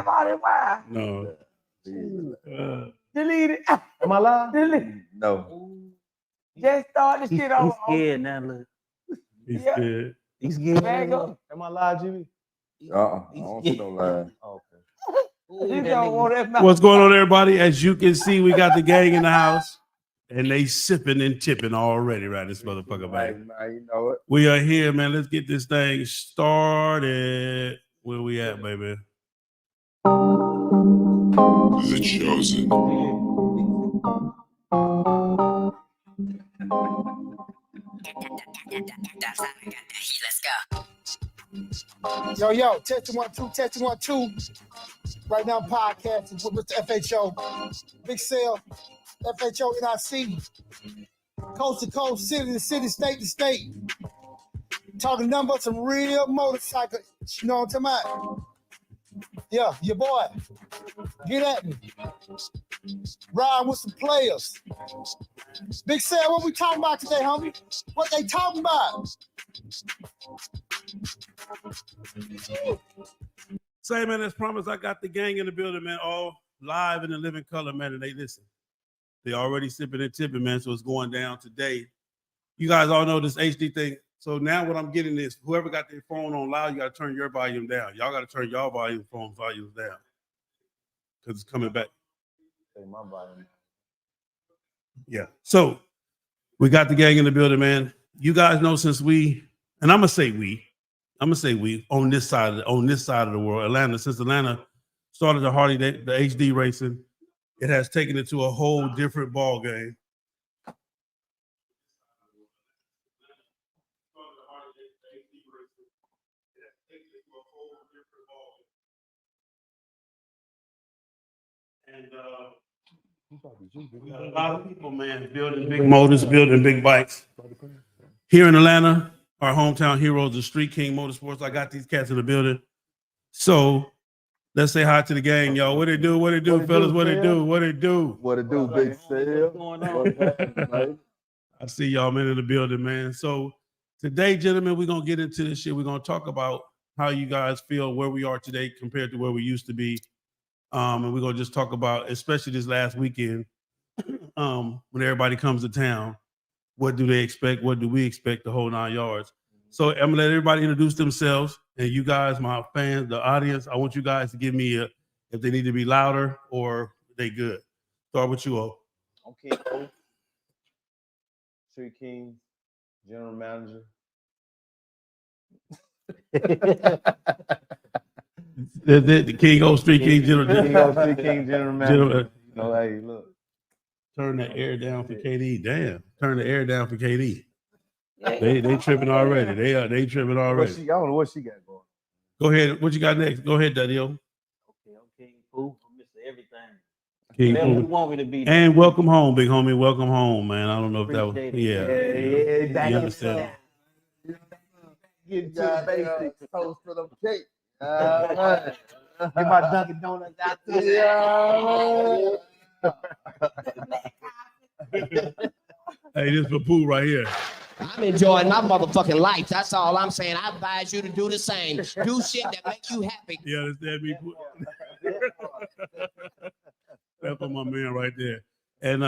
have all that wine? No. Delete it. Am I live? Delete. No. Just start the shit over. He's scared now, look. He's scared. He's scared. Back up. Am I live, GB? I don't see no line. Okay. You don't want that mouth. What's going on, everybody? As you can see, we got the gang in the house, and they sipping and tipping already, right? This motherfucker, man. You know it. We are here, man. Let's get this thing started. Where we at, baby? The Chosen. Let's go. Yo, testing 1 2, testing 1 2. Right now, I'm podcasting with Mr. FHO, Big Sale, FHO NIC, coast to coast, city to city, state to state. Talking nothing but some real motorcycle. You know what I'm talking about? Yeah, your boy. Get at me. Ride with some players. Big Sale, what we talking about today, homie? What they talking about? Say, man, as promised, I got the gang in the building, man, all live in the living color, man, and they listen. They already sipping and tipping, man, so it's going down today. You guys all know this HD thing. So now what I'm getting is whoever got their phone on loud, you got to turn your volume down. Y'all got to turn your phone volumes down because it's coming back. Hey, my volume. Yeah. So we got the gang in the building, man. You guys know since we, and I'm gonna say we on this side of the world, Atlanta. Since Atlanta started the HD racing, it has taken it to a whole different ball game. And we got a lot of people, man, building big motors, building big bikes. Here in Atlanta, our hometown heroes, the StreetKing Motorsports. I got these cats in the building. So let's say hi to the gang, y'all. What it do, fellas? What it do? What it do, Big Sale? I see y'all, man, in the building, man. So today, gentlemen, we're going to get into this shit. We're going to talk about how you guys feel where we are today compared to where we used to be. And we're going to just talk about, especially this last weekend, when everybody comes to town, what do they expect? What do we expect? The whole 9 yards. So I'm going to let everybody introduce themselves. And you guys, my fans, the audience, I want you guys to give me if they need to be louder or they good. Start with you, O. Okay, StreetKing, General Manager. The King O StreetKing General. King O StreetKing General Manager. You know, hey, look. Turn the air down for KD. Damn. Turn the air down for KD. They tripping already. They tripping already. I don't know what she got going. Go ahead. What you got next? Go ahead, Daddy O. Okay, cool. Mr. Everything. King Whatever O. you want me to be. And welcome home, big homie. Welcome home, man. I don't know if that was Yeah, you understand. Get your basics, toast to the cake. Get my Dunkin' Donuts out there. Hey, this for Pooh right here. I'm enjoying my motherfucking life. That's all I'm saying. I advise you to do the same. Do shit that makes you happy. You understand me? That's for my man right there. And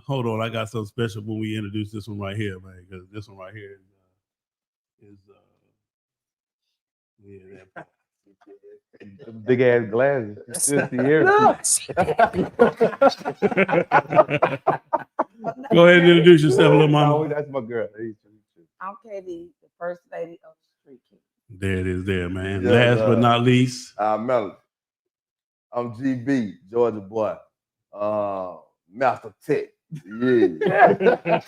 hold on, I got something special when we introduce this one right here, man. Because this one right here is that. Big ass glasses. Just the air. Go ahead and introduce yourself, little mama. Oh, that's my girl. I'm KD, the first lady of StreetKing. There it is, there, man. Yeah, Last but not least, Melody. I'm GB, Georgia boy. Master Tech. Yeah.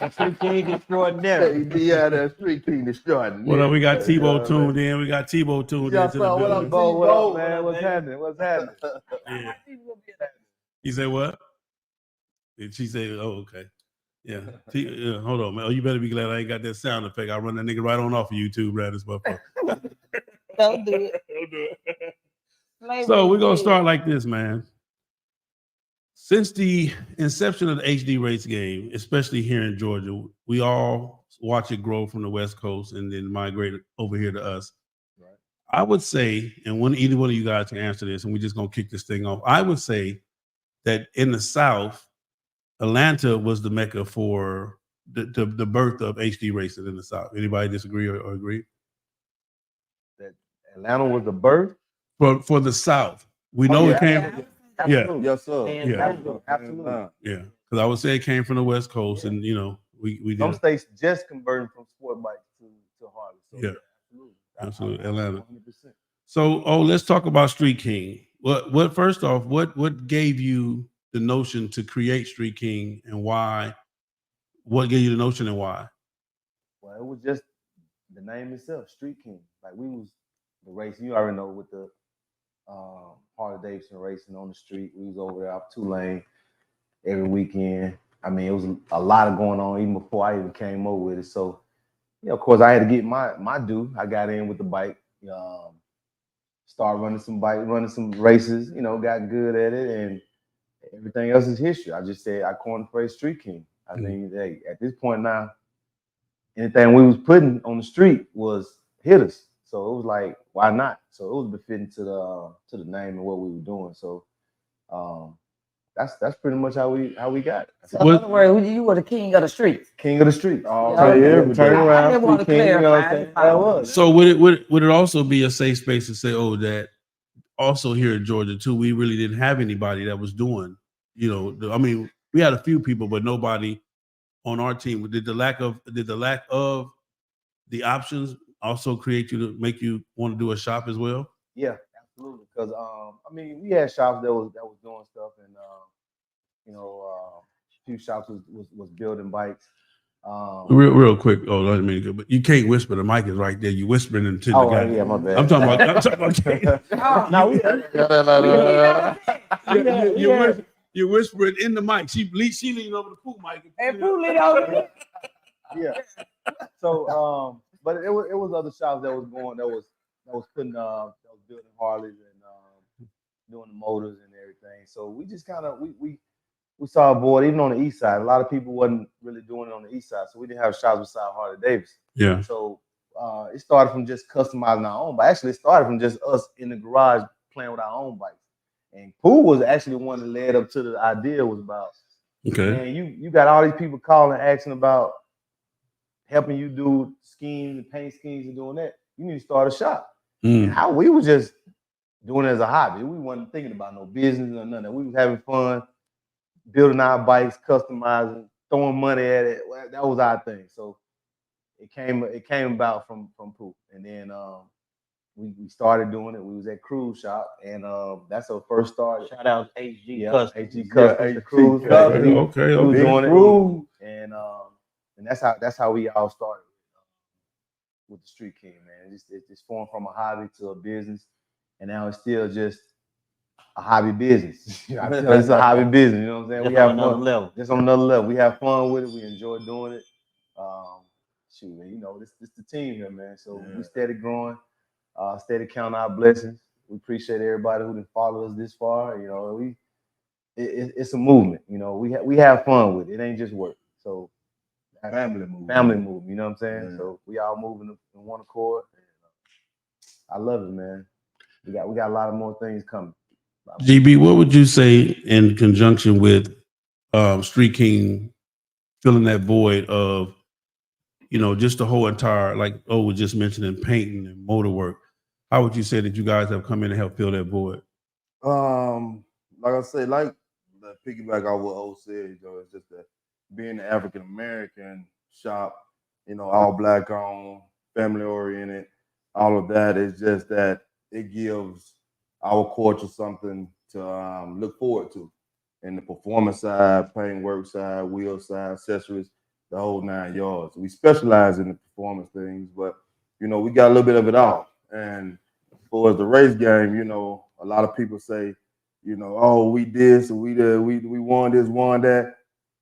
StreetKing extraordinary. Yeah, that StreetKing extraordinary. what up? We got Tebow tuned in. We got Tebow tuned Yeah, into the what up, building. Bo? What up, man? What's happening? What's happening? Yeah. He said what? And she said, "Oh, okay, yeah." Hold on, man. Oh, you better be glad I ain't got that sound effect. I run that nigga right on off of YouTube, right? This motherfucker. Don't do it. Don't do it. So we're gonna start like this, man. Since the inception of the HD race game, especially here in Georgia, we all watch it grow from the West Coast and then migrate over here to us. Right. I would say, and either one of you guys can answer this, and we're just gonna kick this thing off. I would say that in the South, Atlanta was the mecca for the birth of HD racing in the South. Anybody disagree or agree? That Atlanta was the birth. For the South, we know it came. Yeah, Yes, sir. Yeah. Absolutely. yeah. Because I would say it came from the West Coast, and we Some did. states just converting from sport bikes to Harley. So, Yeah. Absolutely, Atlanta. 100%. So, let's talk about StreetKing. What first off, what gave you the notion to create StreetKing, and why? What gave you the notion and why? Well, it was just the name itself, StreetKing. Like we was the race. You already know with the Harley Davidson racing on the street. We was over there off Tulane every weekend. I mean, it was a lot of going on even before I even came over with it. So, of course, I had to get my due. I got in with the bike. Started running some races. Got good at it, and everything else is history. I just said I coined the phrase StreetKing. I mean, hey, at this point now, anything we was putting on the street was hitters. So it was like, why not? So it was befitting to the name and what we were doing. So that's pretty much how we got it. So in other words, you were the king of the streets. King of the street. All Yeah, day, okay. every day. Turn I around. didn't want to StreetKing, you know what I'm clarify. saying? That was. So would it also be a safe space to say, that also here in Georgia too, we really didn't have anybody that was doing, I mean, we had a few people, but nobody on our team. Did the lack of the options also make you want to do a shop as well? Yeah, absolutely. Because I mean, we had shops that was doing stuff, and a few shops was building bikes. Real quick. Oh, I didn't mean to go, but you can't whisper. The mic is right there. You whispering into the guy. Yeah, my bad. I'm talking about. No, You're whispering in the mic. She leaned over the pool mic. And Pooh leaned over. Yeah. So, but it was other shops that was putting that was building Harleys and doing the motors and everything. So we just kind of we saw a board even on the east side. A lot of people wasn't really doing it on the east side, so we didn't have shops beside Harley Davidson. Yeah. So it started from just customizing our own, but actually it started from just us in the garage playing with our own bikes. And Pooh was actually one that led up to the idea was about, man, you got all these people calling, asking about helping you do schemes and paint schemes and doing that. You need to start a shop. And how we were just doing it as a hobby. We wasn't thinking about no business or nothing. We was having fun, building our bikes, customizing, throwing money at it. Well, that was our thing. So it came about from Pooh. And then we started doing it. We was at Cruise Shop, and that's our first start. Shout out HG Customs. Customs. HG Customs, the Cruise. Okay. We was doing it. And that's how we all started with the StreetKing, man. It just formed from a hobby to a business, and now it's still just a hobby business. It's a hobby business. You know what I'm saying? Just We have on another fun. level. Just on another level. We have fun with it. We enjoy doing it. Shoot, man, this the team here, man. So we steady growing, steady counting our blessings. We appreciate everybody who done followed us this far. It's a movement. We have fun with it. It ain't just work. So family movement. You know what I'm saying? Yeah. So we all moving in one accord. I love it, man. We got a lot of more things coming. GB, what would you say in conjunction with StreetKing filling that void of, just the whole entire, like was just mentioning painting and motor work? How would you say that you guys have come in and help fill that void? Like I said, like the piggyback off what O said, it's just that being an African American shop, all black owned, family oriented, all of that is just that it gives our culture something to look forward to. In the performance side, paint work side, wheel side, accessories, the whole 9 yards. We specialize in the performance things, but we got a little bit of it all. And as far as the race game, a lot of people say, oh, we this, we won this, won that.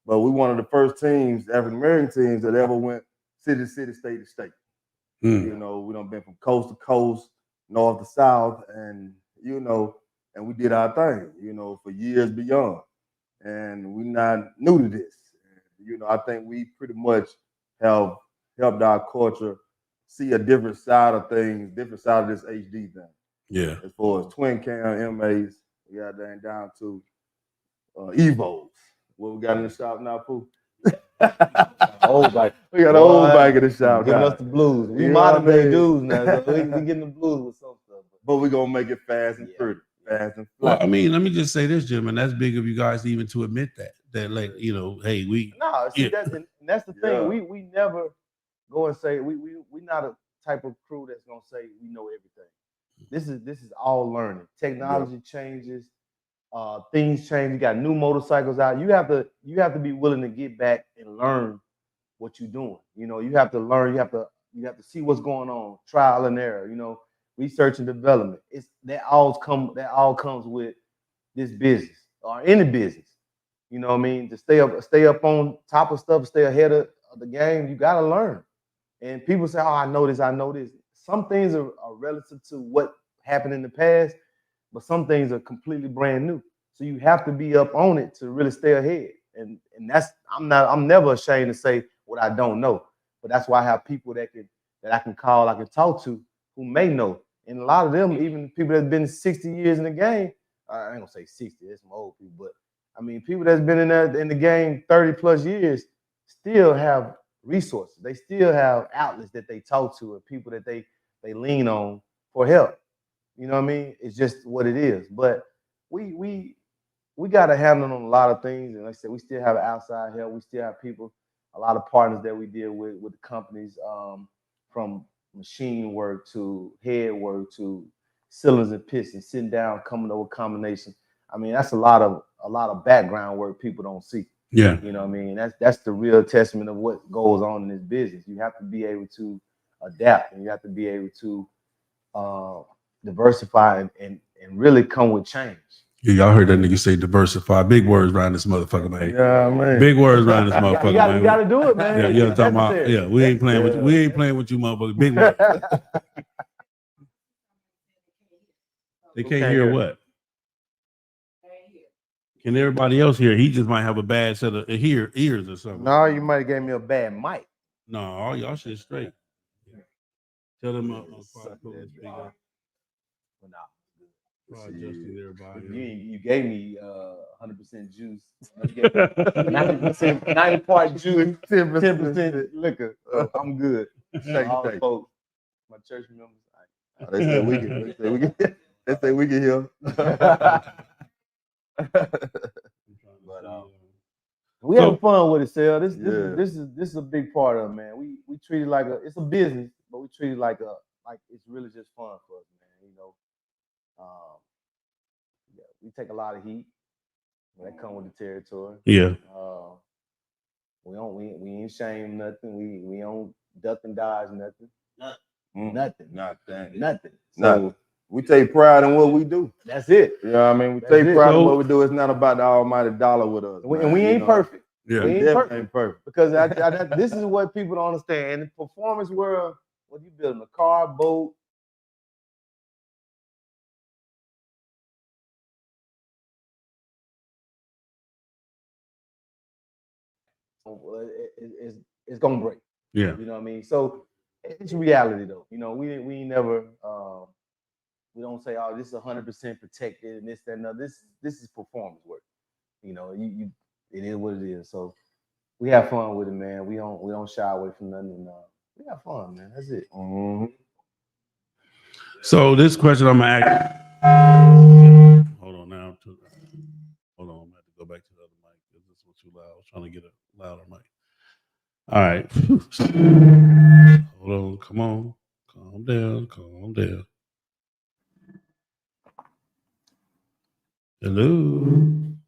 But we one of the first teams, African American teams, that ever went city to city, state to state. We done been from coast to coast, north to south, and and we did our thing, for years beyond. And we not new to this. I think we pretty much have helped our culture see a different side of things, different side of this HD thing. Yeah. As far as twin cam MAs, we got that down to Evos. What we got in the shop now, Pooh? Old bike. We got an old Boy, bike in the shop giving now. us the blues. We You know what I modern day mean? dudes now, so we getting the blues with some stuff. But we're gonna make it fast and Yeah. pretty, fast and Well, flat. I mean, let me just say this, Jim, and that's big of you guys even to admit that, like, you know, hey, we No, see Yeah. that's the thing. Yeah. We never go and say we not a type of crew that's gonna say we know everything. This is all learning. Technology changes, things change. You got new motorcycles out. You have to be willing to get back and learn what you're doing. You know, you have to learn. You have to see what's going on. Trial and error. You know, research and development. That all comes with this business or any business. You know what I mean? To stay up on top of stuff, stay ahead of the game, you gotta learn. And people say, "Oh, I know this, I know this." Some things are relative to what happened in the past, but some things are completely brand new. So you have to be up on it to really stay ahead. And that's I'm never ashamed to say what I don't know. But that's why I have people that I can call, I can talk to who may know. And a lot of them, even people that's been 60 years in the game, I ain't gonna say 60, that's some old people, but I mean people that's been in the game 30 plus years still have resources. They still have outlets that they talk to and people that they lean on for help. You know what I mean? It's just what it is. But we got a handle on a lot of things, and like I said, we still have outside help. We still have people, a lot of partners that we deal with the companies, from machine work to head work to cylinders and pistons, sitting down, coming up with combinations. I mean, that's a lot of background work people don't see. Yeah. You know what I mean? That's the real testament of what goes on in this business. You have to be able to adapt, and you have to be able to diversify and really come with change. Yeah, y'all heard that nigga say diversify. Big words around this motherfucker, man. Yeah, man. Big words around this motherfucker, You man. got to do it, man. Yeah, It's yeah, talking about, necessary. yeah, we ain't playing with you motherfuckers. Big words. They can't hear what? Can everybody else hear? He just might have a bad set of ears or something. No, you might have gave me a bad mic. No, all y'all shit straight. Tell them You gave me 100% juice. 90 part juice, 10% liquor. So I'm good. All the folks, my church members. They say we can. They say we can hear. But we having fun with it, Sal. This is a big part of it, man. We treat it like it's a business, but we treat it like it's really just fun for us, man. You know, we take a lot of heat. That come with the territory. Yeah. We ain't shame nothing. We don't duck and dodge nothing. Nothing. So we take pride in what we do. that's it. You know what I mean? We take pride in what we do. It's not about the almighty dollar with us. And we ain't perfect. Yeah. We ain't perfect. Because this is what people don't understand. In the performance world, when you building a car, boat, it's gonna break. Yeah. You know what I mean? So it's reality though. You know, we ain't never we don't say, oh, this is 100% protected and this, that, and other. This is performance work. You know, it is what it is. So we have fun with it, man. We don't shy away from nothing. And, we have fun, man. That's it. Mm-hmm. So this question I'm gonna ask. Hold on now. Hold on, I'm gonna have to go back to the other mic because this was too loud. I was trying to get a louder mic. All right. Hold on. Come on. Calm down. Hello.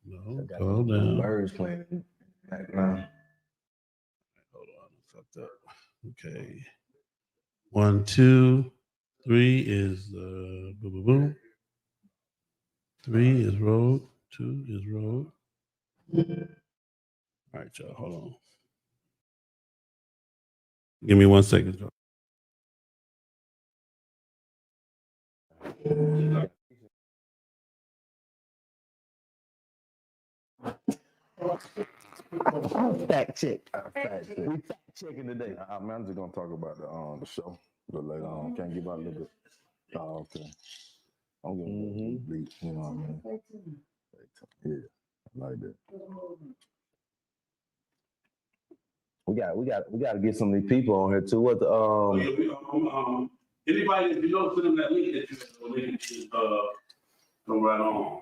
No, calm down. Birds playing in the background. Hold on. I fucked up. Okay. 1, 2, 3 is boom, boom, boom. 3 is road. 2 is road. All right, y'all. Hold on. Give me 1 second, y'all. Fact check. We fact checking today. I'm just gonna talk about the show. But later on, can't give out a little bit. Oh, okay. I'm gonna bleed, you know what I mean? Yeah, I like that. We got to get some of these people on here too. What the Anybody, if you know, send them that link that you can come right on.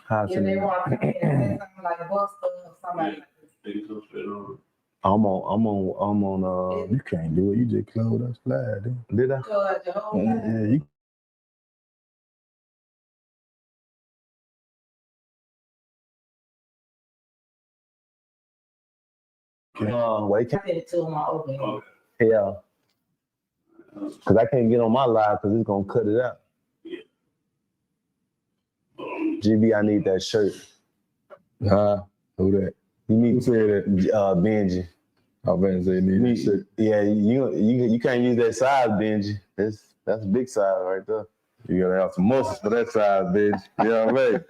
how If they want to come in and say something like Buster or somebody like this. They can come straight on. I'm on You can't do it. You just close that slide. Then. did I? Cause the whole Yeah, you Wait, I did it to them all open. Okay. yeah. Cause I can't get on my live because it's gonna cut it out. Yeah. GB, I need that shirt. who that? You need Who said that? Benji. I've been saying You that need, shit. yeah, you can't use that size, Benji. That's a big size right there. You gotta have some muscles for that size, bitch. You know what I mean?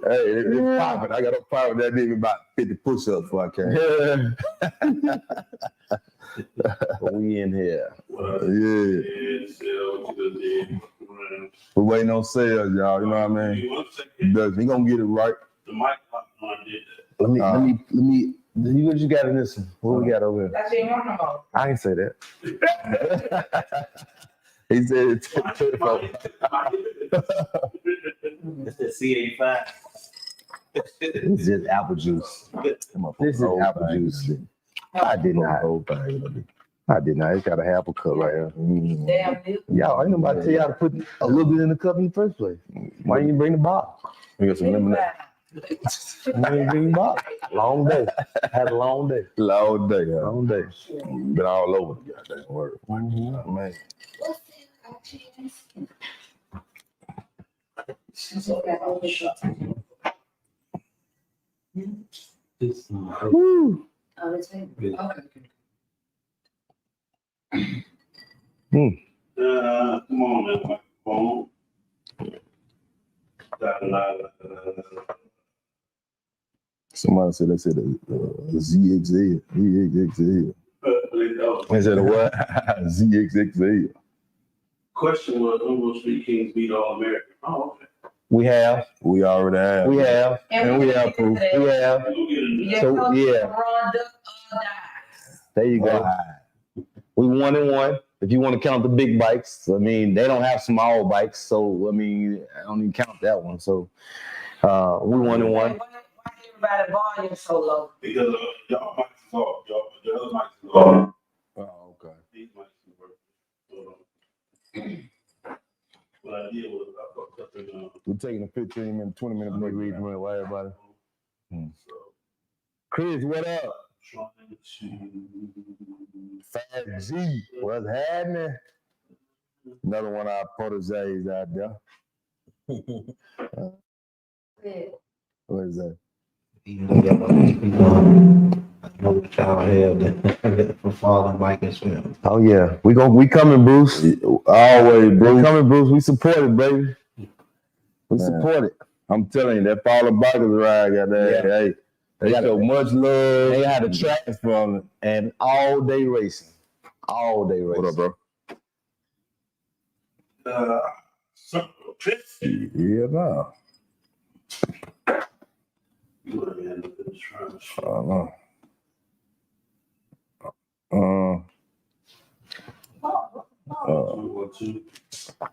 Hey, it's popping. I got a power that did me about 50 push-ups before I came. But we in here. Yeah. Yeah, sell to the We're waiting on sales, y'all. You know what I mean? 1 second. He gonna get it right. The mic lock on did that. Let me. What you got in this one? What we got over here? That shit want no more. I ain't say that. He said it. It's the C85. This is apple juice. This is apple juice. I did not. I did not. It's got a apple cup right here. Damn milk. Y'all, ain't nobody tell y'all to put a little bit in the cup in the first place. Why didn't you bring the bottle? We got some lemonade. Why didn't you bring the bottle? Long day. Had a long day. Long day, huh? Long day. Been all over the goddamn world. Man. Woo. Oh, this thing? Okay. Come on, man. Microphone. Somebody said they said a ZXL. ZXXL. Is it a what? ZXXL. Question was, who will StreetKings beat All American? Oh, okay. We have. We already have. We have. And we have proof. We have. Yeah, So, yeah. Ron Duck dies. There you go. We 1-1. If you want to count the big bikes, I mean, they don't have small bikes, so I mean, I don't even count that one. So, we 1-1. Why everybody volume so low? Because y'all mics is off. The other mics is off. Oh, okay. These mics is working. What I did was I fucked up in We're taking a 15-minute, 20-minute break. Read from why everybody. so Chris, what up? trying to Fat G, what's happening? Another one of our proteges out there. What is that? Even though y'all I know what y'all have for Father Mike and Swim. Oh yeah, we coming, Bruce. Always, We bro. coming, Bruce. We support it, baby. We Man. support it. I'm telling you, that Fallen Bikers ride got that. Yeah. Hey, they got so much love. They had a track from it. and all day racing. All day racing. What up, bro? Yeah, no.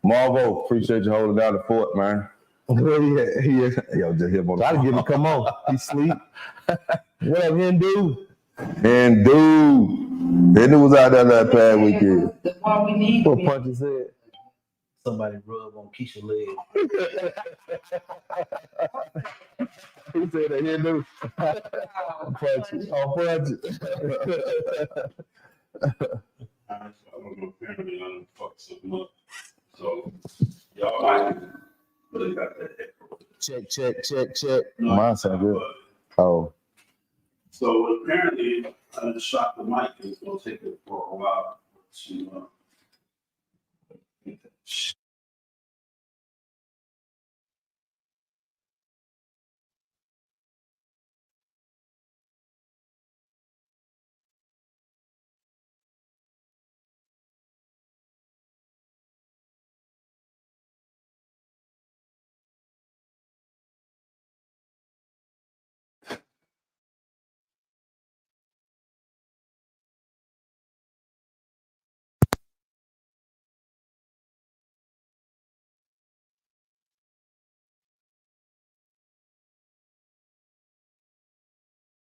Marvo, appreciate you holding down the fort, man. yeah. Yo, just hit on Gotta give him, come on. He sleep. What up, Hindu? And dude was out there that past weekend. The one we need. What Punch said? Somebody rub on Keisha's leg. He said that Hindu. Punch it. Oh, punch it. I'm apparently I'm fuck something up. So y'all might really got that. Check. No, Mine sound good. but- Oh. So apparently I just shot the mic and it's gonna take it for a while to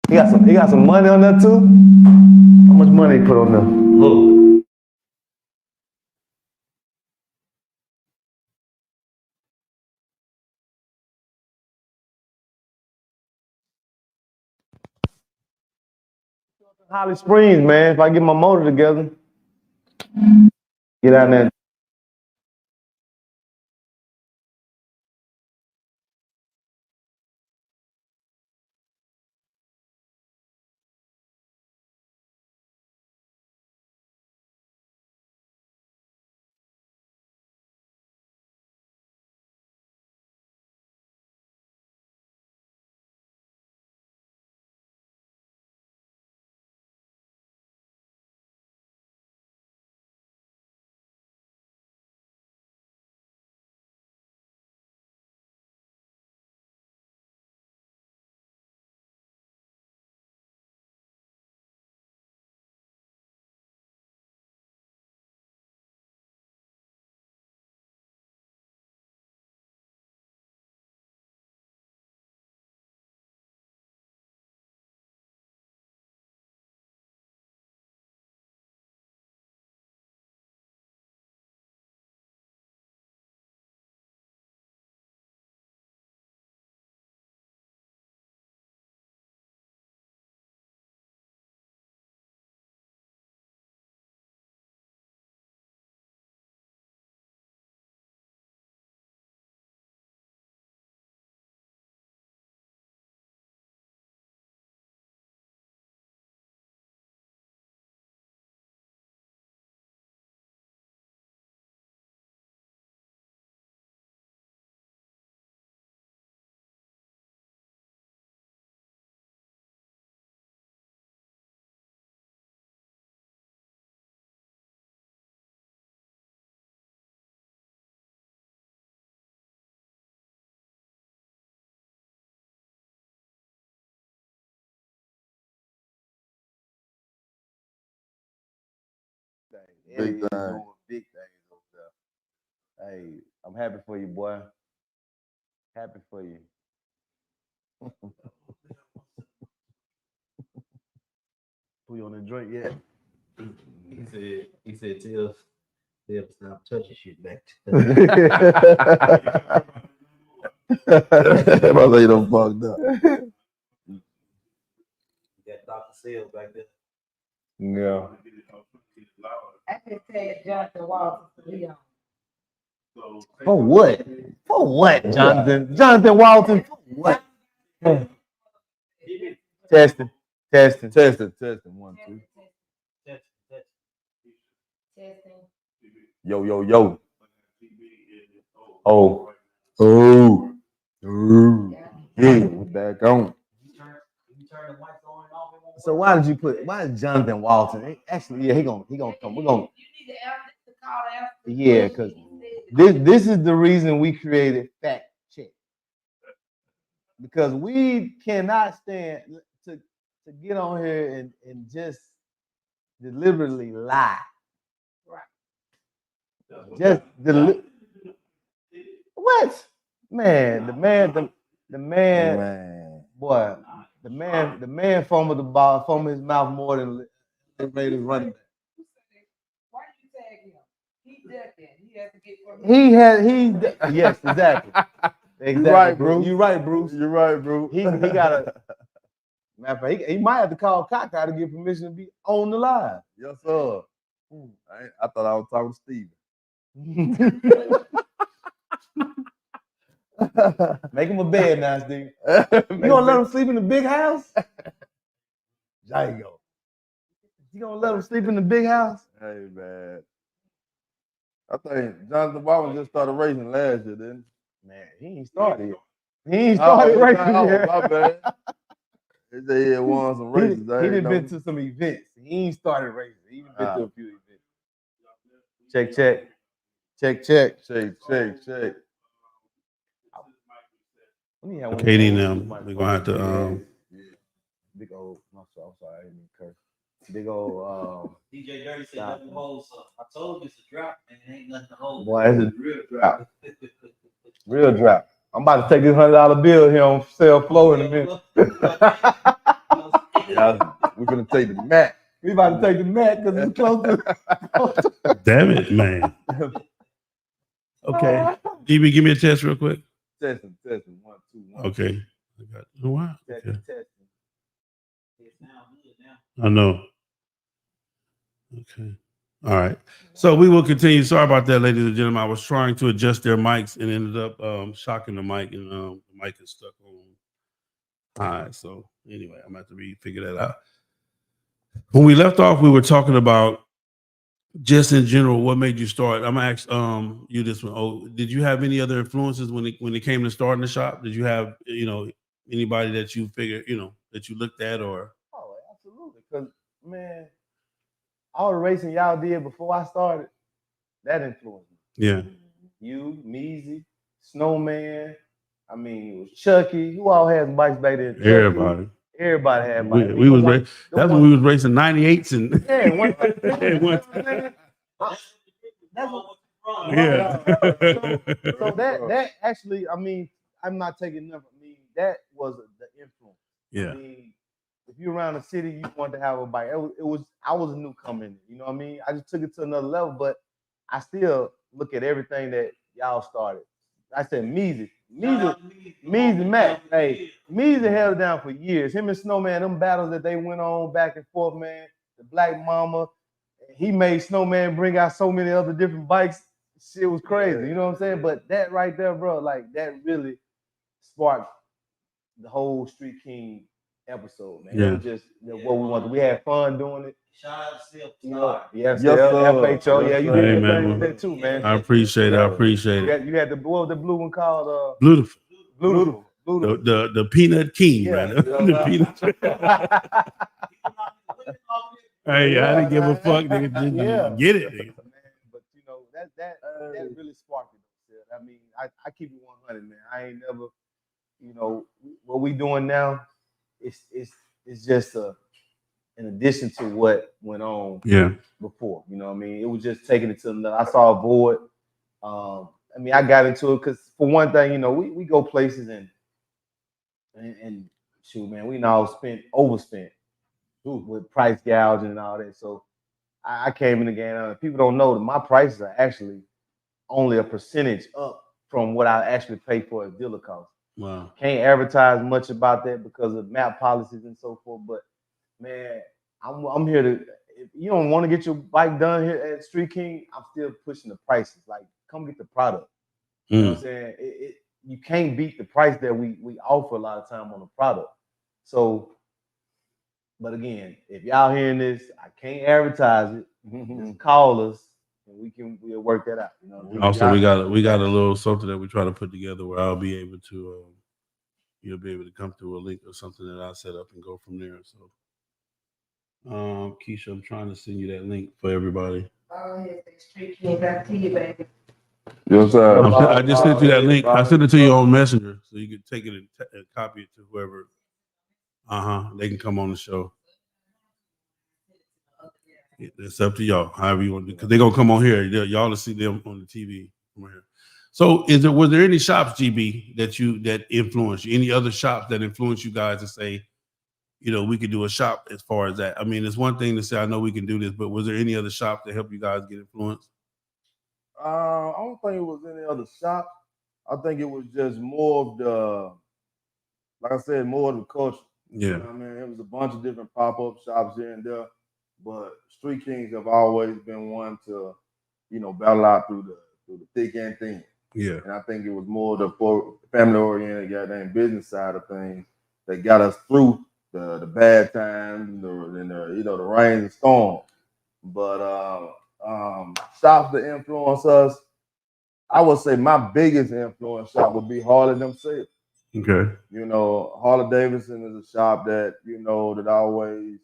He got some money on there too. How much money he put on there? Look. Holly Springs, man. If I get my motor together, get out there. Big thing. Doing big things over there. Hey, I'm happy for you, boy. Happy for you. Put you on the drink yet? He said, tell stop touching shit back. Brother, you done fucked up. You got Dr. Sales back there. Yeah. I can tell Jonathan Walton for Leon. For what? For what, Jonathan? Jonathan Walton, for what? Testing. 1, 2. Testing. Yo. Oh. Yeah, we're back on. So why is Jonathan Walton? Actually, yeah, he gonna come. We're gonna. You need to ask to call after. Yeah, because this is the reason we created Fact Check. Because we cannot stand to get on here and just deliberately lie. Right. Just what? Man, the man, boy, the man fumbled the ball, fumbled his mouth more than the Raiders running back. Why you tag him? He ducking. He has to get permission. Yes, exactly. You right, Bruce. You right, Bruce. You're right, bro. He got a matter of fact, he might have to call Kaka to get permission to be on the line. Yes, sir. I thought I was talking to Steven. Make him a bed now, Steve. You gonna let him sleep in the big house? Django. You gonna let him sleep in the big house? Hey, man. I think Jonathan Walton just started racing last year, didn't he? Man, he ain't started yet. He ain't started racing yet. My bad. They say he had won some races. He done been to some events. He ain't started racing. He done been to a few events. Check. Katie and them, we're gonna have to big old. I'm sorry, I didn't mean curse. Big old. DJ Dirty said nothing holds up. I told you it's a drop, and it ain't nothing to hold. Boy, it's a real drop. Real drop. I'm about to take this $100 bill here on sale floor in a minute. We're gonna take the mat. We about to take the mat because it's close to. Damn it, man. Okay. DB, give me a test real quick. Testing. 1, 2, 1. Okay. I got oh, wow. Okay. Testing. I know. Okay. All right. So we will continue. Sorry about that, ladies and gentlemen. I was trying to adjust their mics and ended up shocking the mic, and the mic is stuck on. All right. So anyway, I'm going to have to figure that out. When we left off, we were talking about just in general, what made you start? I'm gonna ask you this one. Oh, did you have any other influences when it came to starting the shop? Did you have anybody that you figured that you looked at or? Oh, absolutely. Because man, all the racing y'all did before I started, that influenced me. Yeah. You, Measy, Snowman. I mean, it was Chucky. Who all had bikes back then? Chucky. Everybody had bikes. We was racing. That's when we was racing 98s and yeah, So that actually, I mean, I'm not taking nothing. I mean, that was the influence. Yeah. I mean, if you're around the city, you wanted to have a bike. I was a newcomer in it. You know what I mean? I just took it to another level, but I still look at everything that y'all started. I said Measy Mac. Hey, Measy held it down for years. Him and Snowman, them battles that they went on back and forth, man. The Black Mama, he made Snowman bring out so many other different bikes. Shit was crazy, you know what I'm saying? But that right there, bro, like that really sparked the whole StreetKing episode, man. Yeah. It was just what we wanted. We had fun doing it. Shout out to Silk. Yes, Yes, sir. FHO. Yeah, you Hey, did man. your thing too, man. I appreciate it. You had the what was the blue one called? Beautiful. Beautiful. The Peanut King, Yeah. man. The peanut. Hey, I didn't give a fuck, nigga. Just get it, nigga. But that really sparked it. I mean, I keep it 100, man. I ain't never, what we doing now. It's just in addition to what went on before. You know what I mean? It was just taking it to another. I saw a board. I mean, I got into it because for one thing, we go places and shoot, man, we now overspent with price gouging and all that. So I came in the game. People don't know that my prices are actually only a percentage up from what I actually pay for a dealer cost. Wow. Can't advertise much about that because of map policies and so forth. But man, I'm here to. If you don't want to get your bike done here at StreetKing, I'm still pushing the prices. Like, come get the product. You know what I'm saying? You can't beat the price that we offer a lot of time on the product. So, but again, if y'all hearing this, I can't advertise it. Just call us and we'll work that out. Also, we got a little something that we try to put together where I'll be able to you'll be able to come through a link or something that I'll set up and go from there. So Keisha, I'm trying to send you that link for everybody. Oh, yes, StreetKing back to you, baby. Yes, sir. I just sent you that link. I sent it to you on Messenger, so you can take it and copy it to whoever. They can come on the show. It's up to y'all, however you want to do, because they're gonna come on here. Y'all will see them on the TV from here. So, was there any shops, GB, that influenced you? Any other shops that influenced you guys to say, we could do a shop as far as that? I mean, it's one thing to say, I know we can do this, but was there any other shop that helped you guys get influenced? I don't think it was any other shop. I think it was just more of the, like I said, more of the culture. Yeah. You know what I mean, it was a bunch of different pop-up shops here and there, but StreetKings have always been one to, battle out through the thick and thin. Yeah. And I think it was more the family-oriented, goddamn business side of things that got us through the bad times, the rain and storm. But shops that influence us, I would say my biggest influence shop would be Harley themselves. Okay. Harley Davidson is a shop that, that always,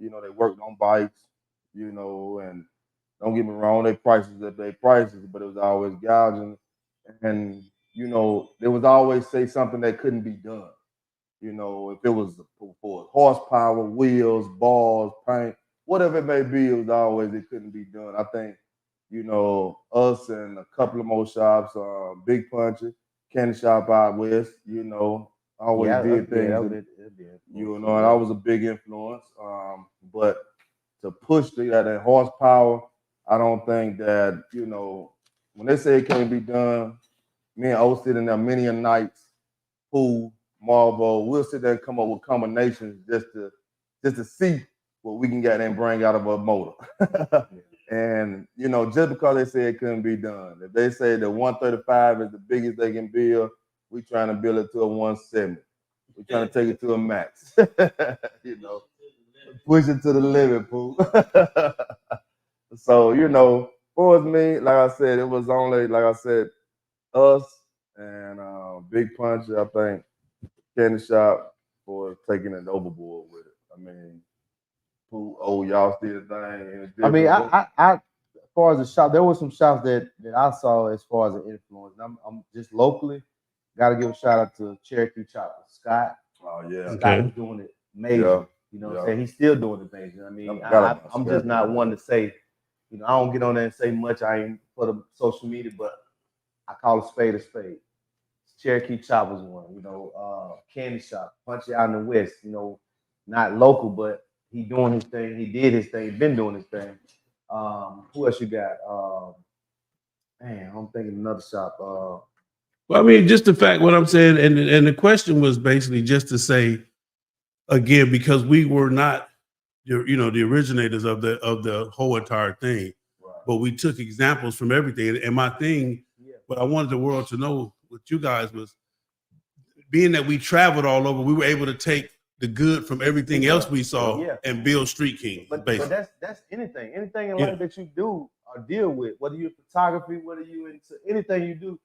they worked on bikes, and don't get me wrong, they prices, but it was always gouging. And, they would always say something that couldn't be done. If it was for horsepower, wheels, balls, paint, whatever it may be, it was always, it couldn't be done. I think, us and a couple of more shops, Big Puncher, Candy Shop out west, always did things. Yeah, that- it'd be you know, and I was a big influence. But to push that horsepower, I don't think that, you know, when they say it can't be done, me and O sit in there many a nights, pool, Marlboro, we'll sit there and come up with combinations just to see what we can get and bring out of a motor. And, you know, just because they say it couldn't be done, if they say the 135 is the biggest they can build, we trying to build it to a 170. We're trying to take it to a max. You know, push it to the limit, fool. So, you know, for me, like I said, it was only, like I said, us and Big Punch, I think, Candy Shop for taking it overboard with it. I mean, y'all still the thing. I mean, I as far as the shop, there were some shops that I saw as far as an influence. And I'm just locally, got to give a shout out to Cherokee Chopper. Scott. Oh, yeah. Scott was doing it amazing. Yeah. You know what Yeah. I'm saying? He's still doing it amazing. I mean, I'm just Scott. not one to say, you know, I don't get on there and say much. I ain't for the social media, but I call a spade a spade. Cherokee Chopper's one, you know, Candy Shop, Punch Out in the West, you know, not local, but he doing his thing. He did his thing, been doing his thing. Who else you got? Man, I'm thinking another shop. Well, I mean, just the fact what I'm saying, and the question was basically just to say again, because we were not, you know, the originators of the whole entire thing, but we took examples from everything. And my thing, what I wanted the world to know with you guys was, being that we traveled all over, we were able to take the good from everything else we saw and build StreetKing. But that's anything in life that you do or deal with, whether you're photography, whether you into anything you do.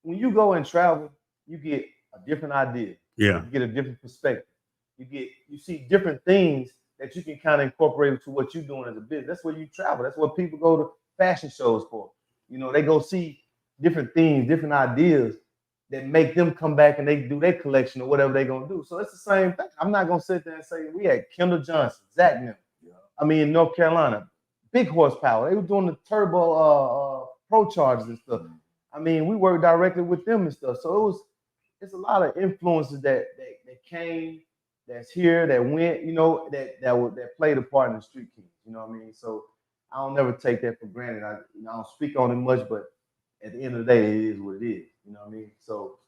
When you go and travel, you get a different idea. Yeah. You get a different perspective. You see different things that you can kind of incorporate into what you're doing as a business. That's where you travel. That's what people go to fashion shows for. You know, they go see different things, different ideas that make them come back and they do their collection or whatever they're gonna do. So it's the same thing. I'm not gonna sit there and say we had Kendall Johnson, Zach Miller. I mean, in North Carolina, big horsepower. They were doing the turbo pro charges and stuff. I mean, we worked directly with them and stuff. So it's a lot of influences that came, that's here, that went, you know, that played a part in the StreetKing. You know what I mean? So I don't never take that for granted. I don't speak on it much, but at the end of the day, it is what it is. You know what I mean? So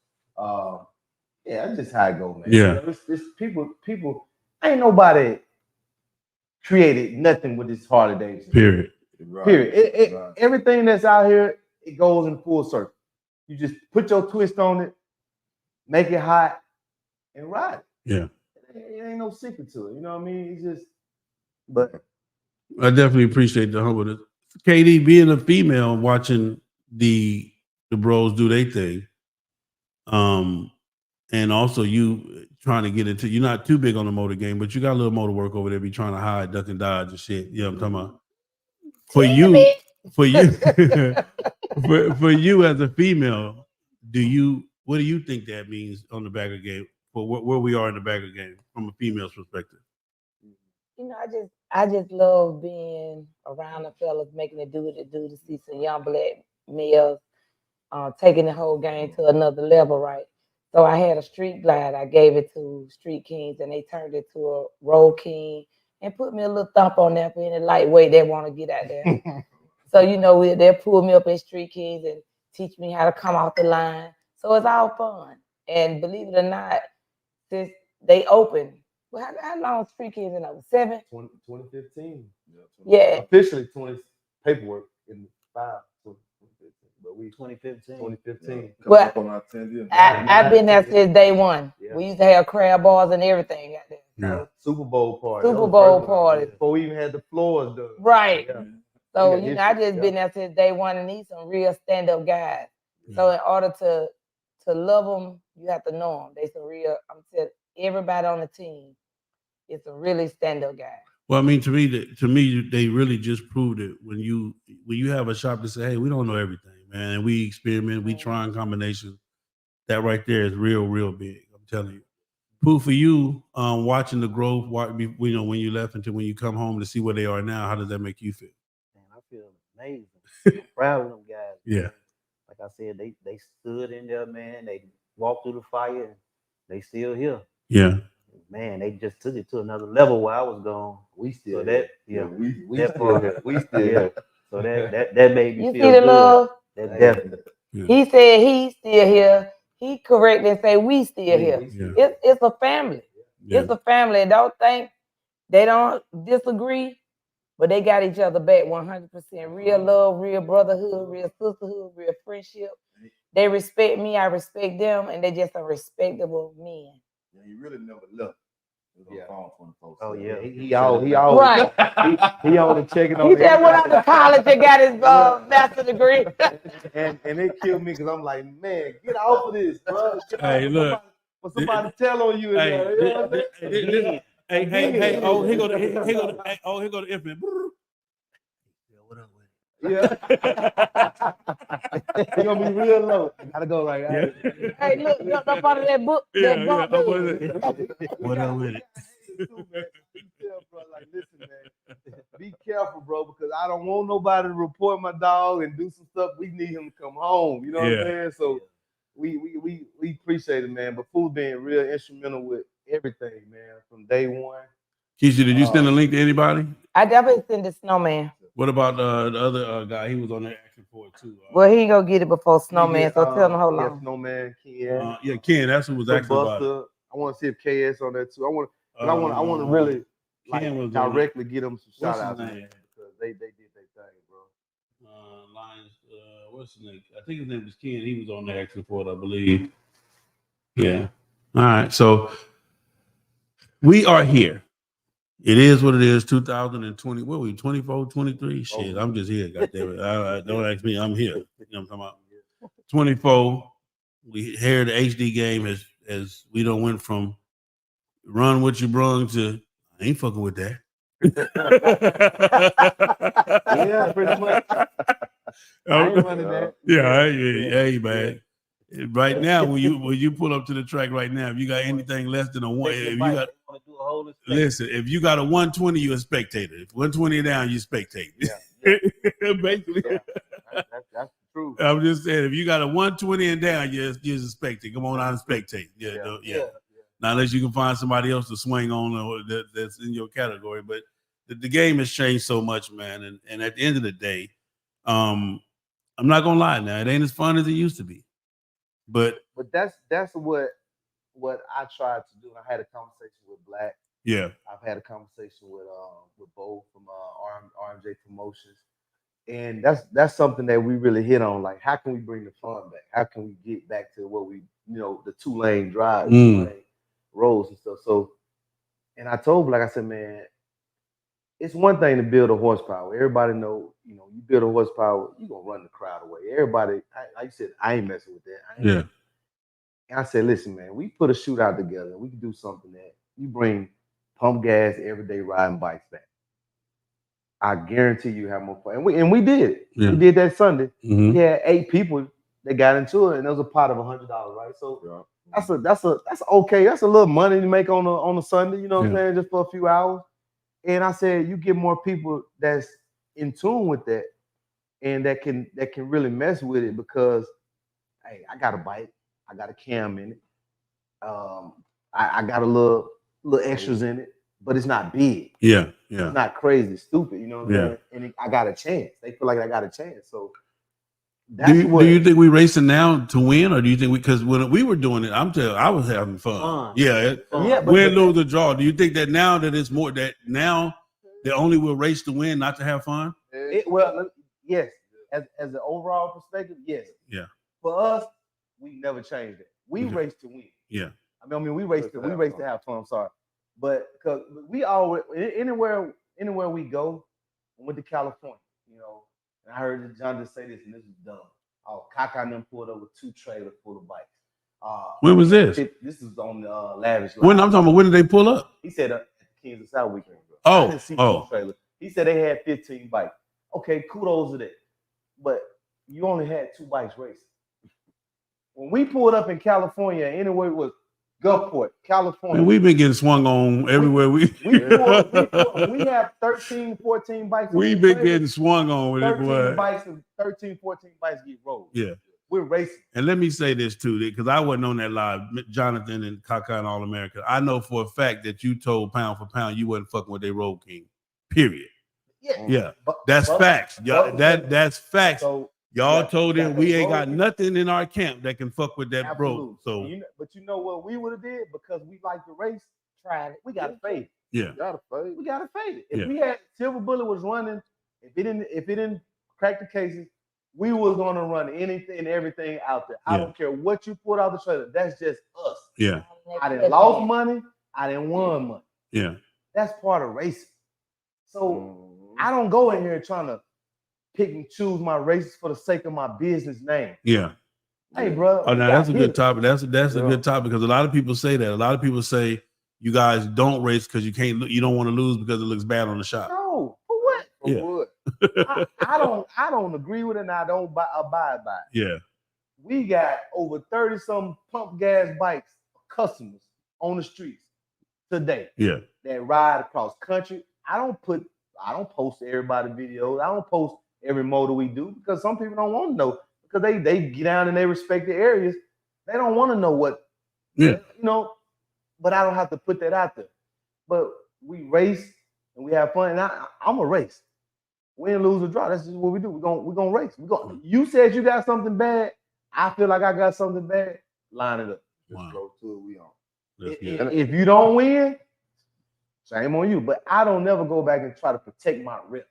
yeah, that's just how it goes, man. Yeah. You know, it's people, ain't nobody created nothing with this Harley Davidson. Period. Period. Everything that's out here, it goes in full circle. You just put your twist on it, make it hot, and ride it. Yeah. It ain't no secret to it. You know what I mean? It's just, but I definitely appreciate the humbleness. KD, being a female, watching the bros do their thing, and also you trying to get into, you're not too big on the motor game, but you got a little motor work over there, be trying to hide, duck and dodge and shit. You know what I'm talking about? For you as a female, what do you think that means on the back of the game for where we are in the back of the game from a female's perspective? You know, I just love being around the fellas, making it do what it do, to see some young black males taking the whole game to another level, right? So I had a street glide. I gave it to StreetKings, and they turned it to a roll king and put me a little thump on there for any lightweight that want to get out there. So, you know, they'll pull me up in StreetKings and teach me how to come off the line. So it's all fun. And believe it or not, since they opened, well, how long StreetKings in over 7? 2015. Yeah. Officially 20 paperwork in 5. 2015. But we 2015. Well, on our 10th year. I've been there since day one. Yeah. We used to have crab bars and everything out there. Yeah. Super Bowl party. Super Bowl party. Before we even had the floors done. Right. Yeah. So, Yeah, you know, I just been there since day one, and these some real stand-up guys. So in order to love them, you have to know them. They some real, I'm telling everybody on the team, it's a really stand-up guy. Well, I mean, to me, they really just proved it when you have a shop that say, "Hey, we don't know everything, man. And we experiment, we trying combinations." That right there is real, real big. I'm telling you. Pooh, for you, watching the growth, you know, when you left until when you come home to see where they are now, how does that make you feel? Man, I feel amazing. I'm proud of them guys. Yeah. Man. Like I said, they stood in there, man. They walked through the fire. they still here. Yeah. Man, they just took it to another level where I was going. We still So that we that still part, here. We still yeah. here. So that made me You see feel the good. love? That definitely. Yeah. He said he's still here. He correctly and say we still here. Yeah. It's a family. Yeah. It's a family. Don't think they don't disagree, but they got each other back 100%. Real love, real brotherhood, real sisterhood, real friendship. They respect me, I respect them, and they just a respectable men. Yeah, he really never left. Yeah. Oh yeah, He always Right. he only checking on He just went out to college and got his master's degree. and it killed me because I'm like, man, get off of this, bro. Get Hey, off. look. For somebody tell on you. Hey, You know what I'm saying? hey, oh, here go the infant. Yeah. He gonna be real low. I gotta go right now. Hey, look, jump up out of that book. Yeah, That yeah. book. What up with it? Tell bro, like, listen, man, be careful, bro, because I don't want nobody to report my dog and do some stuff. We need him to come home. You know what I'm saying? So we appreciate it, man. But Fool being real instrumental with everything, man, from day one. Keisha, did you send a link to anybody? I definitely send the snowman. What about the other guy? He was on there asking for it too. Well, he ain't gonna get it before snowman, so tell him hold on. Snowman, Ken. Yeah, Ken, that's who was asking about it. I want to see if KS on there too. I want to really directly get them some shout outs, man, because they did their thing, bro. Lions, what's his name? I think his name was Ken. He was on there asking for it, I believe. Yeah. All right. So we are here. It is what it is. 2020. What are we? 24, 23? Shit, I'm just here. God damn it. Don't ask me. I'm here. You know what I'm talking about? 24. We here the HD game as we don't went from run what you brung to I ain't fucking with that. Yeah, pretty much. I ain't running that. Yeah, hey, man. Right now, when you pull up to the track right now, if you got anything less than a one, if you got listen, if you got a 120, you're a spectator. If 120 down, you spectate. Yeah. Basically, that's true. I'm just saying, if you got a 120 and down, you're a spectator. Come on out and spectate. Yeah. Now, unless you can find somebody else to swing on that's in your category, but the game has changed so much, man. And at the end of the day, I'm not gonna lie. Now, it ain't as fun as it used to be. But that's what I tried to do. I had a conversation with Black. Yeah. I've had a conversation with Bo from RMJ Promotions. And that's something that we really hit on. Like, how can we bring the fun back? How can we get back to what we, the 2-lane drive, 2-lane roads and stuff. So, and I told Black, I said, man, it's one thing to build a horsepower. Everybody know, you build a horsepower, you're going to run the crowd away. Everybody, like you said, I ain't messing with that. And I said, listen, man, we put a shootout together. We can do something that you bring pump gas, everyday riding bikes back. I guarantee you have more fun. And we did it. Yeah. We did that Sunday. Mm-hmm. We had 8 people that got into it, and there was a pot of $100, right? So that's okay. That's a little money to make on a Sunday, you know what I'm saying, just for a few hours. And I said, you get more people that's in tune with that and that can really mess with it because, hey, I got a bike, I got a cam in it, I got a little extras in it, but it's not big. Yeah. It's not crazy, stupid, you know what I'm saying? And I got a chance. They feel like I got a chance. So do you think we racing now to win, or do you think because when we were doing it, I was having fun. Yeah, win, lose, or draw. Do you think that now that it's more that now they only will race to win, not to have fun? Yes. As an overall perspective, yes. Yeah. For us, we never changed it. We race to win. Yeah. I mean, we race to have fun. I'm sorry, but because we always anywhere we go, we went to California, and I heard John just say this, and this is dumb. Oh, Kaka and them pulled up with 2 trailers full of bikes. When was this? This is on the Lavish. When I'm talking about, when did they pull up? He said Kings of South weekend. Oh, I didn't see 2 trailers. He said they had 15 bikes. Okay, kudos to that. But you only had 2 bikes racing. When we pulled up in California, anywhere it was Gulfport, California. Man, we've been getting swung on everywhere we have 13, 14 bikes. We've been getting swung on with 13, 14 bikes get rolled. Yeah. We're racing. And let me say this too, because I wasn't on that live. Jonathan and Kaka and All America. I know for a fact that you told pound for pound you wasn't fucking with their Road King. Period. Yeah. That's facts. Y'all, that's facts. So y'all told got him we that ain't got Road King. nothing in our camp that can fuck with that bro. So but you know what we would have did because we like the race. Tried it. We got to fade. yeah. We got to fade it. If Yeah. we had Silver Bullet was running, if it didn't crack the cases, we was gonna run anything and everything out there. I don't care what you put out the trailer. That's just us. Yeah. I didn't lost money. I didn't won money. Yeah. That's part of racing. So I don't go in here trying to pick and choose my races for the sake of my business name. Yeah. Hey, bro. Oh, now that's a good topic. That's a good topic because a lot of people say that. A lot of people say you guys don't race because you don't want to lose because it looks bad on the shop. No, for what? Yeah. For what? I don't agree with it and I don't abide by it. Yeah. We got over 30-some pump gas bikes customers on the streets today. Yeah. That ride across country. I don't post everybody videos. I don't post every motor we do because some people don't want to know because they get down in their respective areas. They don't want to know what, but I don't have to put that out there. But we race and we have fun. And I'm a race. Win, lose, or draw. That's just what we do. We're gonna race. You said you got something bad. I feel like I got something bad. Line it up. Just go to it. We on. If you don't win, shame on you. But I don't never go back and try to protect my rep.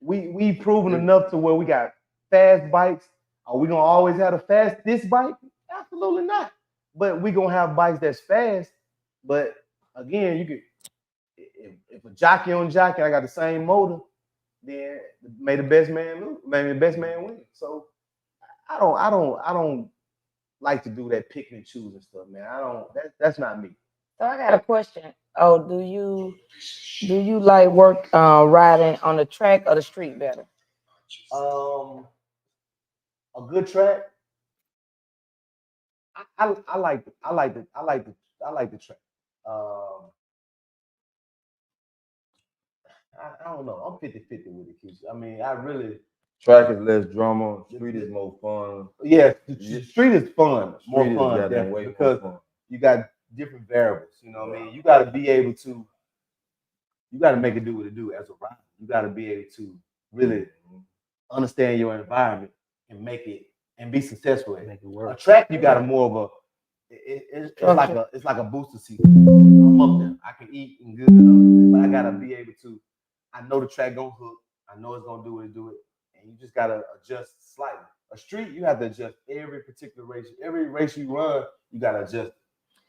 We proven enough to where we got fast bikes. Are we gonna always have a fastest bike? Absolutely not. But we gonna have bikes that's fast. But again, you could if a jockey on jockey, I got the same motor, then may the best man lose. Maybe the best man win. So I don't like to do that picking and choosing stuff, man. That's not me. So I got a question. Oh, do you like work riding on the track or the street better? A good track. I like the track. I don't know. I'm 50-50 with it, Keisha. I mean, I really Track is less drama. Street is more fun. Yeah, the street is fun. More Street fun, is goddamn way because more fun. you got different variables. You know what I mean? You got to be able to. You got to make it do what it do as a rider. You got to be able to really understand your environment and make it and be successful. Make it work. A track, you got a more of a. It's like a booster seat. I'm up there. I can eat and good, but I gotta be able to. I know the track gonna hook. I know it's gonna do it, and you just gotta adjust slightly. A street, you have to adjust every particular race. Every race you run, you gotta adjust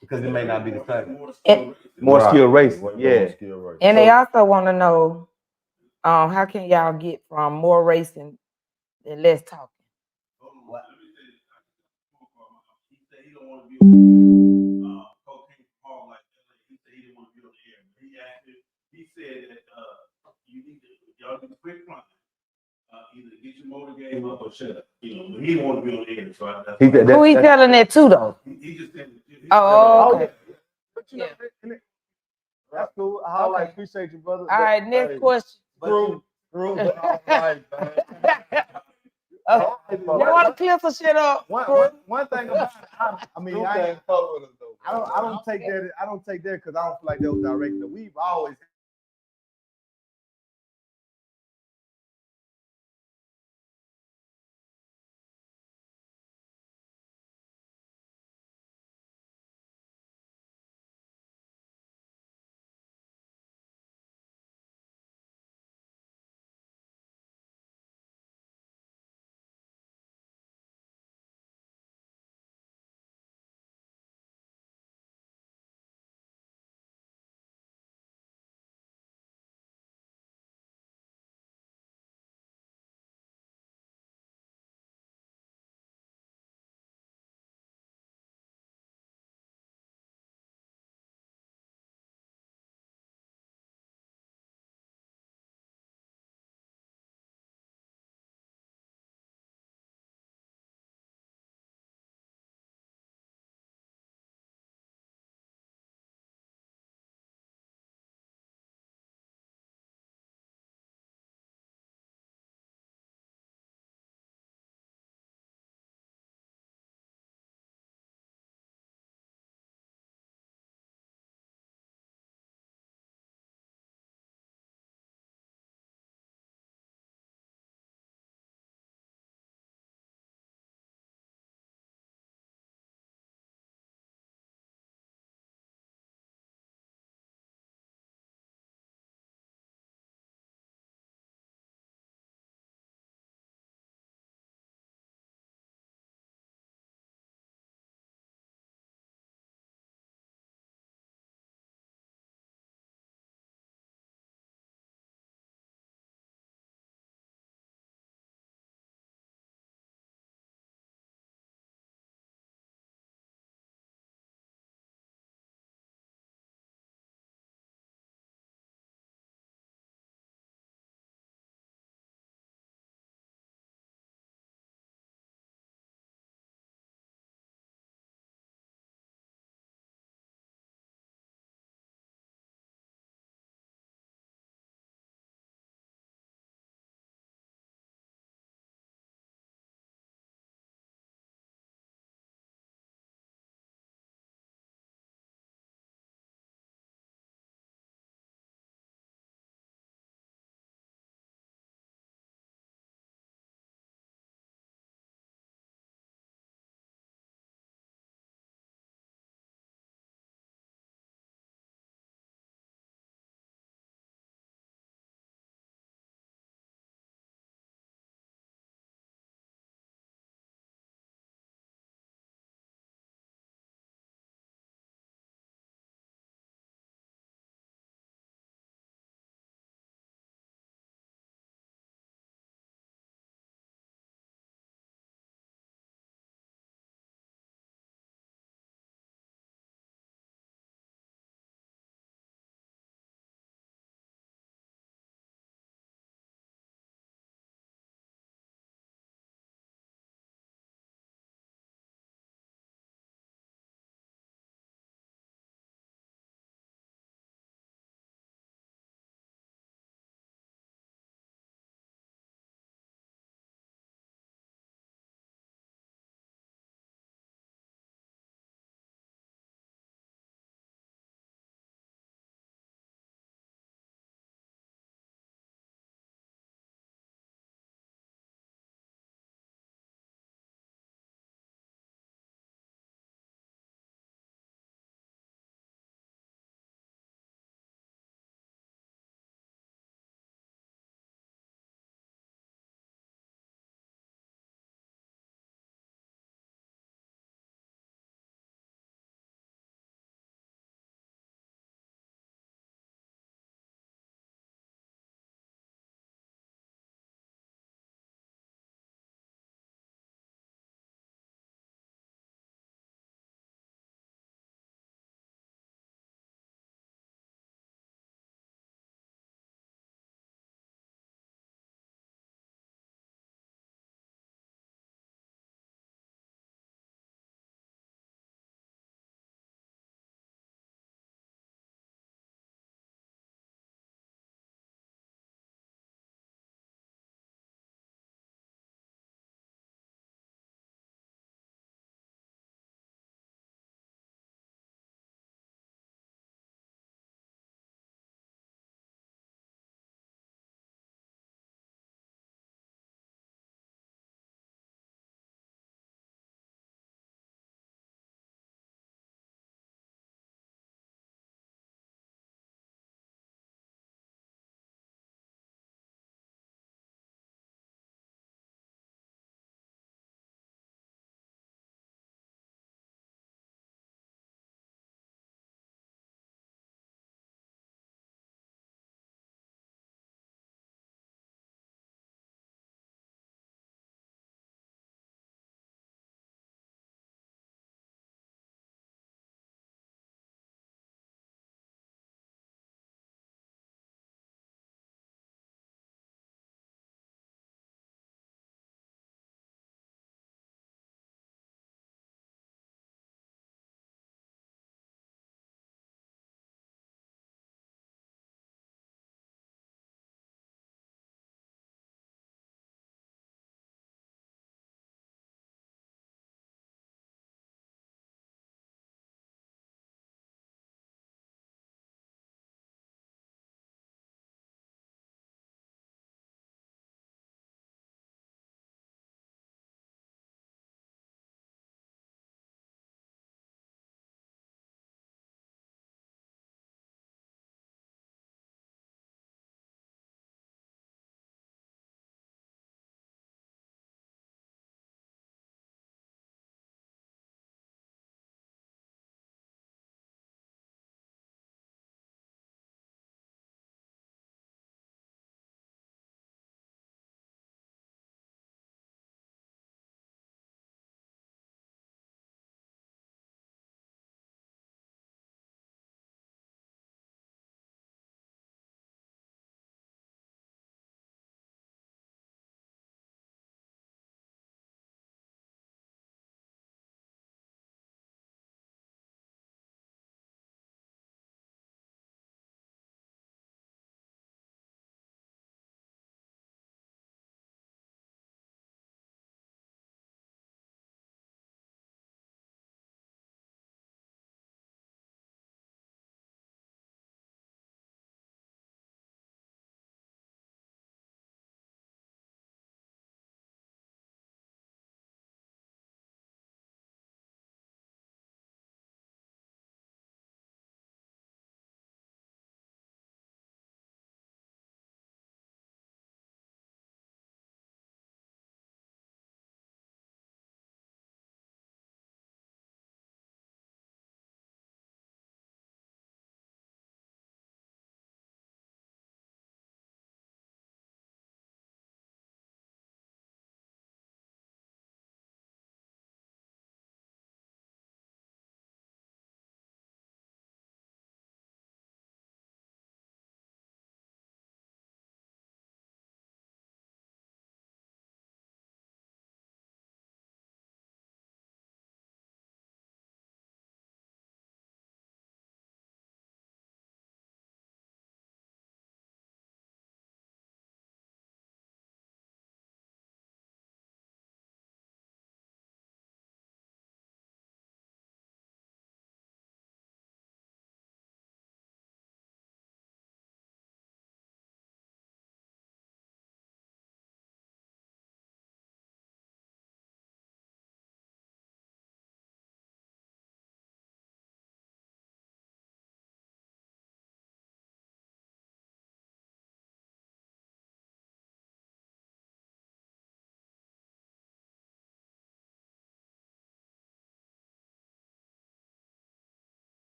because it may not be the same. More skill race, yeah. And they also want to know, how can y'all get from more racing and less talking? What? He said that y'all need to quit crying. Either get your motor game up or shut up. But he didn't want to be on the air, so Who he telling that to though? He just said. Okay. But you know, that's cool. I appreciate you, brother. All right, next question. Screw. You want to clear some shit up? One thing about it, I mean, I don't take that. I don't take that because I don't feel like that was directed. We've always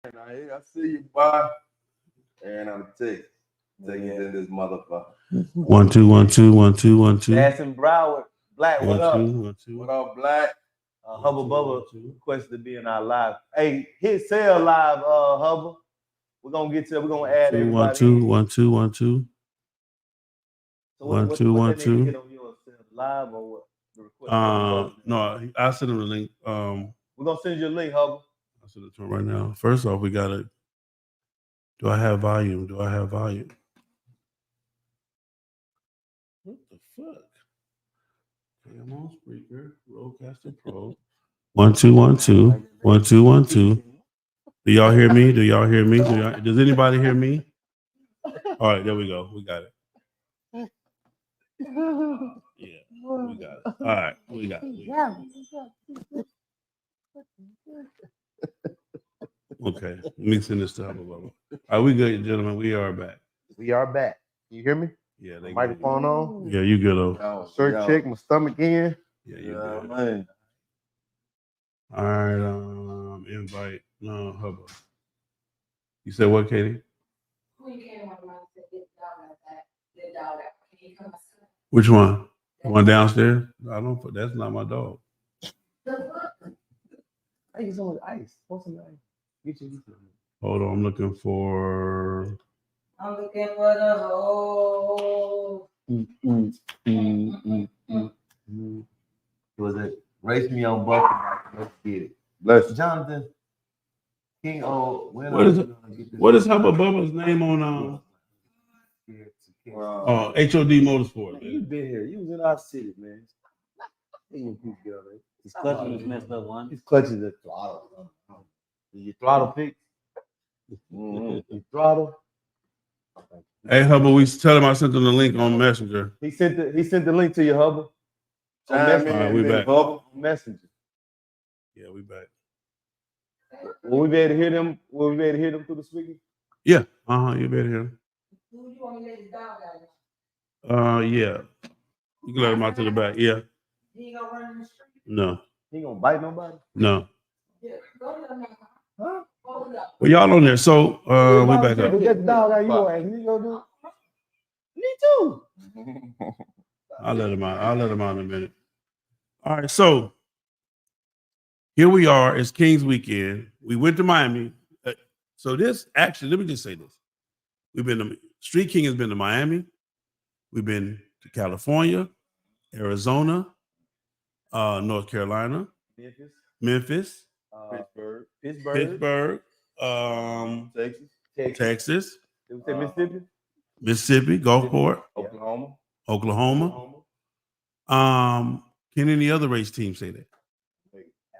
I see you, boy. And I'm tick. Taking in this motherfucker. 1 2 1 2 1 2 1 2. Aston Broward, Black, what 1 up? 2 1 2. What up, Black? Hubble Bubba requested to be in our live. Hey, hit sell live, Hubble. We're gonna get to it. We're gonna add 1 everybody. 2 1 2 1 2. So 1 2 1 that nigga hit 2. on yours, live or what? The request. No, I sent him the link. We're gonna send you a link, Hubble. I'll send it to him right now. First off, we gotta. Do I have volume? Do I have volume? What the fuck? Okay, I'm on Spreaker, Rodecaster Pro. 1 2 1 2 1 2 1 2. Do y'all hear me? Do y'all hear me? Does anybody hear me? All right, there we go. We got it. Yeah, we got it. All right, we got it. Okay, let me send this to Hubble Bubba. All right, we good, gentlemen. We are back. We are back. You hear me? Yeah, the microphone on. Yeah, you good, though. Shirt check, my stomach in. Yeah, you good. Man. All right, invite Hubble. You said what, Katie? Which one? The one downstairs? I don't. That's not my dog. I get some ice. Want some ice? Get you. Hold on, I'm looking for. I'm looking for the hole. Was it race me on Buffalo? Let's get it. Bless you. Jonathan King. Oh, What is Hubble Bubba's name on? HOD Motorsport. You been here. You was in our city, man. His clutching was messed up, one. His clutching the throttle. Did your throttle fix? Your throttle. Hey Hubble, we tell him I sent him the link on Messenger. He sent the link to you, Hubble. All right, we back. Messenger. Yeah, we back. Will we be able to hear them? Will we be able to hear them through the speaker? Yeah. You better hear him. Who you want me to let his dog out? Yeah. You can let him out to the back. Yeah. He ain't gonna run in the street. No. He ain't gonna bite nobody. No. Yeah, go to them. Huh? Hold up. Well, y'all on there. So we back up. Get the dog out. You gonna ask me to do? Me too. I'll let him out. I'll let him out in a minute. All right. So here we are. It's King's weekend. We went to Miami. So this actually, let me just say this. We've been to StreetKing has been to Miami. We've been to California, Arizona, North Carolina, Memphis, Pittsburgh, Texas, Mississippi, Gulfport, Oklahoma. Can any other race team say that?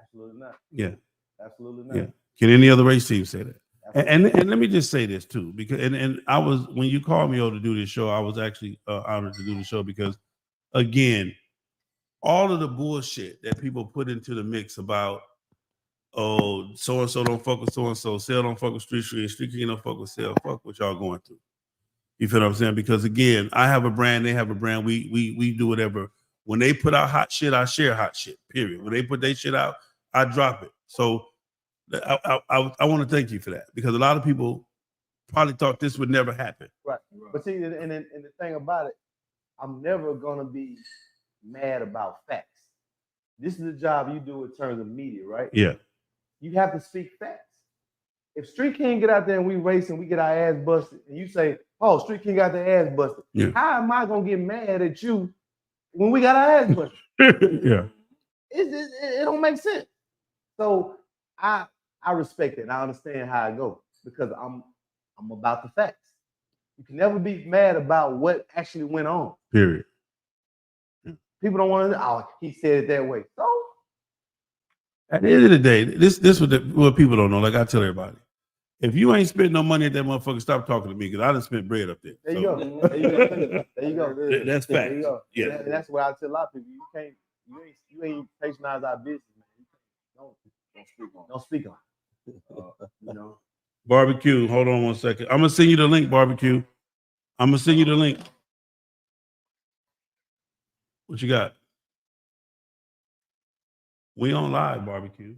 Absolutely not. Yeah. Absolutely not. Yeah. Can any other race team say that? And let me just say this too, because and I was, when you called me over to do this show, I was actually honored to do the show because, again, all of the bullshit that people put into the mix about, oh, so and so don't fuck with so and so, Sale don't fuck with StreetKing don't fuck with Sale, fuck what y'all going through. You feel what I'm saying? Because again, I have a brand, they have a brand, we do whatever. When they put out hot shit, I share hot shit. Period. When they put their shit out, I drop it. So I want to thank you for that, because a lot of people probably thought this would never happen. Right. But see, and the thing about it, I'm never gonna be mad about facts. This is the job you do in terms of media, right? Yeah. You have to speak facts. If StreetKing get out there and we race and we get our ass busted, and you say, "Oh, StreetKing got their ass busted," how am I gonna get mad at you when we got our ass busted? Yeah. It don't make sense. So I respect it and I understand how I go, because I'm about the facts. You can never be mad about what actually went on. Period. People don't want to. Oh, he said it that way. So at the end of the day, this what people don't know. Like I tell everybody, if you ain't spending no money at that motherfucker, stop talking to me, because I done spent bread up there. There you go. There you go. There you go. That's fact. There you go. Yeah. And that's why I tell a lot of people, you ain't patronize our business, man. Don't speak on it. You know. Barbecue. Hold on one second. I'm gonna send you the link, Barbecue. I'm gonna send you the link. What you got? We on live, Barbecue.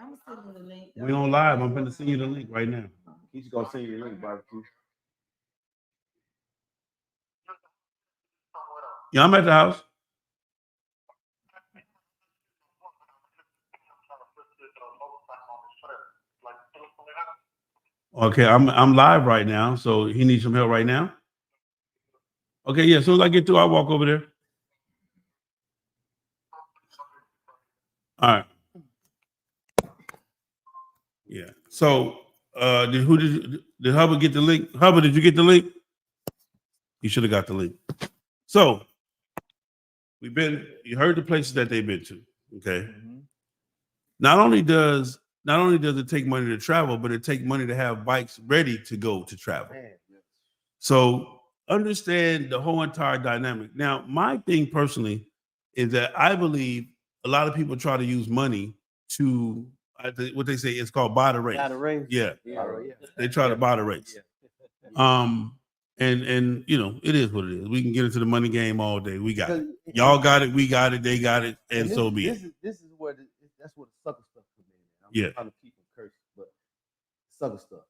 I'm sending the link. We on live. I'm gonna send you the link right now. He's gonna send you the link, barbecue. Yeah, I'm at the house. Okay, I'm live right now, so he needs some help right now. Okay, yeah. As soon as I get through, I'll walk over there. All right. Yeah. So, did Hubbard get the link? Hubbard, did you get the link? You should have got the link. So, you heard the places that they've been to. Okay. Mm-hmm. Not only does it take money to travel, but it takes money to have bikes ready to go to travel. Man, So understand the whole entire dynamic. Now, my thing personally is that I believe a lot of people try to use money to what they say is called buy the race. Buy the race? Yeah. yeah. They try to buy the race. And you know, it is what it is. We can get into the money game all day. We got it. Y'all got it, we got it, they got it, and so be it. This is where that's where the sucker stuff comes in. I'm Yeah. trying to keep them cursed, but sucker stuff.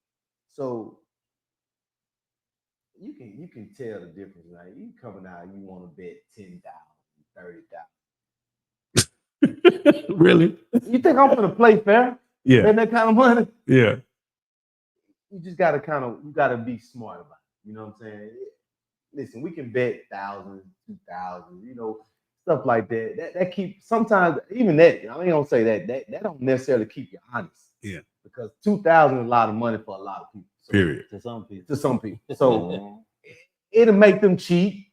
So you can tell the difference. Like you coming out, you want to bet 10,000, 30,000. Really? You think I'm gonna play fair? Yeah. And that kind of money? Yeah. You just gotta be smart about it. You know what I'm saying? Listen, we can bet 1,000, 2,000, you know, stuff like that. That keep sometimes even that. I ain't gonna say that don't necessarily keep you honest. Yeah. Because 2,000 is a lot of money for a lot of people. So, Period. To some people. To some people. So it'll make them cheat.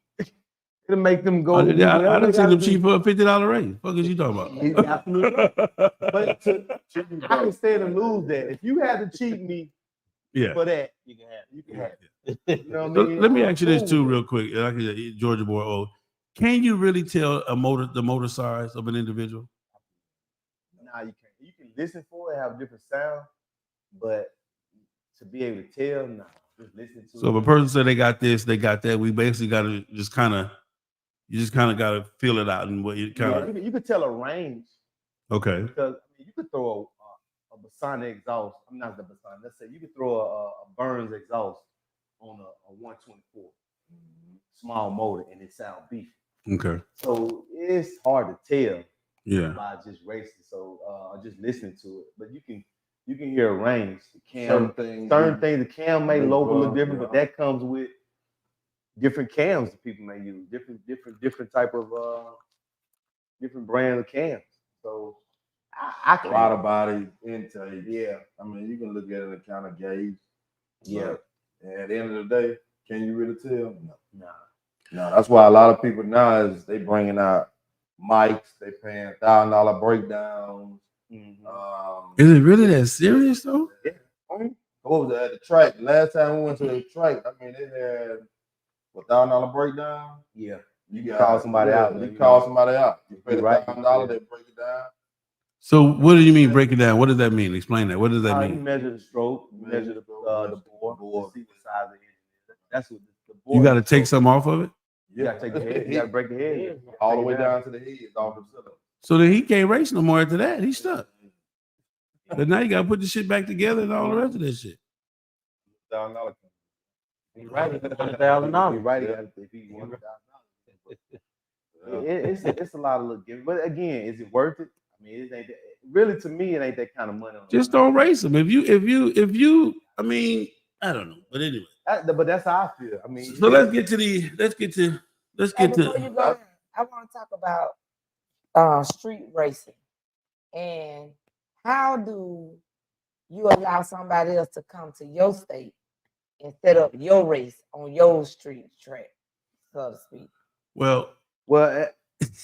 It'll make them go. I done seen them cheap for a $50 raise. What is you talking about? Absolutely. But I can stand and lose that. If you had to cheat me Yeah. for that, You can have it. you can have it. You know what I So mean? let me ask you this too, Cool. real quick. Like I said, Georgia boy, can you really tell the motor size of an individual? Nah, you can't. You can listen for it, have a different sound, but to be able to tell, nah, just listen to it. So if a person said they got this, they got that, we basically got to just kind of got to feel it out and what you kind of. You could tell a range. Okay. Because I mean, you could throw a Bassani exhaust. I'm not the Bassani. Let's say you could throw a Burns exhaust on a 124 small motor and it sound beefy. Okay. So it's hard to tell. Yeah. By just racing, so just listening to it. But you can hear a range. The cam, certain things. The cam may lobe a little different, but that comes with different cams that people may use. Different type of different brand of cams. So I can Rider body intake. Yeah. I mean, you can look at it and kind of gauge. Yeah. And at the end of the day, can you really tell? Nah. No, that's why a lot of people now is they bringing out mics, they paying $1,000 breakdowns. Is it really that serious though? Yeah. What was it at the track? Last time we went to the track, I mean, they had $1,000 breakdown. Yeah. You call somebody out. You call somebody out. You pay the Right. $1,000, they break it down. So what do you mean break it down? What does that mean? Explain that. What does that You mean? measure the stroke, you measure the bore, to see what size the engine is. That's what the bore. You got to take some off of it. You got to take the head. You got to break the head All the way down to the head, off the cylinder. So then he can't race no more after that. He's stuck. But now you got to put the shit back together and all the rest of that shit. $1,000. You're right. $100,000. You're right. If he $100,000. It's a lot of little giving, but again, is it worth it? I mean, it ain't that, really to me. It ain't that kind of money. Just don't race him. If you. I mean, I don't know. But anyway. But that's how I feel. I mean, So let's get to. Before you go, I want to talk about street racing and how do you allow somebody else to come to your state and set up your race on your street track, so to speak? Well,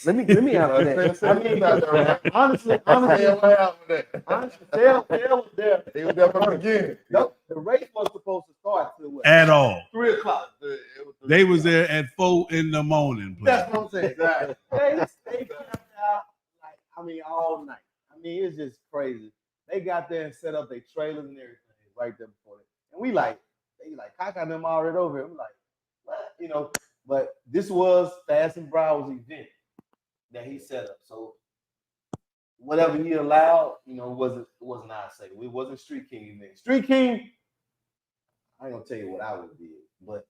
let me answer that. I mean, honestly, Dale was there. He was there from the beginning. The race was supposed to start till what? at all. 3 o'clock. They was there at 4 in the morning. That's what I'm saying. Exactly. They camped out all night. I mean, it's just crazy. They got there and set up their trailers and everything right there before that. And they like, Kaka and them already over here. I'm like, what? You know, but this was Fast and Brow's event that he set up. So whatever he allowed, you know, it wasn't our say. It wasn't StreetKing event. StreetKing, I ain't gonna tell you what I would do, but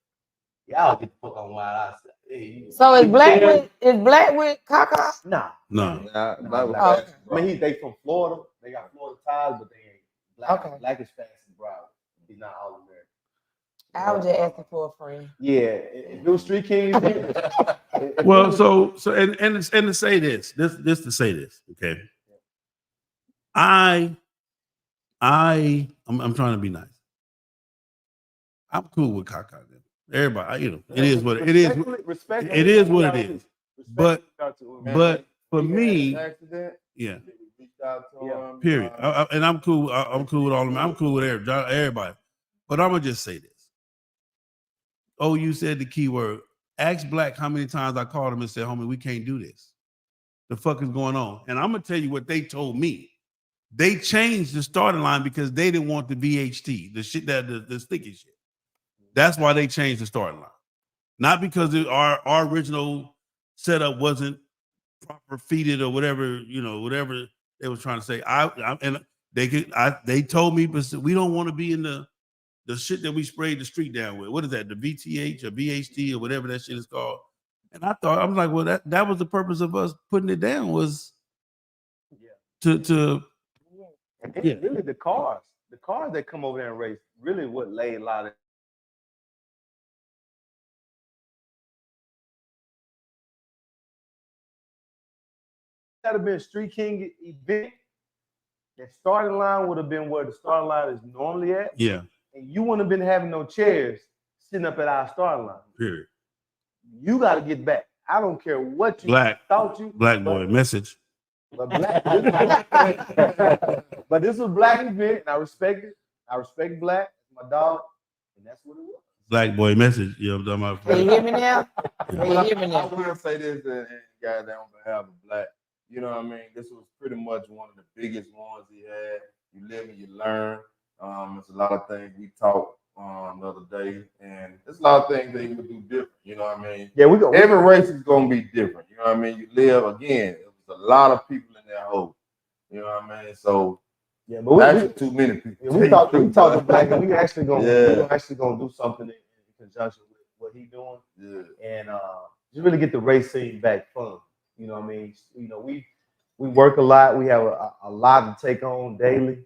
y'all get the fuck on Wild I said. Hey, So is black with Kaka? Nah. No. Nah, Black black. Oh. I mean, they from Florida. They got Florida ties, but they ain't black. Okay. Black is fast and brown. He's not all American. I was just asking for a friend. Yeah, if it was StreetKing event. Well, and to say this to say this, okay. I'm trying to be nice. I'm cool with Kaka. Everybody, you know, it is what it is. It is what it is. But for me, yeah. Period. And I'm cool. I'm cool with all of them. I'm cool with everybody. But I'm gonna just say this. Oh, you said the key word. Ask Black how many times I called him and said, homie, we can't do this. The fuck is going on? And I'm gonna tell you what they told me. They changed the starting line because they didn't want the VHT, the shit that the sticky shit. That's why they changed the starting line. Not because our original setup wasn't proper feeded or whatever, you know, whatever they was trying to say. They told me, but we don't want to be in the shit that we sprayed the street down with. What is that? The VTH or VHT or whatever that shit is called. And I'm like, well, that was the purpose of us putting it down was to and really the cars that come over there and race, really what laid a lot of that have been a StreetKing event. That starting line would have been where the starting line is normally at. Yeah. And you wouldn't have been having no chairs sitting up at our starting line. Period. You got to get back. I don't care what you thought you. Black boy message. But but this was Black event, and I respect it. I respect Black, my dog, and that's what it was. Black boy message. You know what I'm talking about? Can you hear me now? Can you hear me now? I will say this, and goddamn on behalf of Black, you know what I mean? This was pretty much one of the biggest ones he had. You live and you learn. There's a lot of things we talked the other day, and there's a lot of things that he would do different. You know what I mean? Yeah, every race is gonna be different. You know what I mean? You live again. It was a lot of people in that hole. You know what I mean? So yeah, but actually too many people. Yeah, we talked to Black, and we actually gonna do something in conjunction with what he's doing. Yeah, and just really get the race scene back fun. You know what I mean? You know, we work a lot. We have a lot to take on daily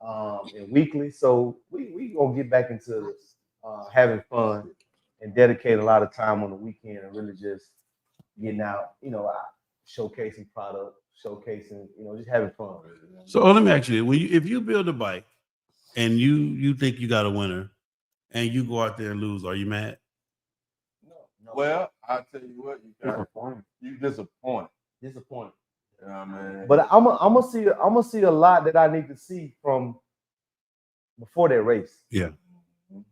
and weekly. So we gonna get back into having fun and dedicate a lot of time on the weekend and really just getting out, you know, showcasing product, showcasing, you know, just having fun. So let me ask you, if you build a bike and you think you got a winner and you go out there and lose, are you mad? No. Well, I'll tell you what, you disappointed. Disappointed. Yeah, man. But I'm gonna see a lot that I need to see from before that race. Yeah.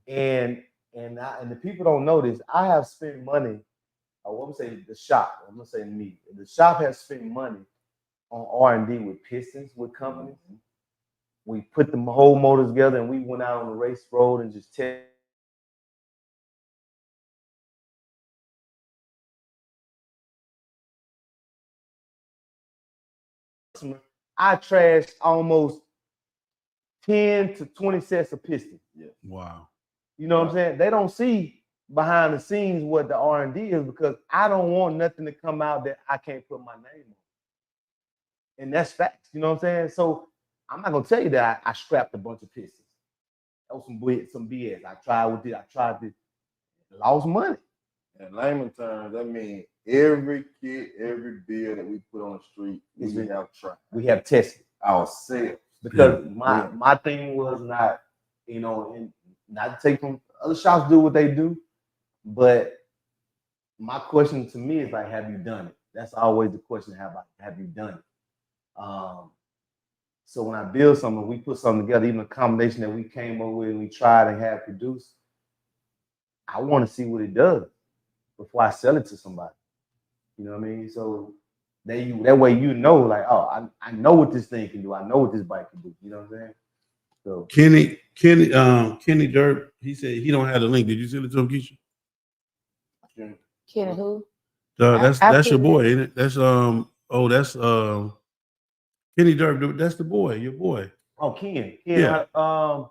And the people don't know this. I have spent money. I'm gonna say the shop. I'm gonna say me. The shop has spent money on R&D with pistons with companies. We put the whole motor together and we went out on the race road and just tested. I trashed almost 10 to 20 sets of pistons. Yeah. Wow. You know what I'm saying? They don't see behind the scenes what the R&D is because I don't want nothing to come out that I can't put my name on. And that's facts. You know what I'm saying? So I'm not gonna tell you that I scrapped a bunch of pistons. That was some BS. I tried this. Lost money. In layman terms, that means every kit, every beer that we put on the street, we have tried. We have tested ourselves. Because my thing was not, you know, and not to take from other shops do what they do, but my question to me is like, have you done it? That's always the question. Have you done it? So when I build something, we put something together, even a combination that we came up with and we tried and had produced, I want to see what it does before I sell it to somebody. You know what I mean? So that way you know, like, oh, I know what this thing can do. I know what this bike can do. You know what I'm saying? So Kenny Dirt, he said he don't have the link. Did you send it to him, Keisha? Kenny who? That's your boy, ain't it? That's Kenny Dirk, that's the boy, your boy. Oh, Ken. Yeah.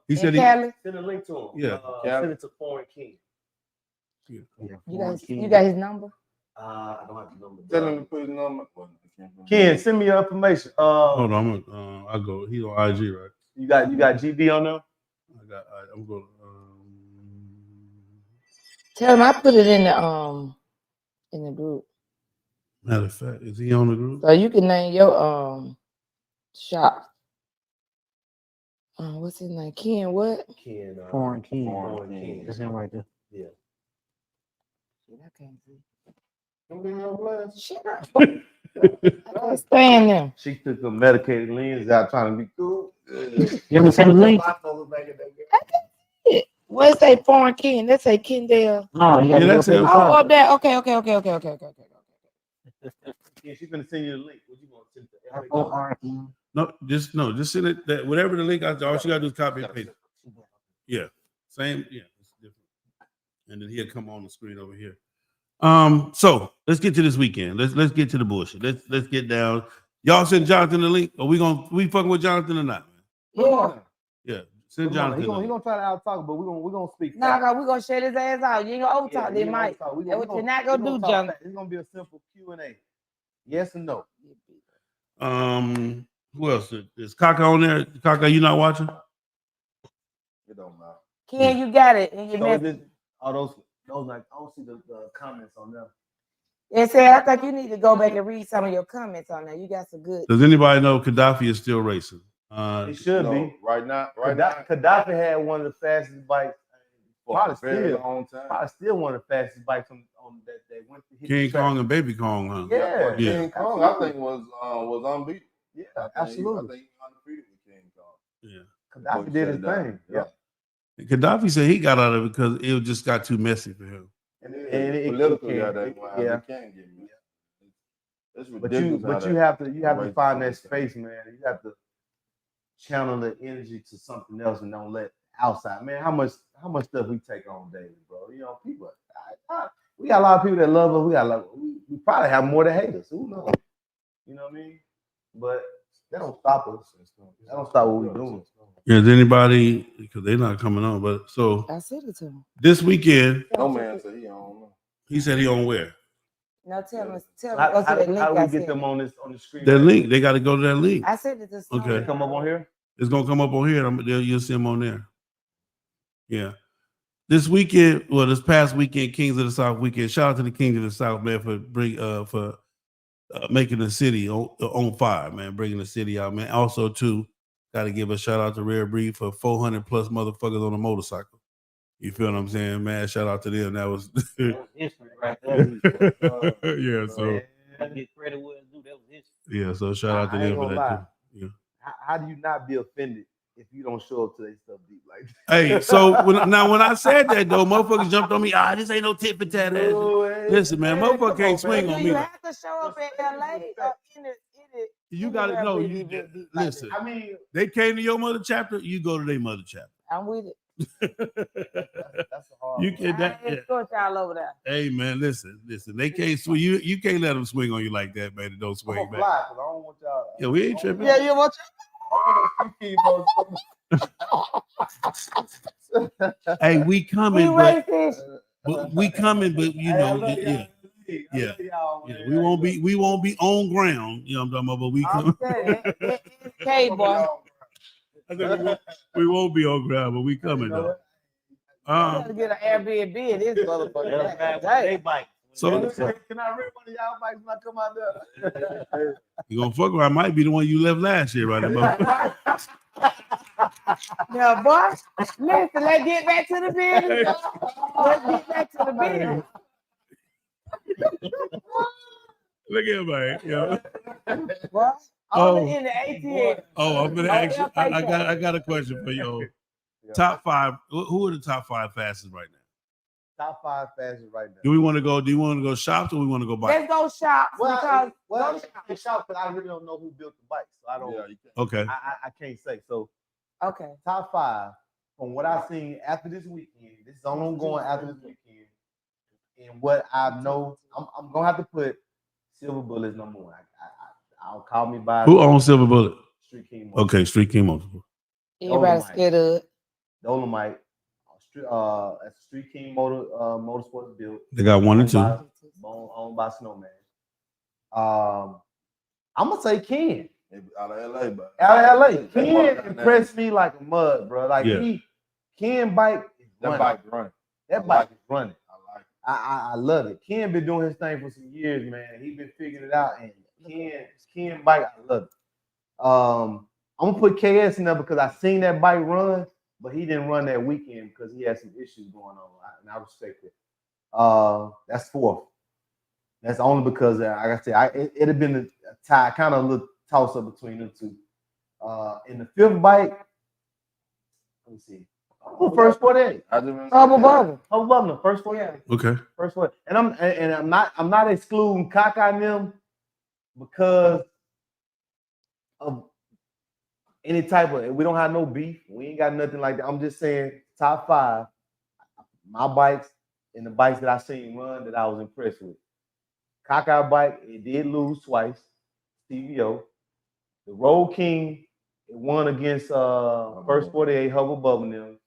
He In said Cali? Send a link to him. Yeah. Send it to Foreign King. Yeah. You got his number? I don't have the number. Tell him to put his number. Ken, send me your information. Hold on, I go. He's on IG, right? You got GB on there? I'm going. Tell him I put it in the group. Matter of fact, is he on the group? So you can name your shop. What's his name? Ken what? Ken. Foreign King. Foreign King. That's him right there. Yeah. Shit, I can't see. Shut up. I can't stand them. She took a medicated lens out trying to be cool. You ever seen the link? What it say foreign Ken? That say Kendall. No, Yeah, that's him. Oh, up there. Okay. Yeah, she's gonna send you the link. What you gonna send to Just send it. That whatever the link out there, all you gotta do is copy and paste it. Yeah, same. Yeah, it's different. And then he'll come on the screen over here. So let's get to this weekend. Let's get to the bullshit. Let's get down. Y'all send Jonathan the link. Are we fucking with Jonathan or not, man? Yeah. Yeah. Send Jonathan. He gonna try to out talk, but we're gonna speak. No, we're gonna shut his ass out. You ain't gonna over talk this mic. That's what you're not gonna do, Jonathan. It's gonna be a simple Q&A. Yes or no. Who else? Is Kaka on there? Kaka, you not watching? It don't matter. Ken, you got it in your message. All those like I don't see the comments on them. It said I think you need to go back and read some of your comments on there. You got some good. Does anybody know Gaddafi is still racing? It should be right now. Gaddafi had one of the fastest bikes. Probably long time. Probably still one of the fastest bikes on that they went to hit King Kong and Baby Kong, huh? Yeah. King Kong, I think was unbeaten. Yeah, absolutely. absolutely. I think he undefeated with King Kong. Yeah. Gaddafi did his thing. Yeah. Gaddafi said he got out of it because it just got too messy for him. And political, yeah. It can get me. It's But ridiculous. you have to find that space, man. You have to channel the energy to something else and don't let outside. Man, how much stuff we take on daily, bro? You know, people. We got a lot of people that love us. We probably have more that hate us. Who knows? You know what I mean? But that don't stop us. That don't stop what we're doing. Yeah, is anybody, because they're not coming on, but so I said it to him. this weekend, No man said he on. he said he on where? No, tell me, go to How that link. do I we get sent. them on the screen? That link, they got to go to that link. I said it to someone. Okay. Come up on here. It's gonna come up on here. You'll see them on there. Yeah. This weekend, this past weekend, Kings of the South weekend. Shout out to the Kings of the South, man, for making the city on fire, man, bringing the city out, man. Also, too, got to give a shout out to Rare Breed for 400 plus motherfuckers on a motorcycle. You feel what I'm saying, man? Shout out to them. That was history right there. yeah. So I get credit where it's due. That was history. yeah. So shout out to them for that too. Yeah. How do you not be offended if you don't show up to their stuff deep like that? Hey, so when I said that though, motherfuckers jumped on me. This ain't no tit for tat. Listen, man, motherfucker can't swing on me. You have to show up at LA in it. You got to know. Listen, I mean, they came to your mother chapter. You go to their mother chapter. I'm with it. that's a hard. You can that. I escort y'all over there. Hey man, listen. They can't swing. You can't let them swing on you like that, man. Don't swing I'm back. fly, 'cause I don't want y'all. Yeah, we ain't tripping. Yeah, you want Hey, we coming, you but racist. we coming, but you know, yeah. We won't be on ground. You know what I'm talking about? But we come. It's K boy. I said we won't be on ground, but we coming though. You gotta get an Airbnb in this motherfucker. So can I rent one of y'all bikes when I come out there? you gonna fuck around? I might be the one you left last year, right? Now, boy, listen, let's get back to the business. Let's get back to the business. Look at him, man. Yeah. Boy, only in the ATM. I'm gonna ask you. I got a question for you. Top 5. Who are the top 5 fastest right now? Top 5 fastest right now. Do you want to go shops or we want to go bike? Let's go shop because shop, but I really don't know who built the bike, so I don't. Okay. I can't say. So okay. Top 5 from what I've seen after this weekend. This is ongoing after this weekend, and what I know, I'm gonna have to put Silver Bullets number 1. I'll call me by Who owns Silver Bullet? StreetKing. Okay, StreetKing Motorsport. Everybody Dolomite. scared of it. Dolomite. That's StreetKing Motorsports built. They got 1 and 2. Owned by Snowman. I'm gonna say Ken. Out of LA, but Out of LA. Ken impressed me like a mud, bro. Like Yeah. Ken bike is that running. bike running. That bike is running. I like it. I love it. Ken been doing his thing for some years, man. He been figuring it out, and Ken bike, I love it. I'm gonna put KS in there because I seen that bike run, but he didn't run that weekend because he had some issues going on, and I respect it. That's 4th. That's only because, like I said, it'd have been a tie, kind of a little toss up between them two. In the 5th bike, let me see. Who first 48? Bubble. The first 48. Okay. First 48. And I'm not excluding Kaka and them because of any type of, we don't have no beef. We ain't got nothing like that. I'm just saying top 5, my bikes and the bikes that I seen run that I was impressed with. Kaka bike, it did lose twice. CVO. The Road King, it won against first 48 Hubble Bubble them.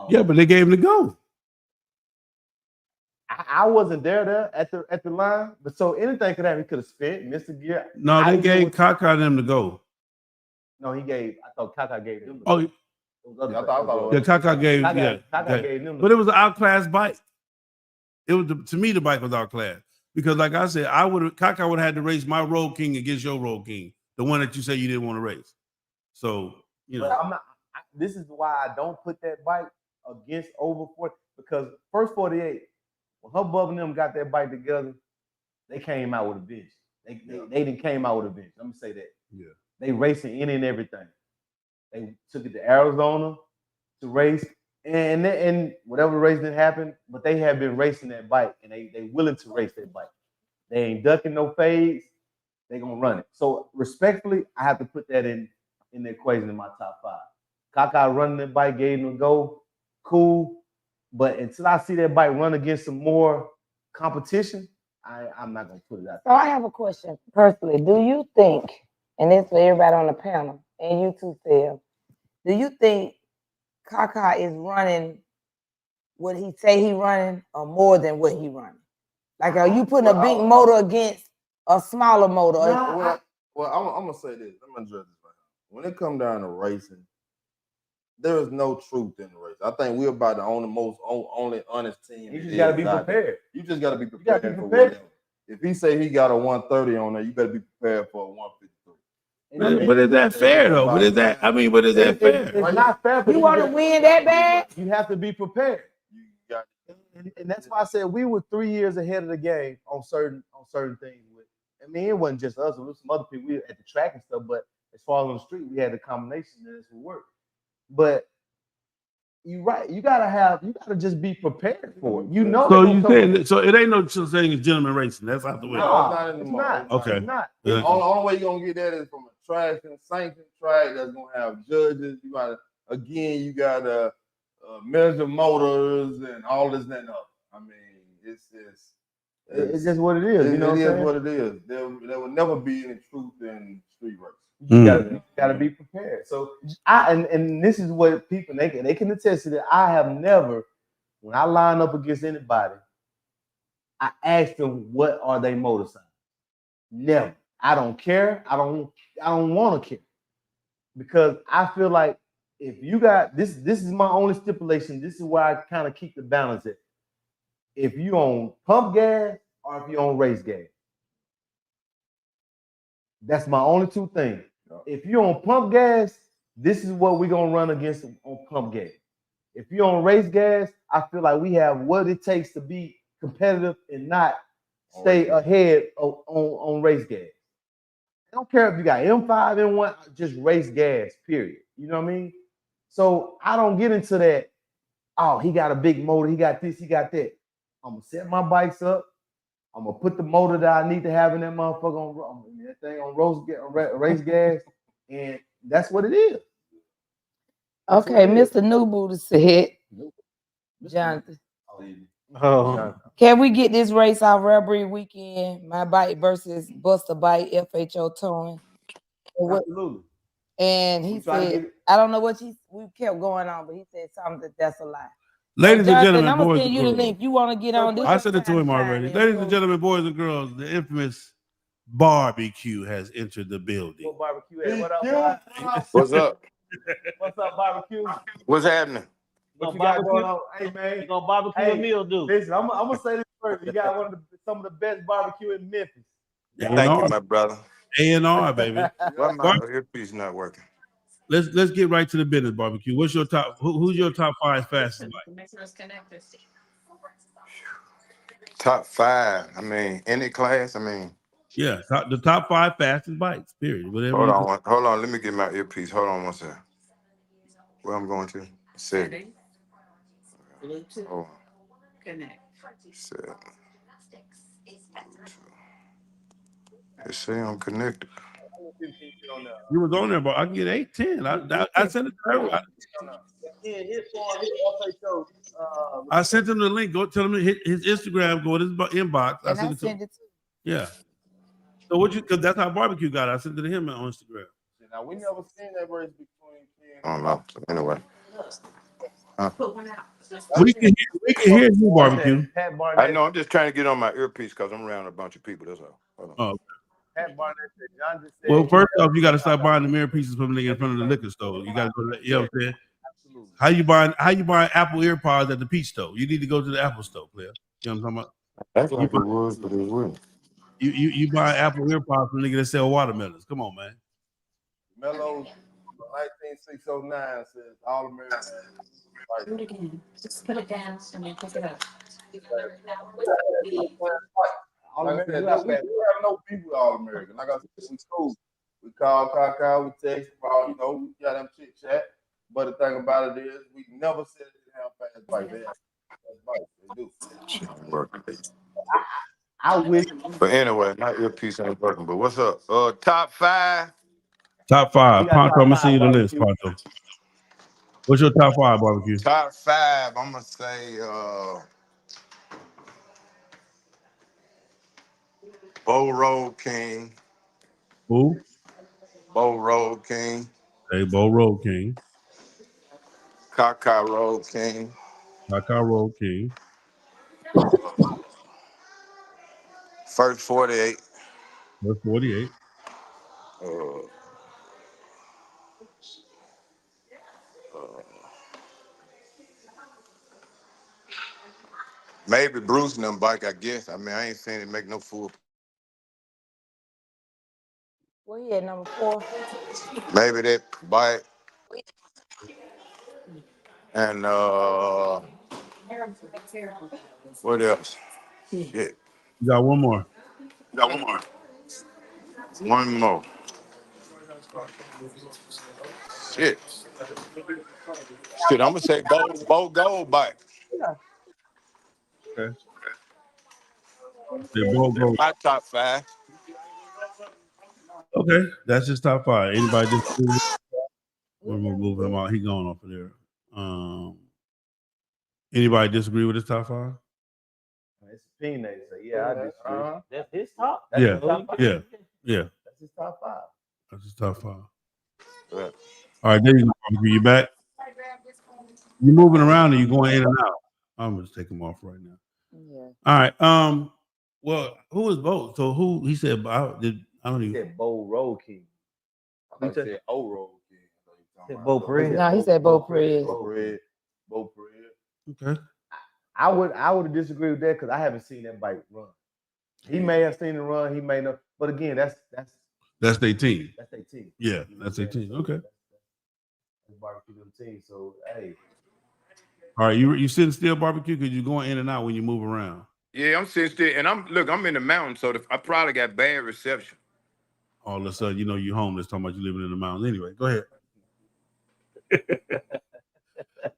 Yeah, but they gave him the go. I wasn't there at the line, but so anything could happen. He could have spent, missed a gear. No, they gave Kaka them the go. No, he gave. I thought Kaka gave them. Oh, yeah, Kaka gave. Kaka Yeah, gave them. but it was an outclassed bike. It was to me the bike was outclassed because, like I said, Kaka would have had to race my Road King against your Road King, the one that you say you didn't want to race. So But I'm not. This is why I don't put that bike against over 40 because first 48, when her Bubba and them got that bike together, they came out with a vengeance. They didn't came out with a vengeance. Let me say that. Yeah. They racing any and everything. They took it to Arizona to race, and whatever race didn't happen, but they have been racing that bike, and they willing to race that bike. They ain't ducking no fades. They gonna run it. So respectfully, I have to put that in the equation in my top 5. Kaka running that bike, gave him a go, cool. But until I see that bike run against some more competition, I'm not gonna put it out. So I have a question personally. Do you think, and it's for everybody on the panel, and you too, Sam, do you think Kaka is running what he say he running or more than what he running? Like, are you putting a big motor against a smaller motor? Well, I'm gonna say this. I'm gonna address this right now. When it comes down to racing, there is no truth in the race. I think we're about the only honest team. You just gotta be prepared. You just gotta be prepared for whatever. If he say he got a 130 on there, you better be prepared for a 153. But is that fair though? But is that fair? It's not fair. You want to win that bad? You have to be prepared. And that's why I said we were 3 years ahead of the game on certain things. I mean, it wasn't just us; it was some other people. We were at the track and stuff. But as far as on the street, we had the combination that this would work. But you're right. You gotta just be prepared for it. You know. So you saying so it ain't no such thing as gentleman racing. That's out the way. No, it's not. Okay. It's not. The only way you're gonna get that is from a track and sanctioned track that's gonna have judges. You gotta measure motors and all this and that. I mean, it's just what it is. You know, it is what it is. There will never be any truth in street racing. You gotta be prepared. So and this is what people they can attest to that. I have never, when I line up against anybody, I ask them what are they motorcycles. Never. I don't care. I don't want to care because I feel like if you got this is my only stipulation. This is where I kind of keep the balance at. If you on pump gas or if you on race gas. That's my only two things. If you're on pump gas, this is what we're gonna run against on pump gas. If you're on race gas, I feel like we have what it takes to be competitive and not stay ahead on race gas. I don't care if you got M5, M1, just race gas, period. You know what I mean? So I don't get into that. Oh, he got a big motor, he got this, he got that. I'm gonna set my bikes up. I'm gonna put the motor that I need to have in that motherfucker on that thing on race gas, and that's what it is. Okay, Mr. New Booty said, Jonathan. Oh, Can we get this race off Rivalry weekend? My bike versus Buster Bike FHO towing. Absolutely. And he We try to said, get it. I don't know what we kept going on, but he said something that's a lie. Ladies and Jonathan, gentlemen, I'm gonna boys send and you the girls. link. You want to get on this? I sent it to him already. Ladies and gentlemen, boys and girls, the infamous barbecue has entered the building. What barbecue at? What up, boy? What's up? What's up, barbecue? What's happening? What you got going on? Hey, man. You gonna barbecue a meal, dude? Listen, I'm gonna say this first. You got some of the best barbecue in Memphis. Thank you, my brother. A&R, baby. Why my earpiece not working? Let's get right to the business, barbecue. What's your top? Who's your top 5 fastest bike? Top 5. I mean, any class. I mean, Yeah, the top 5 fastest bikes. Period. Whatever. Hold on. Let me get my earpiece. Hold on one second. Where I'm going to? Setting. Hold on. Setting. It say I'm connected. You was on there, but I can get 8, 10. I sent it to everybody. I sent him the link. Go tell him to hit his Instagram. Go to his inbox. And I sent it to Yeah. So what you? Because that's how barbecue got it. I sent it to him on Instagram. Now we never seen that race between Ken. I don't know. Anyway. We can hear you, barbecue. I know. I'm just trying to get on my earpiece because I'm around a bunch of people. That's all. Hold on. Oh. Pat Barnett said, John just said, Well, first off, you got to stop buying the mirror pieces from the nigga in front of the liquor store. You got to go to, you know what I'm saying? Absolutely. How you buying Apple AirPods at the Peach store? You need to go to the Apple store, player. You know what I'm talking about? That's like it was, but it wasn't. You buy Apple AirPods from the nigga that sell watermelons. Come on, man. Mello 19609 says All American. Do it again. Just put it down and then pick it up. Like I said, we have no beef with All American. Like I said, we cool. We call, we text, you know, we got them chit chat. But the thing about it is, we never said it didn't have fast bike. They do. I wish. But anyway, my earpiece ain't working. But what's up? Top 5. Top 5. Poncho, I'm gonna see you the list, barbecue. Poncho. What's your top 5, barbecue? Top 5. I'm gonna say Bo Road King. Who? Bo Road King. Hey, Bo Road King. Kaka Road King. Kaka Road King. First 48. First 48. Maybe Bruce and them bike, I guess. I mean, I ain't seen it make no fool. Well, he at number 4. Maybe that bike. And what else? Yeah. You got one more. One more. Shit. I'm gonna say Bo Gold bike. Okay. They both go. My top 5. Okay, that's his top 5. Anybody just we're gonna move him out. He going off of there. Anybody disagree with his top 5? It's opinionated. So yeah, I disagree. That's his top. Yeah. His top 5. Yeah. That's his top 5. That's his top 5. Yeah. All right, there you go. You back? You moving around and you going in and out. I'm gonna take him off right now. Yeah. All right. Well, who is Bo? So who he said? I don't He even. said Bo Road King. I said O Road King. Said Bo Perez. No, he said Bo Perez. Bo Perez. Okay. I would disagree with that because I haven't seen that bike run. He may have seen it run. He may not. But again, that's their team. That's their team. Yeah, that's their team. Okay. That's barbecue them team. So hey. All right, you sitting still, barbecue, because you're going in and out when you move around. Yeah, I'm sitting still, and I'm in the mountains, so I probably got bad reception. All of a sudden, you know you're homeless, talking about you living in the mountains. Anyway, go ahead.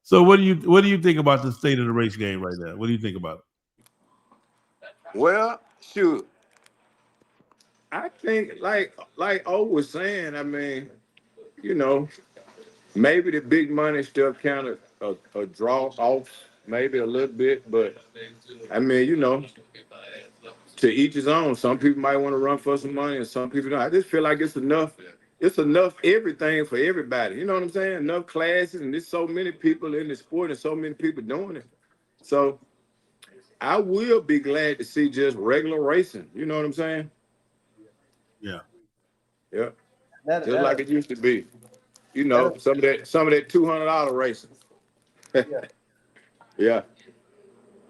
So what do you think about the state of the race game right now? What do you think about it? Well, shoot. I think like O was saying, I mean, you know, maybe the big money stuff kind of a draw off, maybe a little bit, but I mean, you know, to each his own. Some people might want to run for some money, and some people don't. I just feel like it's enough. It's enough everything for everybody. You know what I'm saying? Enough classes, and there's so many people in the sport, and so many people doing it. So I will be glad to see just regular racing. You know what I'm saying? Yeah. Yeah. That, Just that, like it used to be. You know, that, some of that $200 racing. yeah, Yeah.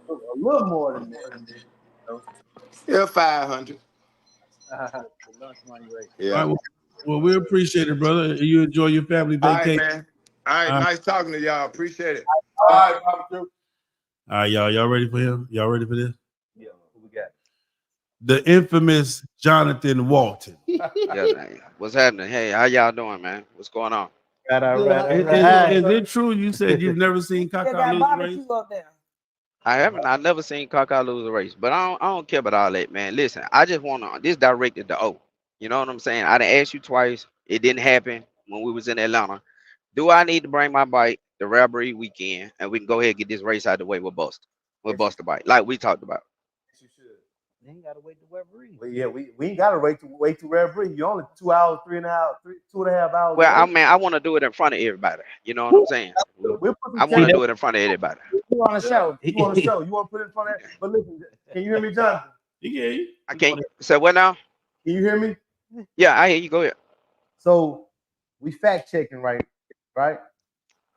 a little more than that. You know? Yeah, 500. The lunch money rate. All Yeah. right. Well, we appreciate it, brother. You enjoy your family All right, vacation. man. All right, All right. nice talking to y'all. Appreciate it. All right, Papa Drew. All right, y'all. Y'all ready for him? Y'all ready for this? Yeah, who we got? The infamous Jonathan Walton. Yeah, man. What's happening? Hey, how y'all doing, man? What's going on? All right. Is it true you said you've never seen They Kaka got lose a race? barbecue up there. I haven't. I never seen Kaka lose a race, but I don't care about all that, man. Listen, I just want to. This directed to O. You know what I'm saying? I done asked you twice. It didn't happen when we was in Atlanta. Do I need to bring my bike the rivalry weekend, and we can go ahead and get this race out of the way with Buster, the bike, like we talked about? You should. You ain't gotta wait to referee. Well, yeah, we ain't got to wait to referee. You only 2 hours, 2.5 hours. Well, I away. mean, I want to do it in front of everybody. You know what I'm saying? We'll put some I want to cameras. do it in front of everybody. You want to show? You want to show? You want to put it in front of that? But listen, can you hear me, Jonathan? Yeah. I can't say what now? Can you hear me? Yeah, I hear you. Go ahead. So we fact checking, right?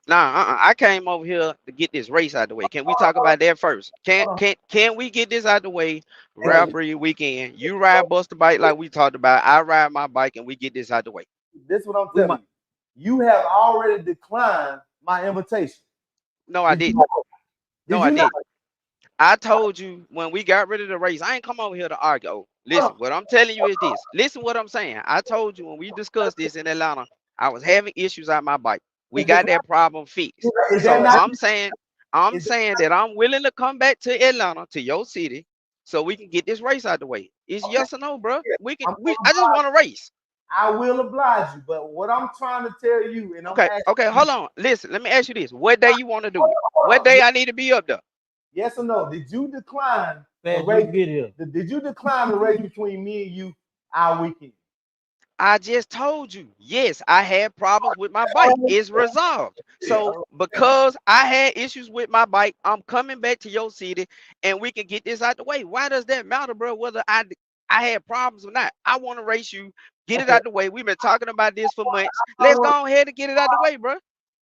Nah, I came over here to get this race out the way. Can we talk about that first? Can we get this out the way? Rivalry weekend. You ride Buster bike like we talked about. I ride my bike and we get this out the way. This is what I'm telling you. You have already declined my invitation. No, I didn't. No, I didn't. I told you when we got rid of the race, I ain't come over here to argue. Oh, listen, what I'm telling you is this. Listen what I'm saying. I told you when we discussed this in Atlanta, I was having issues on my bike. We got that problem fixed. So I'm saying that I'm willing to come back to Atlanta, to your city, so we can get this race out the way. It's yes or no, bro. I just want to race. I will oblige you, but what I'm trying to tell you, and okay, hold on. Listen, let me ask you this. What day you want to do it? What day I need to be up there? Yes or no? Did you decline the Fast race? you get here. Did you decline the race between me and you our weekend? I just told you, yes, I had problems with my bike. It's resolved. So because I had issues with my bike, I'm coming back to your city and we can get this out the way. Why does that matter, bro? Whether I had problems or not. I want to race you, get it out the way. We've been talking about this for months. Let's go ahead and get it out the way, bro.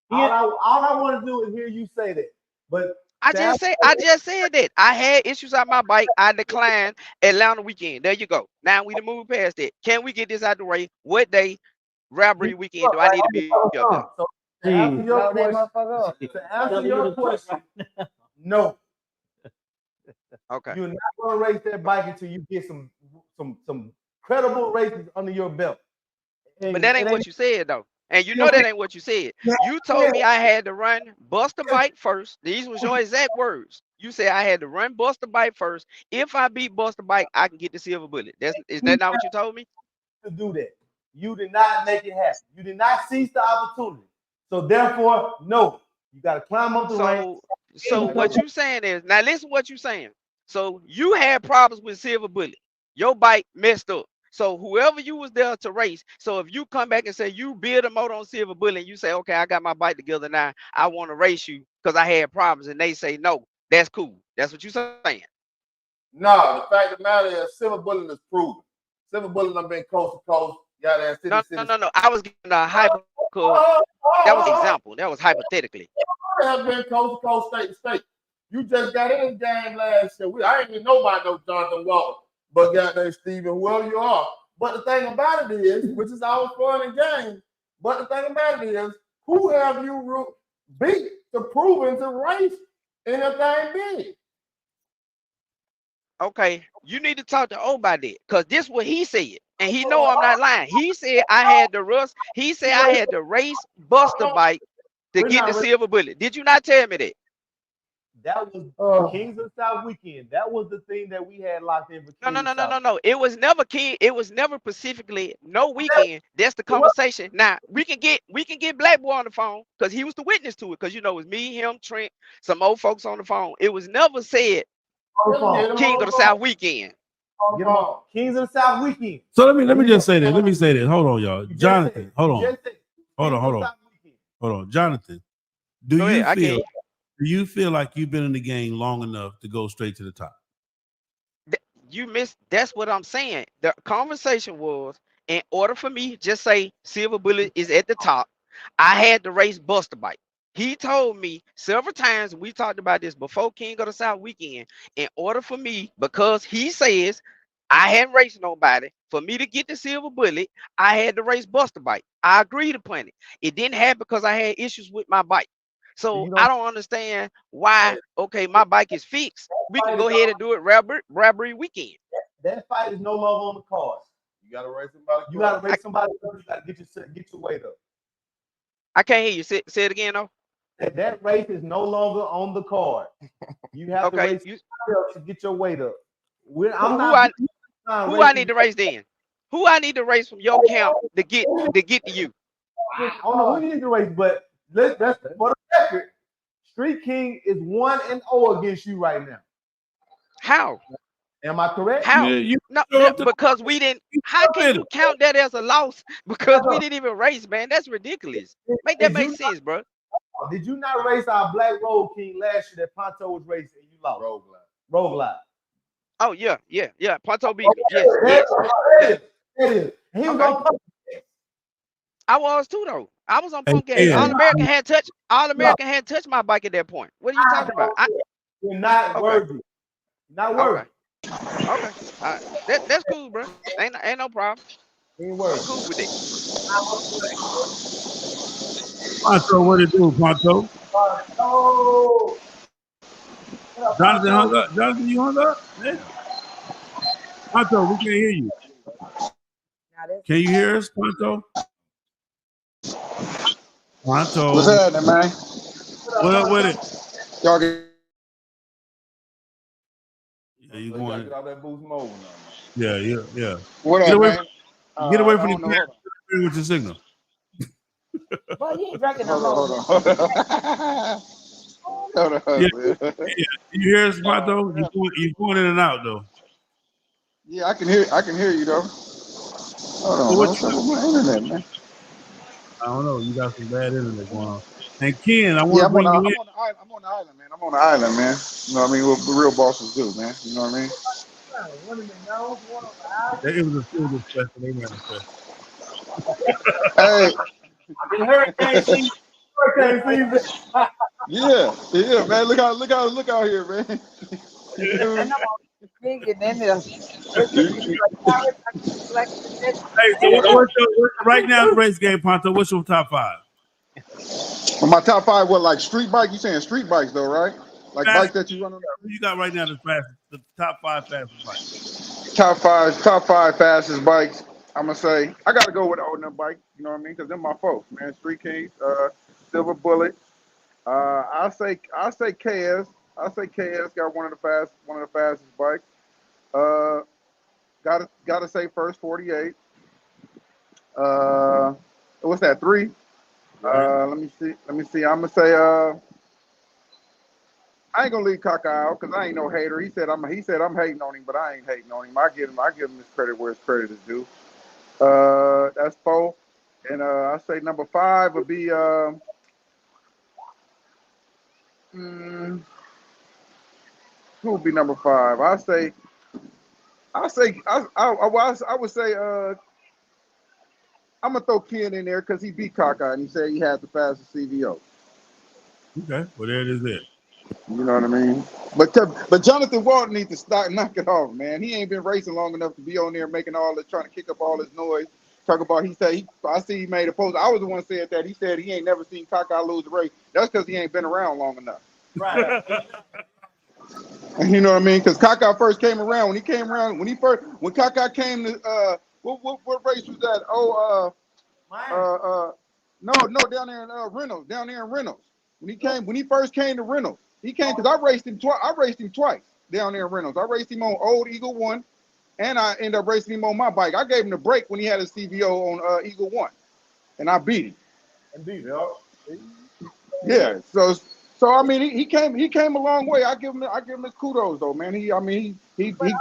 All I want to do is hear you say that. But I just said that. I had issues on my bike. I declined Atlanta weekend. There you go. Now we done moved past that. Can we get this out the way? What day, rivalry weekend, do I need to be up there? So to answer your question, no. Okay. You're not going to race that bike until you get some credible races under your belt. But that ain't what you said though. And you know that ain't what you said. You told me I had to run Buster bike first. These was your exact words. You said I had to run Buster bike first. If I beat Buster bike, I can get the silver bullet. Is that not what you told me? To do that. You did not make it happen. You did not seize the opportunity. So therefore, no. You got to climb up the rank. So what you saying is, now listen what you saying. So you had problems with silver bullet. Your bike messed up. So whoever you was there to race, so if you come back and say you build a motor on silver bullet and you say, okay, I got my bike together now, I want to race you because I had problems, and they say no, that's cool. That's what you saying. No, the fact of the matter is silver bullet is proven. Silver bullet done been coast to coast. No. I was giving a hypothetical. That was example. That was hypothetically. Have been coast to coast, state to state. You just got in this game last year. I ain't even know about no Jonathan Walton. But goddamn Steven, whoever you are. But the thing about it is, which is all fun and games, but the thing about it is, who have you beat to prove to race anything big? Okay, you need to talk to O about that, because this is what he said. And he know I'm not lying. He said I had to rush. He said I had to race Buster bike to get the silver bullet. Did you not tell me that? That was Kings of the South weekend. That was the thing that we had locked in for No, Kings no, of no, the no, South. no, no. It was never King. It was never specifically no weekend. That's the conversation. Now we can get Black Boy on the phone because he was the witness to it. Because it was me, him, Trent, some old folks on the phone. It was never said King of the South weekend. Get them on. Kings of the South weekend. So let me just say that. Let me say that. Hold on, y'all. Jonathan, hold on. Hold on. Jonathan, do Go you ahead. feel like you've been in the game long enough to go straight to the top? You missed. That's what I'm saying. The conversation was, in order for me just say Silver Bullet is at the top, I had to race Buster Bike. He told me several times, we talked about this before King of the South weekend, in order for me, because he says I hadn't raced nobody, for me to get the Silver Bullet, I had to race Buster Bike. I agreed upon it. It didn't happen because I had issues with my bike. So I don't understand why, okay, my bike is fixed. We can go ahead and do it rivalry weekend. That fight is no longer on the cards. You gotta race somebody. You gotta race somebody. You gotta get your weight up. I can't hear you. Say it again, though. That race is no longer on the card. You have to race somebody else to get your weight up. Who I need to race then? Who I need to race from your camp to get to you? I don't know who you need to race, but that's for the record. StreetKing is 1-0 against you right now. How? Am I correct? How? No, because we didn't. How can you count that as a loss? Because we didn't even race, man. That's ridiculous. Make sense, bro. Did you not race our Black Road King last year that Ponto was racing and you lost? Road Glide. Oh yeah. Ponto beat me. Yes. He was on Pump. I was too though. I was on Pump Gas. All American had touched my bike at that point. What are you talking about? You're not worthy. Not worthy. Okay. That's cool, bro. Ain't no problem. Ain't worthy. I'm cool with it. Ponto, what it do, Ponto? Jonathan hung up. Jonathan, you hung up? Yeah. Ponto, we can't hear you. Can you hear us, Ponto? Ponto. What's happening, man? What up with it? Y'all get. Yeah, you going? Get out that boost mode Yeah. What get up, away man? Get away from the with your signal. Boy, you ain't drinking no Hold more. on. Yeah. You hear us, Ponto? You going in and out though. Yeah, I can hear you though. Hold on. What's up with my internet, man? I don't know. You got some bad internet going on. And Ken, I want Yeah, to bring you in. I'm on the island, man. I'm on the island, man. You know what I mean? What real bosses do, man. You know what I mean? It was a school discussion. They manifest. Hey. Hurricane season. Yeah, man. Look out here, man. Hey, so what's your right now in the race game, Ponto? What's your top five? Well, my top five, what, like street bike? You saying street bikes though, right? Like bikes that you run on. You got right now the top five fastest bikes. Top five fastest bikes. I'm gonna say I gotta go with the old enough bike. You know what I mean? Because they're my folks, man. StreetKing, Silver Bullet. I say KS. I say KS got one of the fastest bikes. Gotta say First 48. What's that? 3. Let me see. I'm gonna say I ain't gonna leave Kaka out because I ain't no hater. He said I'm hating on him, but I ain't hating on him. I give him his credit where his credit is due. That's 4. And I say number 5 would be who would be number 5? I would say I'm gonna throw Ken in there because he beat Kaka and he said he had the fastest CVO. Okay, well there it is. There. You know what I mean? But Jonathan Walton needs to knock it off, man. He ain't been racing long enough to be on there making all this, trying to kick up all this noise. Talk about I see he made a post. I was the one said that. He said he ain't never seen Kaka lose a race. That's because he ain't been around long enough. Right. You know what I mean? Because Kaka first came around. When Kaka came to what race was that? No, down there in Reynolds. When he first came to Reynolds, He came because I raced him twice. I raced him twice down there in Reynolds. I raced him on old Eagle 1, and I ended up racing him on my bike. I gave him the break when he had his CVO on Eagle 1, and I beat him. And beat it, y'all. Yeah. So I mean, he came a long way. I give him his kudos though, man. He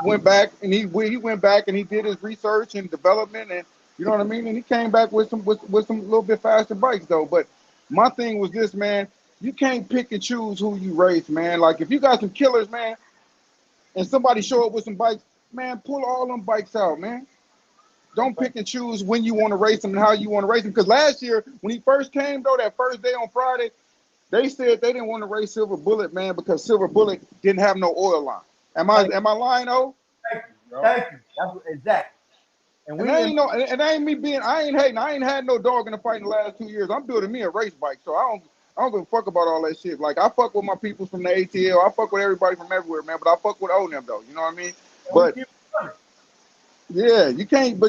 went back and he went back and he did his research and development, and you know what I mean. And he came back with some little bit faster bikes though. But my thing was this, man. You can't pick and choose who you race, man. Like if you got some killers, man, and somebody show up with some bikes, man, pull all them bikes out, man. Don't pick and choose when you want to race them and how you want to race them. Because last year when he first came though, that first day on Friday. They said they didn't want to race Silver Bullet, man, because Silver Bullet didn't have no oil line. Am I lying, though? Thank you. Thank you. That's exactly. And I ain't me being, I ain't hating. I ain't had no dog in the fight in the last 2 years. I'm building me a race bike, so I don't give a fuck about all that shit. Like I fuck with my people from the ATL. I fuck with everybody from everywhere, man. But I fuck with O them though. You know what I mean? But yeah, you can't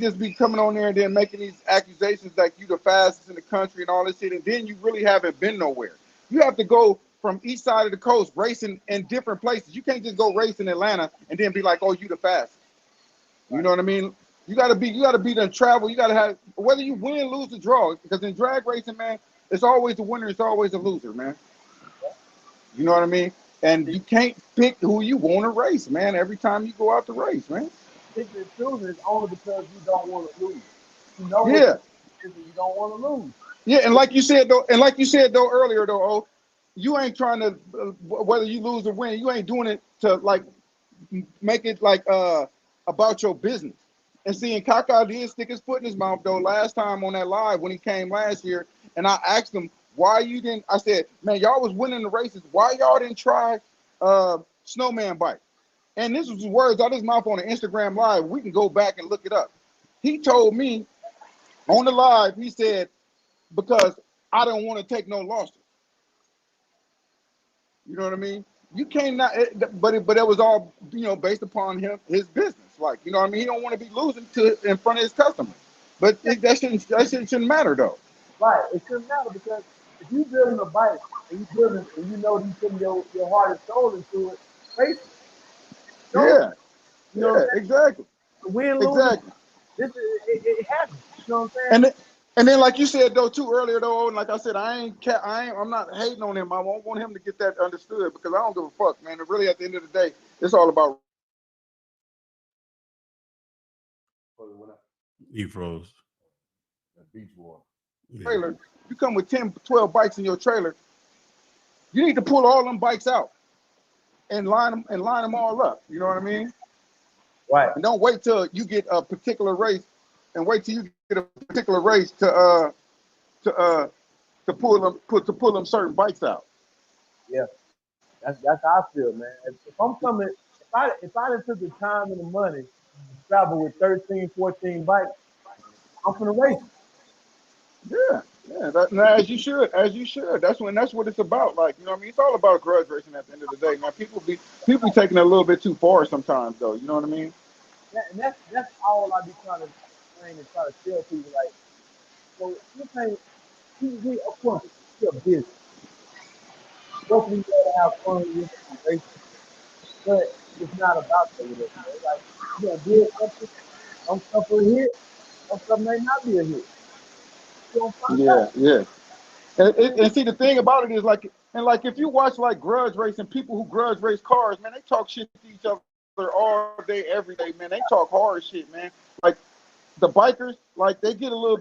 just be coming on there and then making these accusations like you the fastest in the country and all this shit, and then you really haven't been nowhere. You have to go from each side of the coast racing in different places. You can't just go race in Atlanta and then be like, oh, you the fastest. You know what I mean? You gotta be done travel. You gotta have whether you win, lose, or draw. Because in drag racing, man, it's always a winner, it's always a loser, man. You know what I mean? And you can't pick who you want to race, man, every time you go out to race, man. Picking and choosing is only because you don't want to lose. You know Yeah. you don't want to lose. Yeah, and like you said though, earlier though, oh, you ain't trying to whether you lose or win, you ain't doing it to like make it like about your business. And seeing Kaka did stick his foot in his mouth though last time on that live when he came last year, and I asked him why you didn't. I said, man, y'all was winning the races. Why y'all didn't try snowman bike? And this was words out of his mouth on the Instagram live. We can go back and look it up. He told me on the live, he said, because I don't want to take no losses. You know what I mean? You can't not, but it was all, you know, based upon his business. Like, you know what I mean? He don't want to be losing in front of his customers. But that shouldn't matter though. Right. It shouldn't matter because if you building a bike and you know you putting your heart and soul into it, race it. Yeah. You know Yeah, exactly. Win, lose, exactly. It happens. You know what I'm saying? And then like you said though too earlier though, and like I said, I'm not hating on him. I won't want him to get that understood because I don't give a fuck, man. And really at the end of the day, it's all about. He froze. Beach water. Trailer, you come with 10, 12 bikes in your trailer. You need to pull all them bikes out and line them all up. You know what I mean? Right. And don't wait till you get a particular race, and wait till you get a particular race to pull them certain bikes out. Yeah, that's how I feel, man. If I'm coming, if I done took the time and the money to travel with 13, 14 bikes, I'm gonna race. Yeah. As you should. That's what it's about. Like, you know what I mean? It's all about grudge racing at the end of the day. Now people be taking it a little bit too far sometimes though. You know what I mean? Yeah, and that's all I be trying to explain and try to tell people. Like, so you think we of course it's a business. Both we gotta have fun with racing, but it's not about that with us. Like, you know, build something, some stuff will hit, some stuff may not be a hit. You don't find out. Yeah. And see the thing about it is like if you watch like grudge racing, people who grudge race cars, man, they talk shit to each other all day, every day, man. They talk hard shit, man. Like the bikers, like they get a little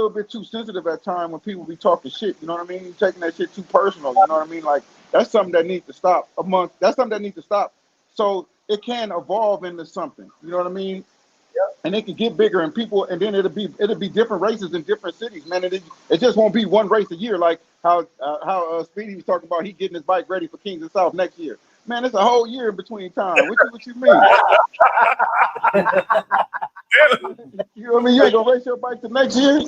bit too sensitive at times when people be talking shit. You know what I mean? You're taking that shit too personal. You know what I mean? Like that's something that needs to stop. So it can evolve into something. You know what I mean? And it can get bigger, and then it'll be different races in different cities, man. It just won't be one race a year, like how Speedy was talking about. He getting his bike ready for Kings of South next year. Man, it's a whole year in between time. What you mean? You know what I mean? You ain't gonna race your bike to next year.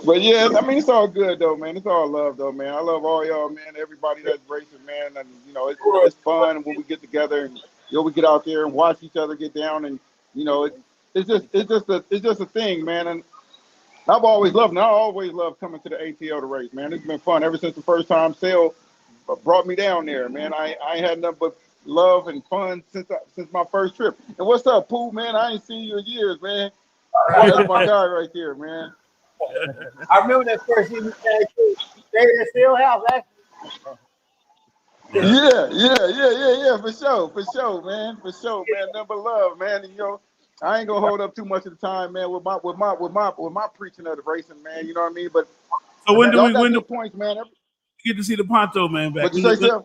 But yeah, I mean, it's all good though, man. It's all love though, man. I love all y'all, man. Everybody that's racing, man. And you know, it's fun when we get together and we get out there and watch each other get down, and you know, it's just a thing, man. And I've always loved it. I always love coming to the ATL to race, man. It's been fun ever since the first time Sale brought me down there, man. I ain't had nothing but love and fun since my first trip. And what's up, Pooh, man? I ain't seen you in years, man. That's my guy right there, man. I remember that first year we came through. Stayed at Still House, actually. Yeah, for sure, man. Nothing but love, man. And, I ain't gonna hold up too much of the time, man, with my preaching of the racing, man. You know what I mean? But So when do we points, man? Get to see the Ponto man back? What you say, Seth?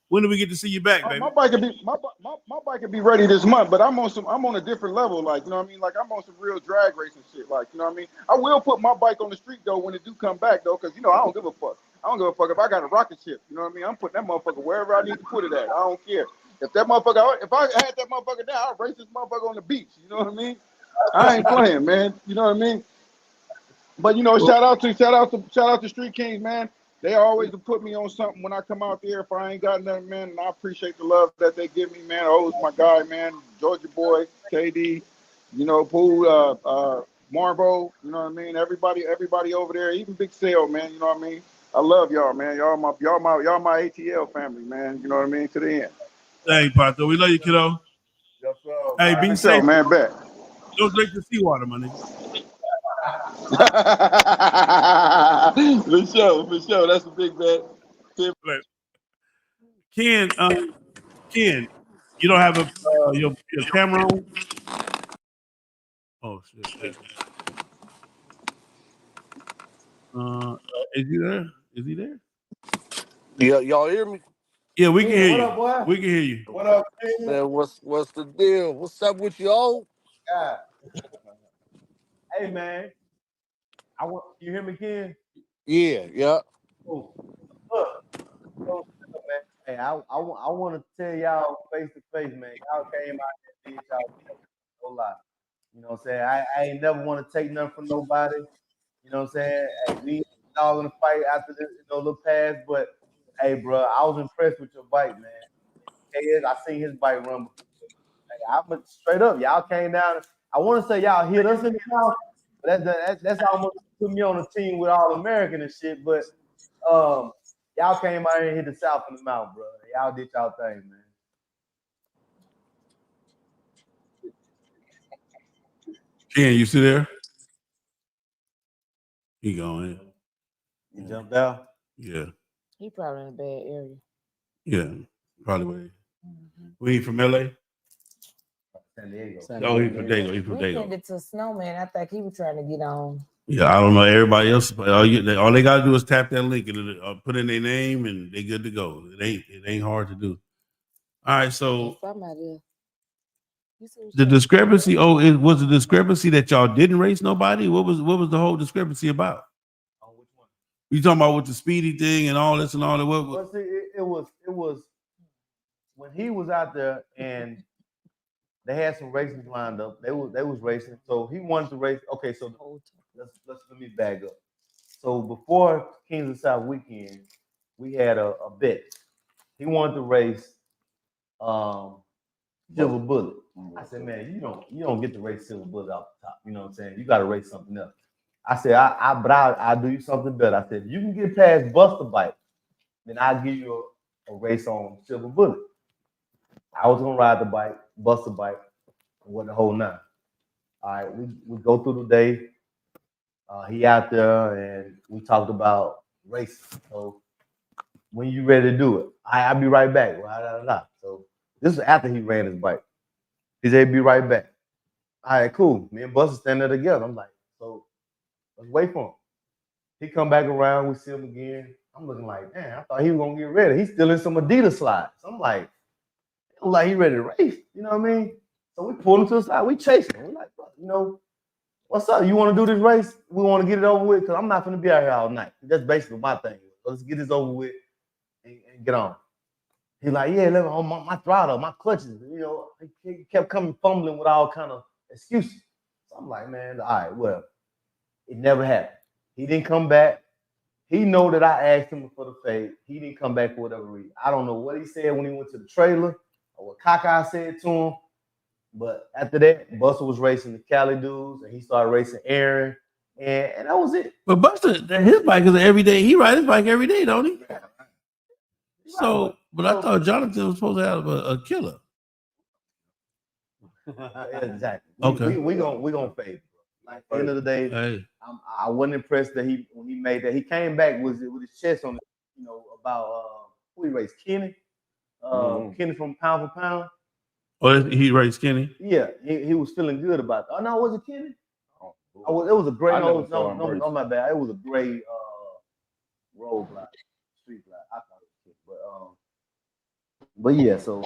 When do we get to see you back, baby? My bike can be ready this month, but I'm on a different level, like, you know what I mean? Like, I'm on some real drag racing shit, like, you know what I mean? I will put my bike on the street though when it do come back though, because I don't give a fuck. I don't give a fuck if I got a rocket ship, you know what I mean? I'm putting that motherfucker wherever I need to put it at. I don't care. If I had that motherfucker down, I'd race this motherfucker on the beach, you know what I mean? I ain't playing, man. You know what I mean? But shout out to StreetKing, man. They always put me on something when I come out there if I ain't got nothing, man. And I appreciate the love that they give me, man. O's my guy, man. Georgia boy, KD, Pooh, Marvo, you know what I mean? Everybody over there, even Big Sale, man. You know what I mean? I love y'all, man. Y'all my ATL family, man. You know what I mean? To the end. Hey, Ponto, we love you, kiddo. Yes, sir. Hey, be safe, man. Bet. Don't drink the seawater, my nigga. For sure. That's a big bet. Ken, you don't have your camera on? Oh shit. Is he there? Is he there? Yeah, y'all hear me? Yeah, we can hear you. Up, boy? We can hear you. What up, Man, what's the deal? What's up with y'all? God. Hey, man. You hear me, Ken? Yeah. Cool. Look, man. Hey, I want to tell y'all face to face, man. Y'all came out there and did y'all no lie. You know what I'm saying? I ain't never want to take nothing from nobody. You know what I'm saying? Hey, we all in the fight after this, little pass, but hey, bro, I was impressed with your bike, man. I seen his bike run before. Hey, I'm straight up. Y'all came down. I want to say y'all hit us in the mouth. That's almost put me on a team with All American and shit. But y'all came out here and hit the South in the mouth, bro. Y'all did y'all thing, man. Ken, you see there? He going. You jumped out? Yeah. He probably in a bad area. Yeah. Probably. We ain't from LA? San Diego. Oh, he's from Dago. We sent it to Snowman. I think he was trying to get on. Yeah, I don't know. Everybody else, all they got to do is tap that link and put in their name, and they good to go. It ain't hard to do. All right, so the discrepancy. Oh, it was a discrepancy that y'all didn't race nobody. What was the whole discrepancy about? On which one? You talking about with the speedy thing and all this and all that? Well, see, it was when he was out there and they had some races lined up. They was racing, so he wanted to race. Okay, so let me back up. So before Kings of South weekend, we had a bet. He wanted to race Silver Bullet. I said, man, you don't get to race Silver Bullet off the top. You know what I'm saying? You got to race something else. I said, I'll do you something better. I said, if you can get past Buster Bike, then I'll give you a race on Silver Bullet. I was gonna ride the bike, Buster Bike, and what the whole nine. All right, we go through the day. He out there, and we talked about racing. So when you ready to do it, I'll be right back. So this is after he ran his bike. He said, be right back. All right, cool. Me and Buster standing there together. I'm like, so let's wait for him. He come back around, we see him again. I'm looking like, damn, I thought he was gonna get ready. He's still in some Adidas slides. I'm like he ready to race. You know what I mean? So we pulled him to the side. We chasing him. We're like, what's up? You want to do this race? We want to get it over with because I'm not going to be out here all night. That's basically my thing. So let's get this over with and get on. He's like, yeah, let me hold my throttle, my clutches. He kept coming fumbling with all kind of excuses. So I'm like, man, all right, well, it never happened. He didn't come back. He know that I asked him for the fade. He didn't come back for whatever reason. I don't know what he said when he went to the trailer or what Kaka said to him. But after that, Buster was racing the Cali dudes, and he started racing Aaron, and that was it. But Buster, his bike is every day. He rides his bike every day, don't he? So, but I thought Jonathan was supposed to have a killer. Exactly. Okay. We gonna fade. Like at the end of the day, Hey. I wasn't impressed that when he made that. He came back with his chest on, about who he raced, Kenny, Kenny from Pound for Pound. Oh, he raced Kenny. Yeah, he was feeling good about that. Oh no, was it Kenny? It was a great. No, my bad. It was a great road block, street block. I thought it was Kenny, but yeah. So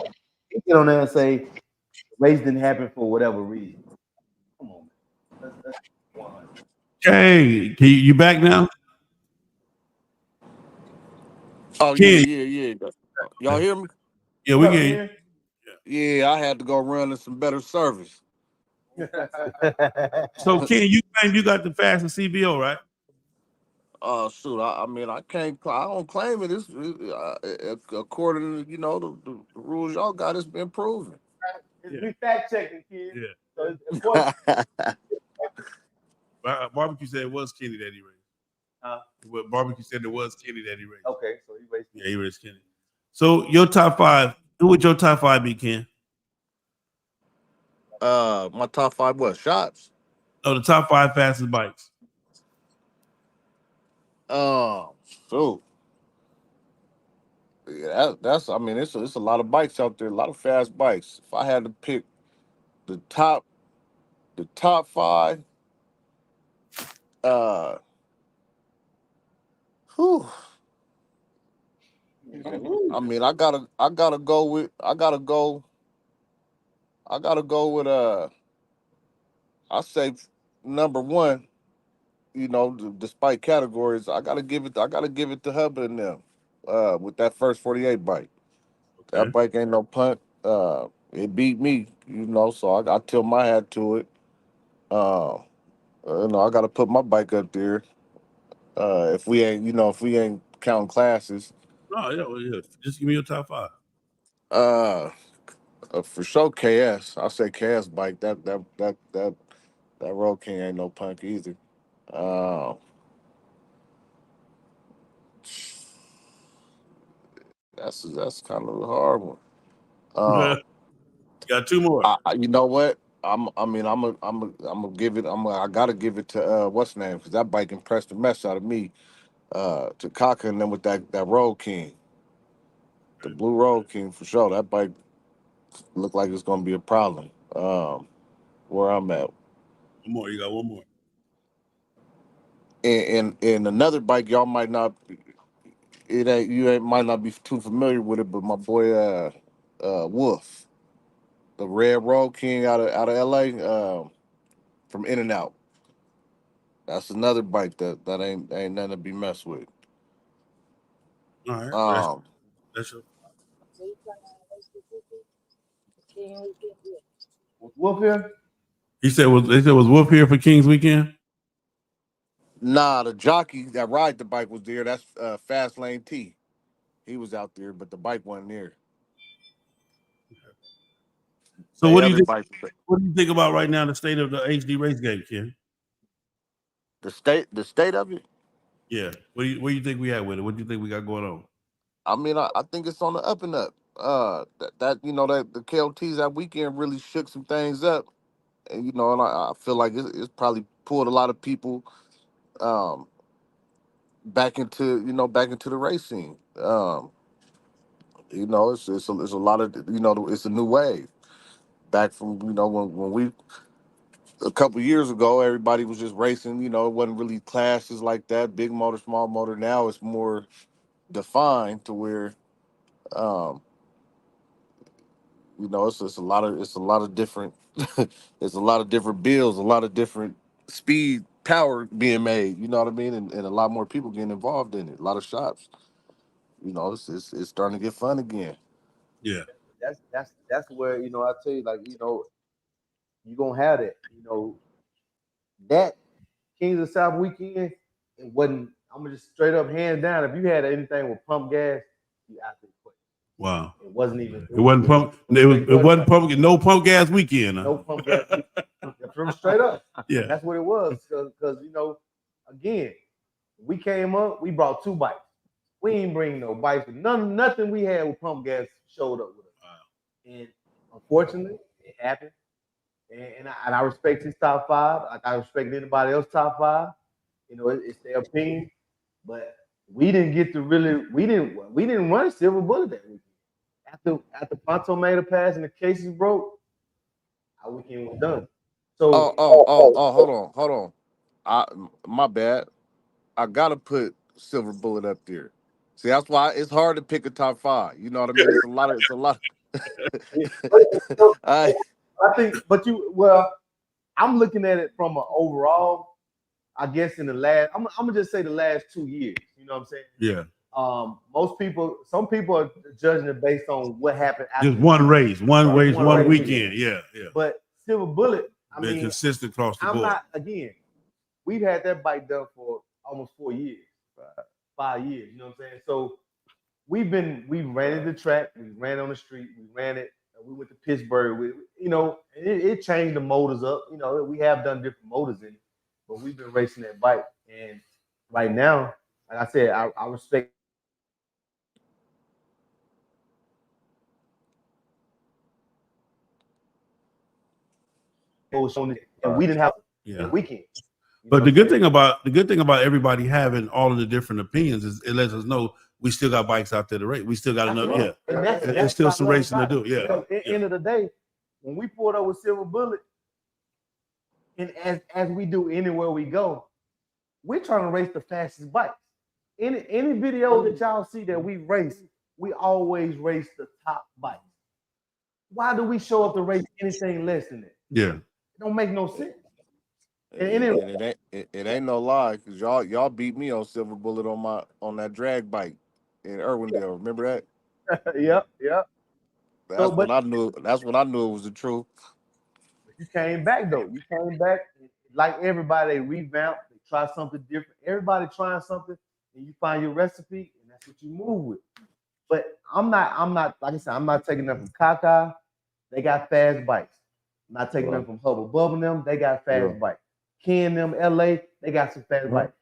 he get on there and say the race didn't happen for whatever reason. Come on, man. That's 100. Hey, you back now? Oh yeah. Y'all hear me? Yeah, we can. Yeah, I had to go run in some better service. So, Ken, you claim you got the fastest CBO, right? Shoot, I mean, I don't claim it. It's according to the rules y'all got. It's been proven. We fact checking, kid. Yeah. So it's important. Barbecue said it was Kenny that he raced. But Barbecue said it was Kenny that he raced. Okay, so he raced. Yeah, he raced Kenny. So your top five. Who would your top five be, Ken? My top five shots? Oh, the top five fastest bikes. So yeah, that's. I mean, it's a lot of bikes out there, a lot of fast bikes. If I had to pick the top five, whew. I mean, I gotta go with I say number one. Despite categories, I gotta give it to Hubba and them. With that first 48 bike. Okay. That bike ain't no punt. It beat me, so I tilt my hat to it. I gotta put my bike up there. If we ain't counting classes. Oh, yeah. Just give me your top five. For sure KS. I say KS bike. That Road King ain't no punk either. That's kind of a hard one. Got two more. You know what? I gotta give it to what's the name, because that bike impressed the mess out of me. To Kaka and them with that Road King. The Blue Road King for sure. That bike looked like it's gonna be a problem. Where I'm at. One more. You got one more. And another bike y'all might not might not be too familiar with it, but my boy Wolf, the Red Road King out of LA, from In and Out. That's another bike that ain't nothing to be messed with. All right. That's your. Was Wolf here? He said was Wolf here for King's weekend? Nah, the jockey that ride the bike was there. That's Fast Lane T. He was out there, but the bike wasn't there. So what do you think? What do you think about right now the state of the HD race game, Ken? The state of it? Yeah. Where do you think we at with it? What do you think we got going on? I mean, I think it's on the up and up. That the KOTs that weekend really shook some things up, and and I feel like it's probably pulled a lot of people back into the race scene. It's a lot of it's a new wave. Back from when we a couple years ago, everybody was just racing. It wasn't really classes like that, big motor, small motor. Now it's more defined to where it's a lot of different it's a lot of different bills, a lot of different speed, power being made, you know what I mean, and a lot more people getting involved in it, a lot of shops. It's starting to get fun again. Yeah. That's where I tell you, like, you're gonna have that. That Kings of South weekend, it wasn't. I'm gonna just straight up hands down. If you had anything with pump gas, you out there quick. Wow. It wasn't even. It wasn't pump. It wasn't pump. No pump gas weekend. Huh? No pump gas. From straight up. Yeah. That's what it was. Because again, we came up. We brought two bikes. We ain't bring no bikes. Nothing we had with pump gas showed up with us. Wow. And unfortunately, it happened. And I respect his top five. Like I respect anybody else top five. You know, it's their opinion. But we didn't get to really. We didn't run Silver Bullet that weekend. After Ponto made a pass and the cases broke, our weekend was done. So Hold on. My bad. I gotta put Silver Bullet up there. See, that's why it's hard to pick a top five. You know what I mean? It's a lot. I think, I'm looking at it from an overall. I guess in the last, I'm gonna just say the last 2 years. You know what I'm saying? Yeah. Some people are judging it based on what happened after just one race, one weekend. Yeah. But Silver Bullet, been consistent across the board. We've had that bike done for almost 4 years, 5 years. You know what I'm saying? So we ran it the track, we ran it on the street, we ran it. We went to Pittsburgh. It changed the motors up. You know, we have done different motors in it, but we've been racing that bike. And right now, like I said, I respect. And we didn't have a weekend. But the good thing about everybody having all of the different opinions is it lets us know we still got bikes out there to race. We still got enough. Yeah, there's still some racing to do. Yeah. At the end of the day, when we pulled up with Silver Bullet, and as we do anywhere we go, we're trying to race the fastest bikes. Any video that y'all see that we race, we always race the top bikes. Why do we show up to race anything less than that? Yeah. It don't make no sense. It ain't no lie, because y'all beat me on Silver Bullet on that drag bike in Irwindale. Remember that? Yep. That's when I knew it was the truth. You came back though. You came back like everybody. They revamped. They try something different. Everybody trying something, and you find your recipe, and that's what you move with. But I'm not like I said. I'm not taking them from Kaka. They got fast bikes. I'm not taking them from Hubble Bubble them. They got fast bikes. Ken them, LA, they got some fast bikes.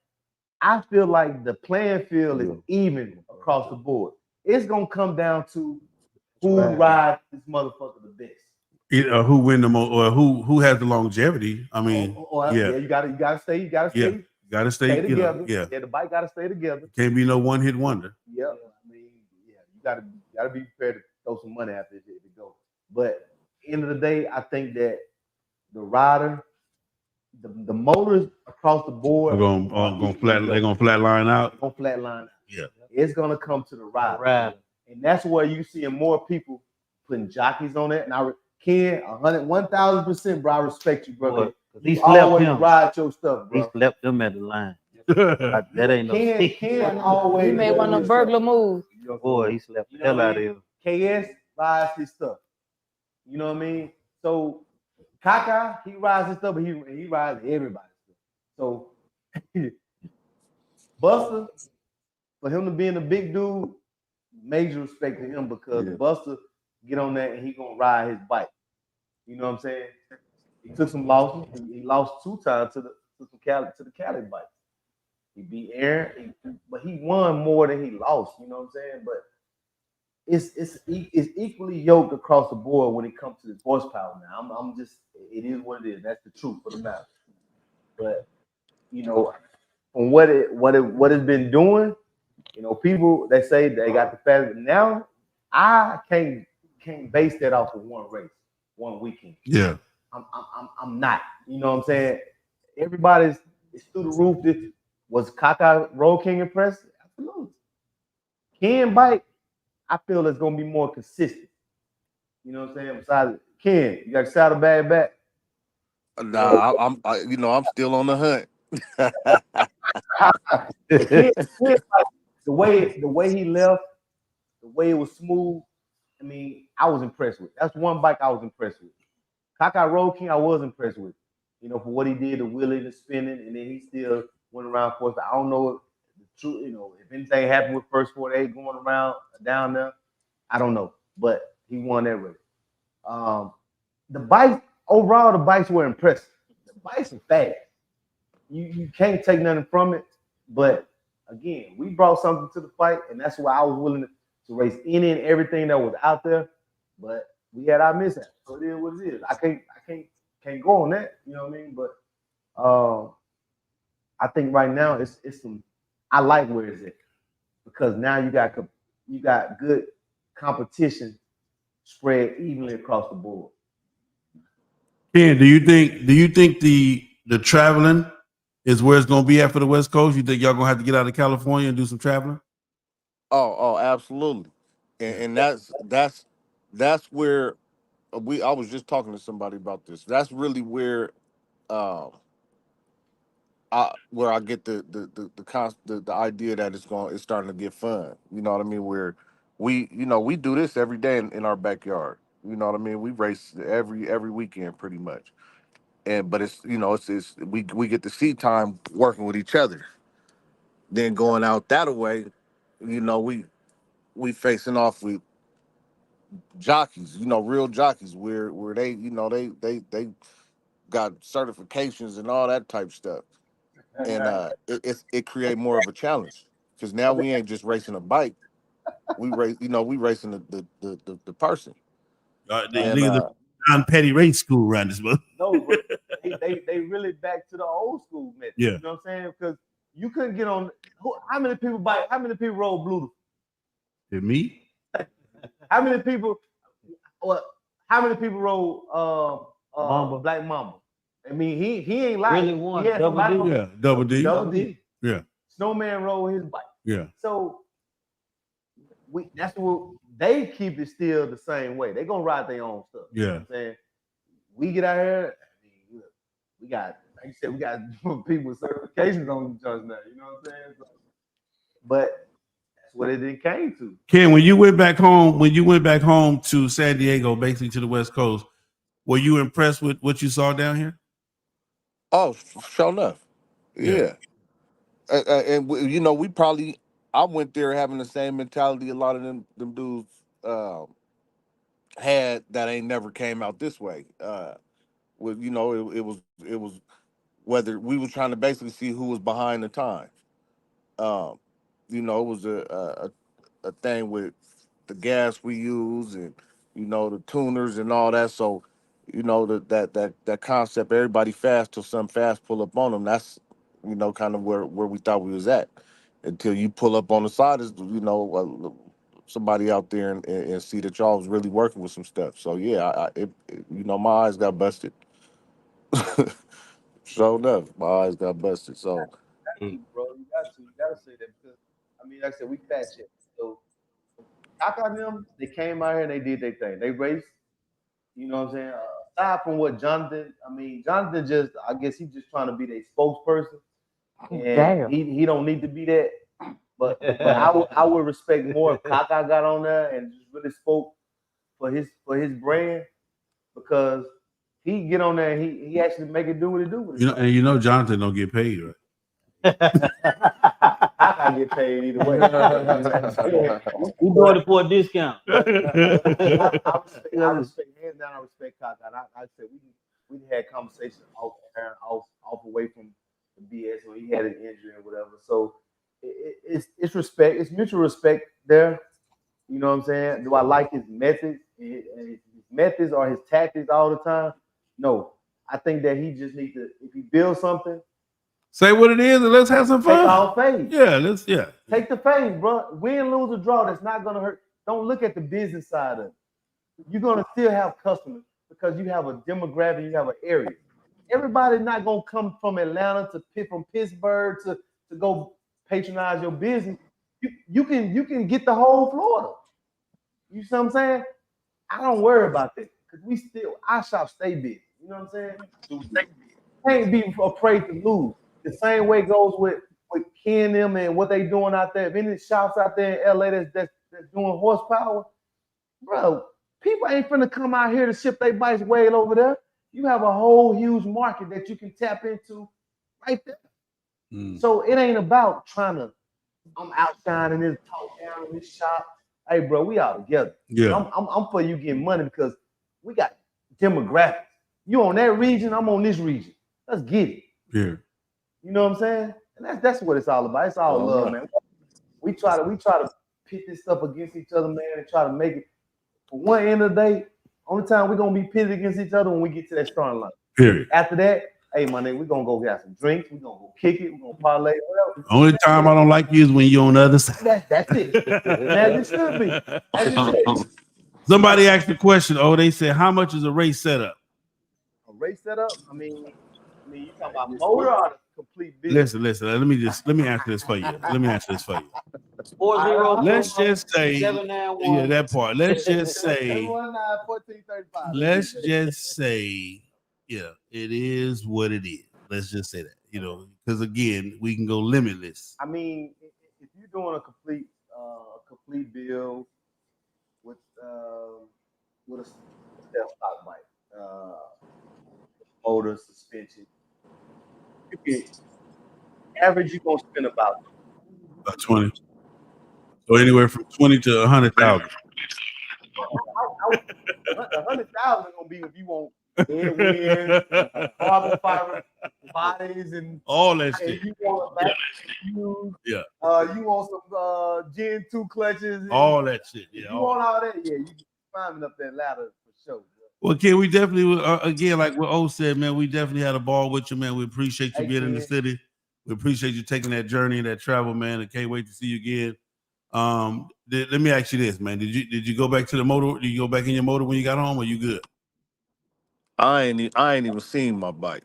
I feel like the playing field is even across the board. It's gonna come down to who rides this motherfucker the best. Who win the most, or who has the longevity? I mean, you gotta stay. You gotta stay together. The bike gotta stay together. Can't be no one hit wonder. Yeah, I mean, you gotta be prepared to throw some money after it to go. But end of the day, I think that the rider, the motors across the board they're gonna flatline out. Gonna flatline out. Yeah, it's gonna come to the rider. And that's where you seeing more people putting jockeys on it. And Ken, 1,000%, bro. I respect you, brother. He slept him. Ride your stuff, bro. He slept them at the line. That ain't no Ken always. He made one of them burglar moves. Boy, he slept the hell out of him. KS rides his stuff. You know what I mean? So Kaka, he rides his stuff, but he rides everybody's stuff. So Buster, for him to be a big dude, major respect to him because Buster get on that and he gonna ride his bike. You know what I'm saying? He took some losses. He lost 2 times to the Cali bike. He beat Aaron, but he won more than he lost. You know what I'm saying? But it's equally yoked across the board when it comes to this horsepower. Now I'm just, it is what it is. That's the truth for the matter. But you know, from what it's been doing, you know, people they say they got the fast. Now I can't base that off of one race, one weekend. Yeah, I'm not. You know what I'm saying? Everybody's through the roof. Was Kaka Road King impressed? Absolutely. Ken bike, I feel it's gonna be more consistent. You know what I'm saying? Besides Ken, you got your saddlebag back? Nah, I'm still on the hunt. Ken, the way he left, the way it was smooth. I mean, I was impressed with. That's one bike I was impressed with. Kaka Road King, I was impressed with. You know, for what he did, the wheeling, the spinning, and then he still went around for us. I don't know if the truth, you know, if anything happened with First 48 going around down there, I don't know. But he won that race. The bikes, overall, the bikes were impressive. The bikes are fast. You can't take nothing from it. But again, we brought something to the fight, and that's why I was willing to race any and everything that was out there. But we had our mishaps. So it is what it is. I can't go on that. You know what I mean? But I think right now it's some. I like where it's at because now you got good competition spread evenly across the board. Ken, do you think the traveling is where it's gonna be at for the West Coast? You think y'all gonna have to get out of California and do some traveling? Oh, absolutely. And that's where I was just talking to somebody about this. That's really where um where I get the idea that it's starting to get fun. You know what I mean? Where we do this every day in our backyard. You know what I mean? We race every weekend pretty much. But it's we get to see time working with each other. Then going out that way, we facing off with jockeys, real jockeys where they got certifications and all that type stuff. And it create more of a challenge because now we ain't just racing a bike. We racing the person. They And niggas are non-petty race school around this month. No, but they really back to the old school method. Yeah. You know what I'm saying? Because you couldn't get on. How many people roll blue? And me? How many people? How many people roll Mamba. Black Mamba? I mean, he ain't like Really one, he had Double somebody D? on- Yeah, Double D. Double D. Yeah. Snowman roll his bike. Yeah. So that's what they keep it still the same way. They gonna ride their own stuff. You know what I'm saying? We get out here, I mean, look, we got, like you said, we got people with certifications on each other now. You know what I'm saying? So, but that's what it came to. Ken, when you went back home to San Diego, basically to the West Coast, were you impressed with what you saw down here? Oh, sure enough, yeah. We probably I went there having the same mentality a lot of them dudes had that ain't never came out this way. It was whether we was trying to basically see who was behind the times. It was a thing with the gas we use and the tuners and all that. So that concept, everybody fast till some fast pull up on them. That's kind of where we thought we was at until you pull up on the side is somebody out there and see that y'all was really working with some stuff. So yeah, my eyes got busted. Sure enough, my eyes got busted. So. Bro, you gotta say that because I mean, like I said, we fat checked. So Kaka and them, they came out here and they did their thing. They raced. You know what I'm saying? Aside from what Jonathan just, I guess he's just trying to be their spokesperson, and he don't need to be that. But I would respect more if Kaka got on there and just really spoke for his brand because he get on there and he actually make it do what it do with it. And Jonathan don't get paid, right? I get paid either way. We doing it for a discount. I respect hands down. I respect Kaka. And I said we had conversations off away from the BS when he had an injury and whatever. So it's respect. It's mutual respect there. You know what I'm saying? Do I like his methods? His methods or his tactics all the time? No. I think that he just needs to, if he builds something, say what it is and let's have some fun. Take all faith. Yeah. Take the faith, bro. Win, lose, or draw. That's not gonna hurt. Don't look at the business side of it. You're gonna still have customers because you have a demographic, you have an area. Everybody's not gonna come from Atlanta from Pittsburgh to go patronize your business. You can get the whole Florida. You see what I'm saying? I don't worry about that because our shop stay big. You know what I'm saying? Can't be afraid to lose. The same way goes with Ken and them and what they doing out there. If any shops out there in LA that's doing horsepower, bro, people ain't finna come out here to ship their bikes way over there. You have a whole huge market that you can tap into right there. So it ain't about trying to, I'm outshining this, talk down in this shop. Hey, bro, we all together. Yeah. I'm for you getting money because we got demographics. You on that region, I'm on this region. Let's get it. Yeah. You know what I'm saying? And that's what it's all about. It's all love, man. We try to pit this stuff against each other, man, and try to make it. For one end of the day, only time we're gonna be pitted against each other when we get to that starting line. Period. After that, hey, my nigga, we're gonna go get some drinks. We're gonna go kick it. We're gonna parlay, whatever. Only time I don't like you is when you're on the other side. That's it. As it should be. As it should be. Somebody asked the question. Oh, they said, how much is a race setup? A race setup? I mean, you talking about motor or the complete business? Listen. Let me answer this for you. Let's just say, yeah, that part. Let's just say, yeah, it is what it is. Let's just say that, because again, we can go limitless. I mean, if you're doing a complete build with a stock bike, motor, suspension, you can average. You're gonna spend about 20. So anywhere from 20 to 100,000. 100,000 gonna be if you want headwinds, carbon fiber bodies, and all that shit. You want a back fuse, yeah. You want some Gen 2 clutches, all that shit. Yeah. You want all that? Yeah, you can climbing up that ladder for sure. Well, Ken, we definitely again, like what O said, man, we definitely had a ball with you, man. We appreciate you being in the city. We appreciate you taking that journey and that travel, man. And can't wait to see you again. Let me ask you this, man. Did you go back to the motor? Did you go back in your motor when you got home, or you good? I ain't even seen my bike.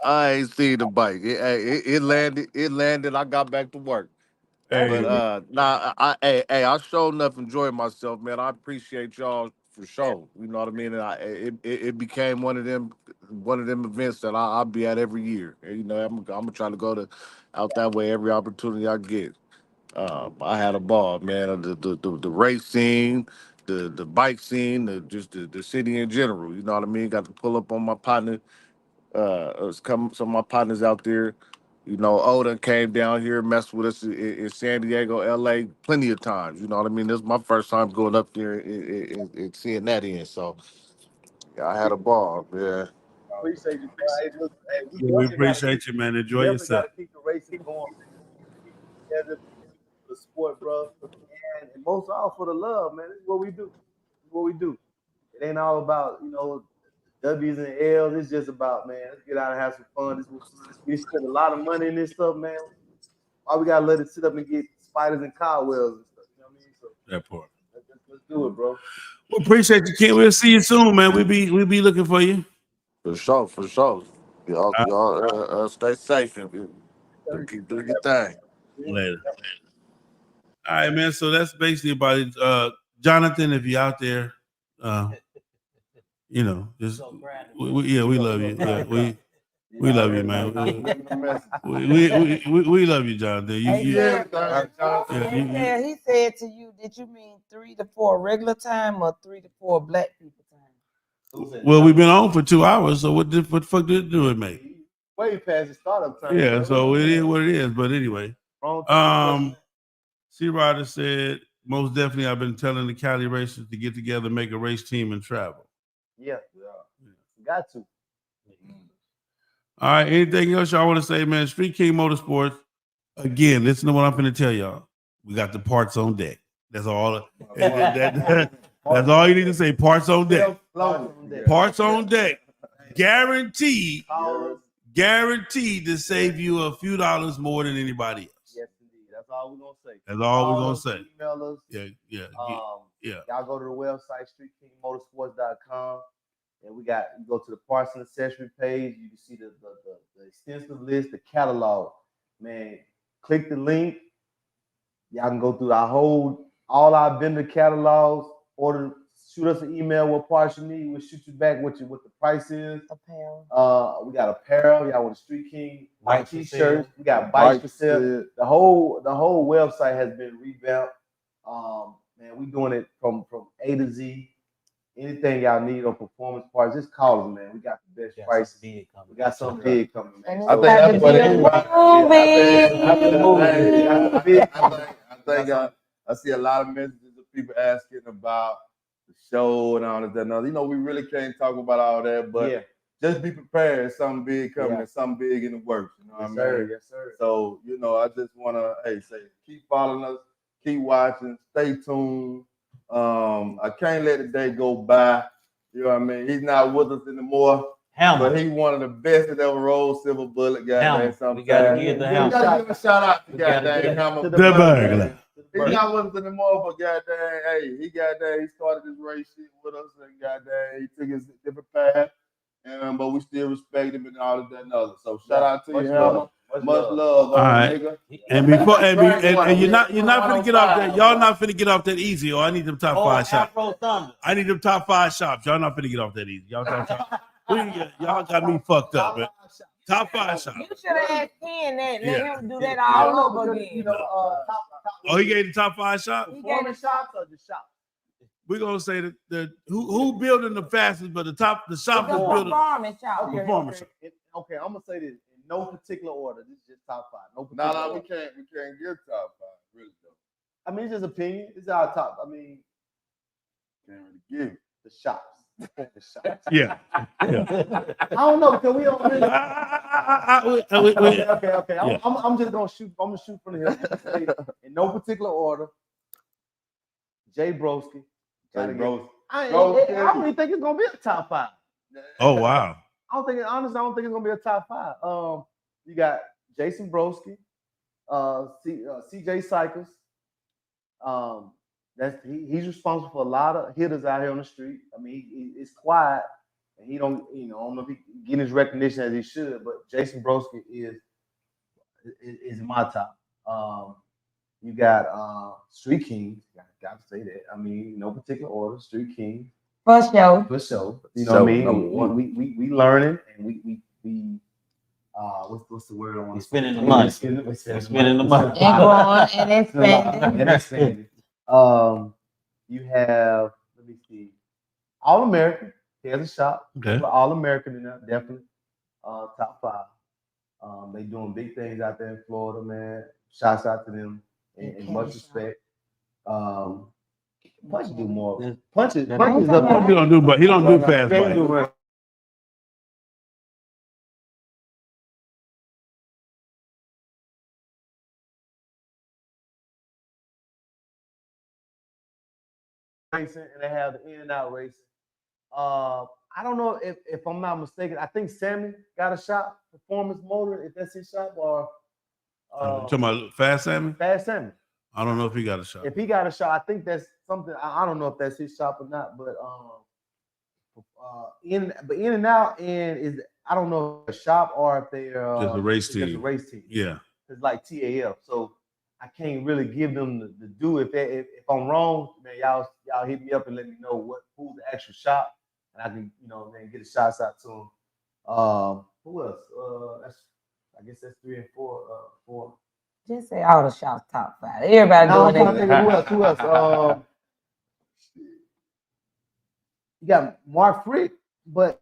I ain't seen the bike. It landed. I got back to work. Hey. But I sure enough enjoyed myself, man. I appreciate y'all for sure. You know what I mean? And it became one of them events that I'll be at every year. And, I'm gonna try to go out that way every opportunity I get. I had a ball, man. The race scene, the bike scene, the city in general. You know what I mean? Got to pull up on my partner. Some of my partners out there. Odin came down here, messed with us in San Diego, LA, plenty of times. You know what I mean? This is my first time going up there and seeing that in. So, yeah, I had a ball, yeah. Appreciate you, bro. Hey, look, we appreciate you, man. Enjoy yourself. Gotta keep the racing going. Together, the sport, bro, and most all for the love, man. This is what we do. It ain't all about W's and L's. It's just about, man, let's get out and have some fun. We spend a lot of money in this stuff, man. Why we gotta let it sit up and get spiders and cobwebs and stuff? You know what I mean? So that part. Let's do it, bro. We appreciate you, Ken. We'll see you soon, man. We'll be looking for you. For sure. Y'all stay safe and keep doing your thing. Later. All right, man. So that's basically about it. Jonathan, if you're out there, just we love you. Yeah, we love you, man. We love you, Jonathan. He said to you, did you mean 3 to 4 regular time or 3 to 4 black people time? Well, we've been on for 2 hours, so what the fuck did it do it make? Way past the startup time. Yeah, so it is what it is. But anyway, C. Ryder said, most definitely I've been telling the Cali racers to get together, make a race team, and travel. Yeah. Got to. All right, anything else y'all want to say, man? StreetKing Motorsports. Again, listen to what I'm going to tell y'all. We got the parts on deck. That's all. That's all you need to say. Parts on deck. Parts on deck. Guaranteed to save you a few dollars more than anybody else. Yes, indeed. That's all we're gonna say. That's all we're gonna say. Email us. Yeah. Y'all go to the website StreetKingMotorsports.com, and you go to the parts and accessory page. You can see the extensive list, the catalog. Man, click the link. Y'all can go through all our vendor catalogs. Shoot us an email what parts you need. We'll shoot you back what the price is. Apparel. We got apparel. Y'all want a StreetKing t-shirts. We got bikes for sale. The whole website has been revamped. Man, we doing it from A to Z. Anything y'all need on performance parts, just call us, man. We got the best price. We got something big coming, man. I think that's what it is. I see a lot of messages of people asking about the show and all of that. Now, we really can't talk about all that, but just be prepared. Something big coming Yeah. and something big in the works. You know Yes, what I mean? sir. Yes, sir. So, you know, I just want to, say, keep following us, keep watching, stay tuned. I can't let the day go by. You know what I mean? He's not with us anymore. Hammer. But he's one of the best that ever rolled Silver Bullet. Hammer. Goddamn, We gotta give the Hammer. We gotta give a shout out to We gotta goddamn give Hammer. The burglar. He's not with us anymore, but goddamn, hey, he started this race shit with us, and goddamn, he took his different path. But we still respect him and all of that and other. So shout out to you, Hammer. Much love, All right. nigga. And before and you're not finna get off that. Y'all not finna get off that easy. Or I need them top 5 shops. Afro Thunder. I need them top 5 shops. Y'all not finna get off that easy. Y'all got me fucked up, man. Top 5 shops. You should have asked Ken that. Let Yeah. him do that all over again. You know, Oh, he gave the top 5 shops. performance shops or just shops? We're gonna say that who building the fastest, but the shop is The building. performance shop. Performance shop. Okay, I'm gonna say this in no particular order. This is just top 5. No No, particular we order. can't get top 5, really though. I mean, it's just opinion. It's our top. I mean, Can't really give. the shops. The shops. Yeah. I don't know because we don't really. Okay. Yeah. I'm just gonna shoot. I'm gonna shoot from the hip. In no particular order. Jay Broski. Jay Broski. I don't even think it's gonna be a top 5. Oh wow. Honestly, I don't think it's gonna be a top 5. You got Jason Broski, CJ Cycles. He's responsible for a lot of hitters out here on the street. I mean, he's quiet and he don't, I don't know if he getting his recognition as he should, but Jason Broski is my top. You got StreetKing. Got to say that. I mean, no particular order. StreetKing. For sure. For sure. You know what I mean? We learning and we what's the word I want to say? Spending the money. We're spending the money. And growing and expanding. And expanding. You have, let me see, All American. He has a shop. Okay. All American in there, definitely. Top 5. They doing big things out there in Florida, man. Shouts out to them and much respect. Punch do more. Punch is up. He don't do fast bike. Racing and they have the in and out racing. I don't know if I'm not mistaken. I think Sammy got a shop, Performance Motor, if that's his shop, or Talking about Fast Sammy? Fast Sammy. I don't know if he got a shop. If he got a shop, I think that's something. I don't know if that's his shop or not, but in and out and is I don't know if a shop or if they're Just a race team. Just a race team. Yeah. It's like TAL, so I can't really give them the due. If I'm wrong, man, y'all hit me up and let me know who's the actual shop, and I can then get a shout out to them. Who else? I guess that's 3 and 4. Just say all the shops top 5. Everybody No, I'm doing trying to think who else. You got Mark Frick, but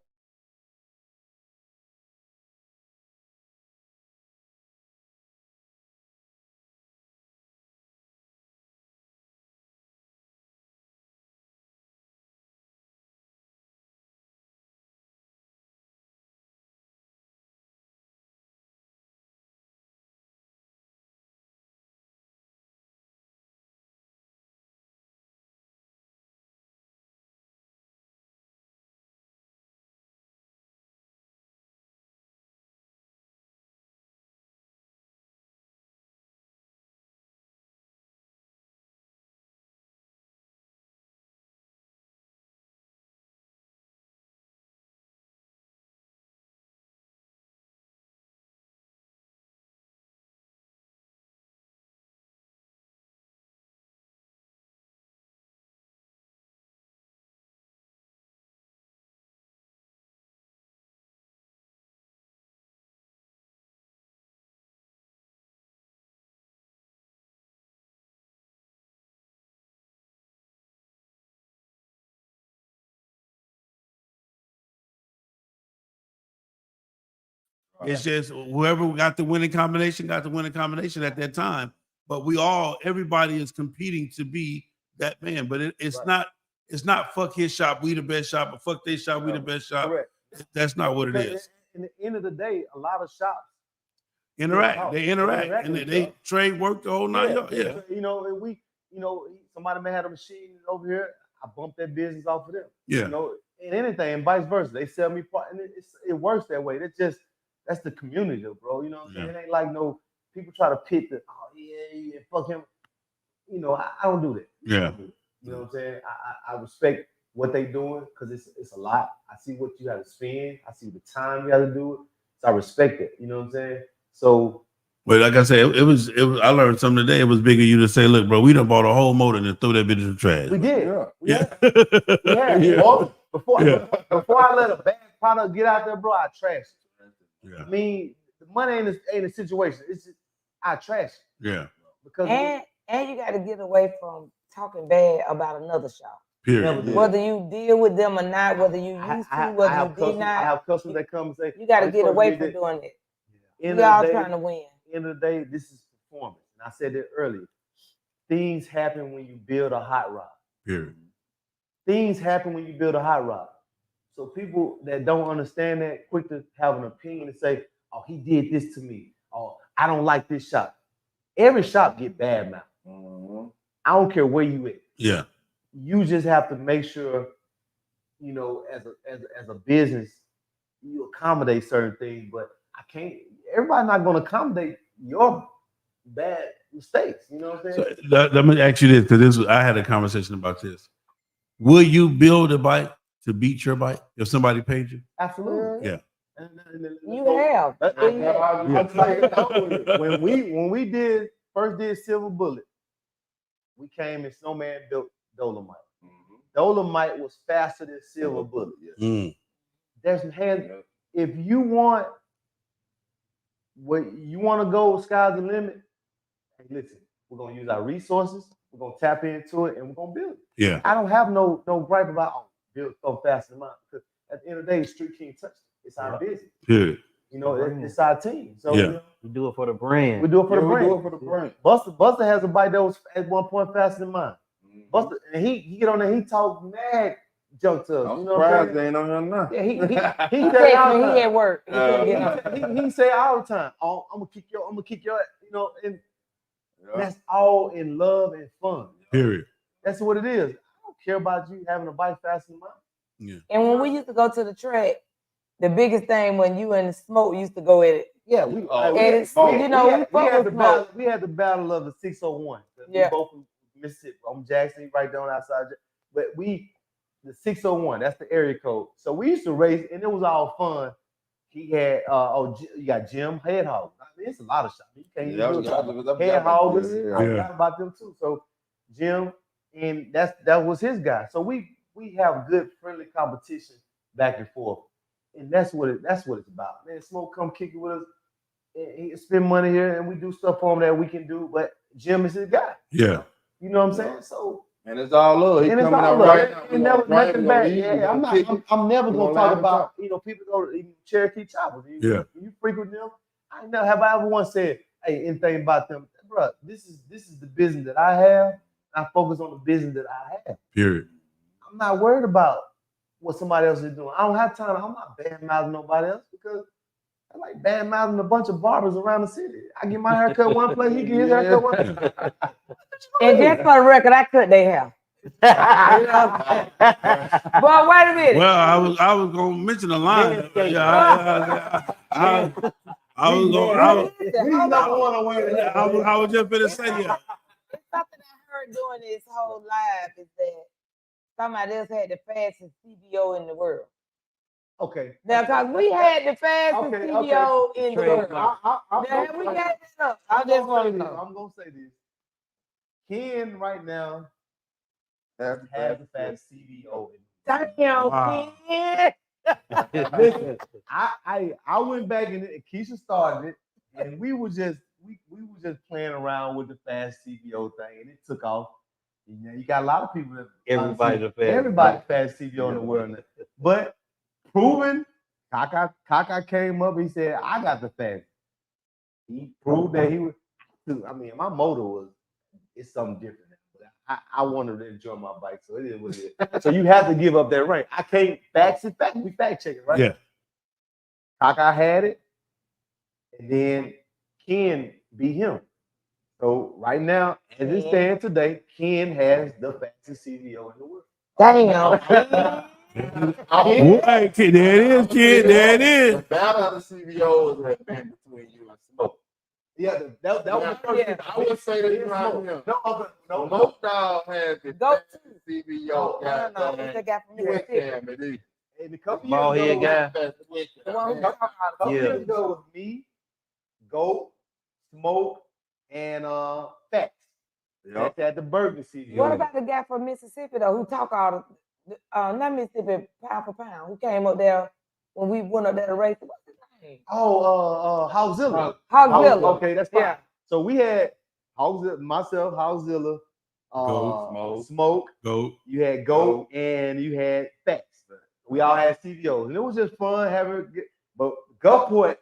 It's just whoever got the winning combination got the winning combination at that time. But everybody is competing to be that man. But it's not fuck his shop, we the best shop, or fuck their shop, we the best shop. Correct. That's not what it Because is. in the end of the day, a lot of shops interact. They interact, and with they each other. trade work the whole nine yards. Yeah. You know, and we, you know, somebody may have a machine over here. I bump that business off of them. Yeah. You know, and anything, and vice versa. They sell me part, and it works that way. That's the community, bro. You know what I'm saying? It ain't like no people try to pit the yeah, fuck him. You know, I don't do that. Yeah. You know what I'm saying? I respect what they doing because it's a lot. I see what you got to spend. I see the time you got to do it. So I respect it. You know what I'm saying? So. But like I said, it was. I learned something today. It was big of you to say, "Look, bro, we done bought a whole motor and threw that bitch in the trash." We did. Yeah. We had. Yeah. Well, before I let a bad product get out there, bro, I trash it. Yeah. I mean, the money ain't a situation. It's just, I trash it. Yeah. Because and you got to get away from talking bad about another shop. Period. Whether you deal with them or not, whether you used to, whether you did not. I have customers that come and say, you got to get away from doing it. We all trying to win. End of the day, this is performance. And I said it earlier. Things happen when you build a hot rod. Period. Things happen when you build a hot rod. So people that don't understand that, quick to have an opinion and say, "Oh, he did this to me," or "I don't like this shop." Every shop get bad mouth. I don't care where you at. Yeah. You just have to make sure, you know, as a business, you accommodate certain things. But I can't. Everybody's not going to accommodate your bad mistakes. You know what I'm saying? So, let me ask you this, because I had a conversation about this. Will you build a bike to beat your bike if somebody paid you? Absolutely. Yeah. You have. When we first did Silver Bullet, we came and Snowman built Dolomite. Dolomite was faster than Silver Bullet. If you want to go, sky's the limit. Hey, listen, we're gonna use our resources. We're gonna tap into it, and we're gonna build it. Yeah. I don't have no gripe about build so fast in mine, because at the end of the day, StreetKing touched it. It's our business. Period. You know, it's our team. So Yeah. We do it for the brand. we do it for the brand. We do it for the brand. Buster has a bike that was at one point faster than mine. Buster, and he get on there, he talk mad junk to us. I'm you know what I'm surprised they ain't on here now. Yeah, he He say all the he time. at work. He couldn't get on. He say all the time, "Oh, I'm gonna kick your," you know, and that's all in love and fun. Period. That's what it is. I don't care about you having a bike faster than mine. Yeah. And when we used to go to the track, the biggest thing when you and Smoke used to go at it. Yeah, we had the battle of the 601. Yeah. We both from Mississippi. I'm Jackson, right down outside. But the 601, that's the area code. So we used to race, and it was all fun. He had you got Jim Headhog. I mean, it's a lot of shots. You can't even do it. Headhoggers, I forgot about them too. So Jim, and that was his guy. So we have good friendly competition back and forth. And that's what it's about. Man, Smoke come kick it with us. And he spend money here, and we do stuff for him that we can do. But Jim is his guy. Yeah. You know what I'm saying? So and it's all love. He and it's coming all out love. right now. Ain't never nothing bad. Yeah, I'm never We gonna gonna talk laugh about and people go to Cherokee Choppers. Yeah. You frequent them. I never have I ever once said, "Hey, anything about them, bro? This is the business that I have. I focus on the business that I have. Period. I'm not worried about what somebody else is doing. I don't have time. I'm not bad mouthing nobody else because I like bad mouthing a bunch of barbers around the city. I get my haircut one place, he get his haircut one place. And just for the record, I cut their hair. You know? But wait a minute. Well, I was gonna mention a line. I was just gonna say yeah. It's something I heard during this whole live is that somebody else had the fastest CBO in the world. Okay. Now, because we had the fastest CBO in the world. Now, we got that up. I just want to know. I'm gonna say this. Ken right now has the fast CBO. Damn, Ken. Listen, I went back and Keisha started it, and we were just playing around with the fast CBO thing, and it took off. You know, you got a lot of people that everybody fast CBO in the world now. But proven, Kaka came up. He said, "I got the fast." He proved that he was. I mean, my motor it's something different. I wanted to enjoy my bike, so it is what it is. So you have to give up that rank. I can't we fact check it, right? Yeah. Kaka had it, and then Ken beat him. So right now, as it stands today, Ken has the fastest CVO in the world. Damn. Hey, kid, there it is, kid. There it is. The battle of the CVOs has been between you and Smoke. Yeah, that was the first thing. I would say that you Smoke. him. No. Smoke Dog has the fastest CVO. No, who's that guy from Mississippi? And a couple Bald years head ago, guy. The one who talk a about couple Yeah. years ago was me, Goat, Smoke, and Facts. That's at the Burger CVO. What about the guy from Mississippi though, who talk all the not Mississippi, pound for pound, who came up there when we went up there to race? What's his name? Oh, Hogzilla. Hogzilla. Okay, that's fine. Yeah. So we had Hogzilla, myself, Hogzilla, Smoke, Goat. You had Goat, and you had Facts. We all had CVOs, and it was just fun having. But Gulfport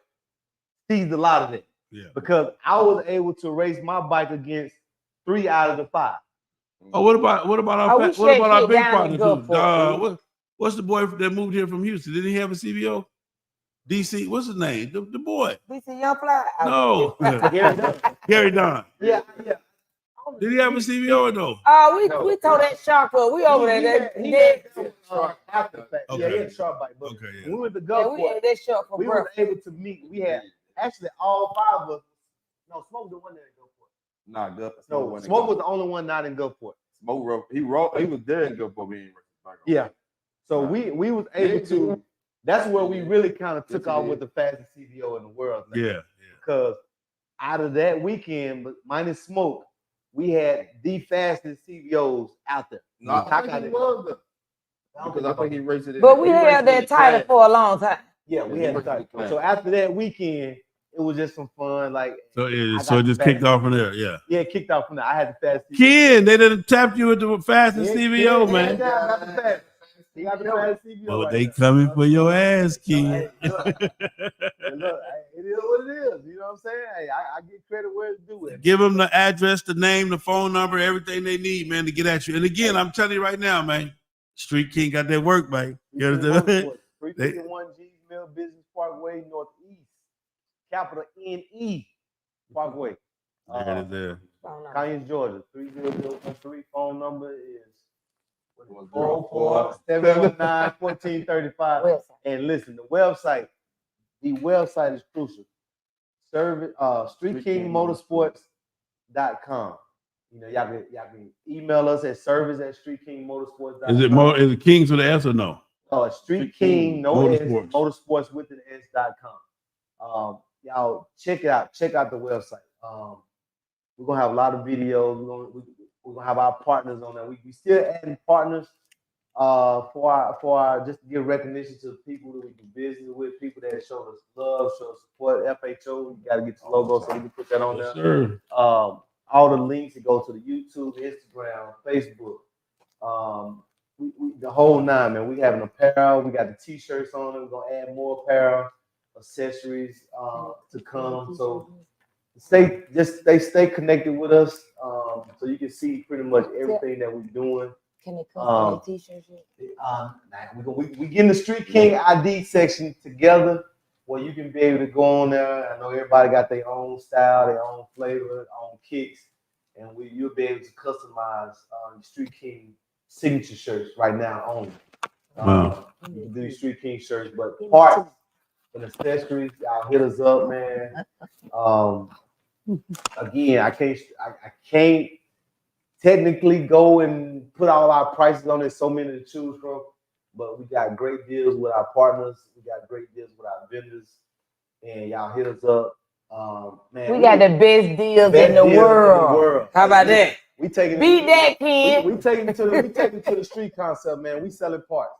seized a lot of it. Yeah. Because I was able to race my bike against 3 out of the 5. Oh, what about our we what shake about our shit big down partner in too? Gulfport. What's the boy that moved here from Houston? Didn't he have a CVO? DC, what's his name? The boy. DC Young Fly? No. Gary Don. Yeah. Did he have a CVO or no? We tore that shark up. We over there. He had after the fact. Okay. Yeah, he had a sharp bike. But when we went to Gulfport, we ate that shark for we were breakfast. able to meet. We had actually all 5 of us. No, Smoke the one that in Gulfport. Nah, good. No, Smoke was the only one not in Gulfport. Smoke wrote. He was there in Gulfport. We ain't back. Yeah. So we was able to. That's where we really kind of took off with the fastest CVO in the world. Yeah. Because out of that weekend, but minus Smoke, we had the fastest CVOs out there. No, I think he was there. Because I think he raced it. But we held that title for a long time. Yeah, we had the title. So after that weekend, it was just some fun. Like So it just kicked off from there. Yeah. Yeah, it kicked off from there. I had the fastest. Ken, they didn't tap you with the fastest CVO, man. He got the fastest CVO. Well, right they now. coming for your ass, Ken. Look, it is what it is. You know what I'm saying? Hey, I get credit where it's due. Give them the address, the name, the phone number, everything they need, man, to get at you. And again, I'm telling you right now, man, StreetKing got that work, man. You understand? 351 G's Mill Business Parkway, Northeast, capital NE Parkway. There it is there. Conyers, Georgia, 30013. Phone number is 44719-1435. And listen, the website is crucial. Service StreetKingMotorsports.com. You know, y'all can email us at service@StreetKingMotorsports.com. Is it Kings with an S or no? StreetKing, no Motorsports. S, Motorsports with an S.com. Y'all check it out. Check out the website. We're gonna have a lot of videos. We're gonna have our partners on there. We still adding partners for our just to give recognition to people that we do business with, people that show us love, show us support. FHO, we gotta get the logo so we can put that on there. Sure. All the links that go to the YouTube, Instagram, Facebook. The whole 9, man. We have an apparel. We got the t-shirts on it. We're gonna add more apparel, accessories to come. So stay connected with us, so you can see pretty much everything that we're doing. Can they custom t-shirts yet? We get in the StreetKing ID section together, where you can be able to go on there. I know everybody got their own style, their own flavor, their own kicks, and you'll be able to customize StreetKing signature shirts right now only. You can do StreetKing shirts, but parts and accessories, y'all hit us up, man. Again, I can't technically go and put all our prices on it. So many to choose from, but we got great deals with our partners. We got great deals with our vendors, and y'all hit us up. Man, we got the best deals in the world. How about that? We taking beat that, Ken. We taking it to the street concept, man. We selling parts.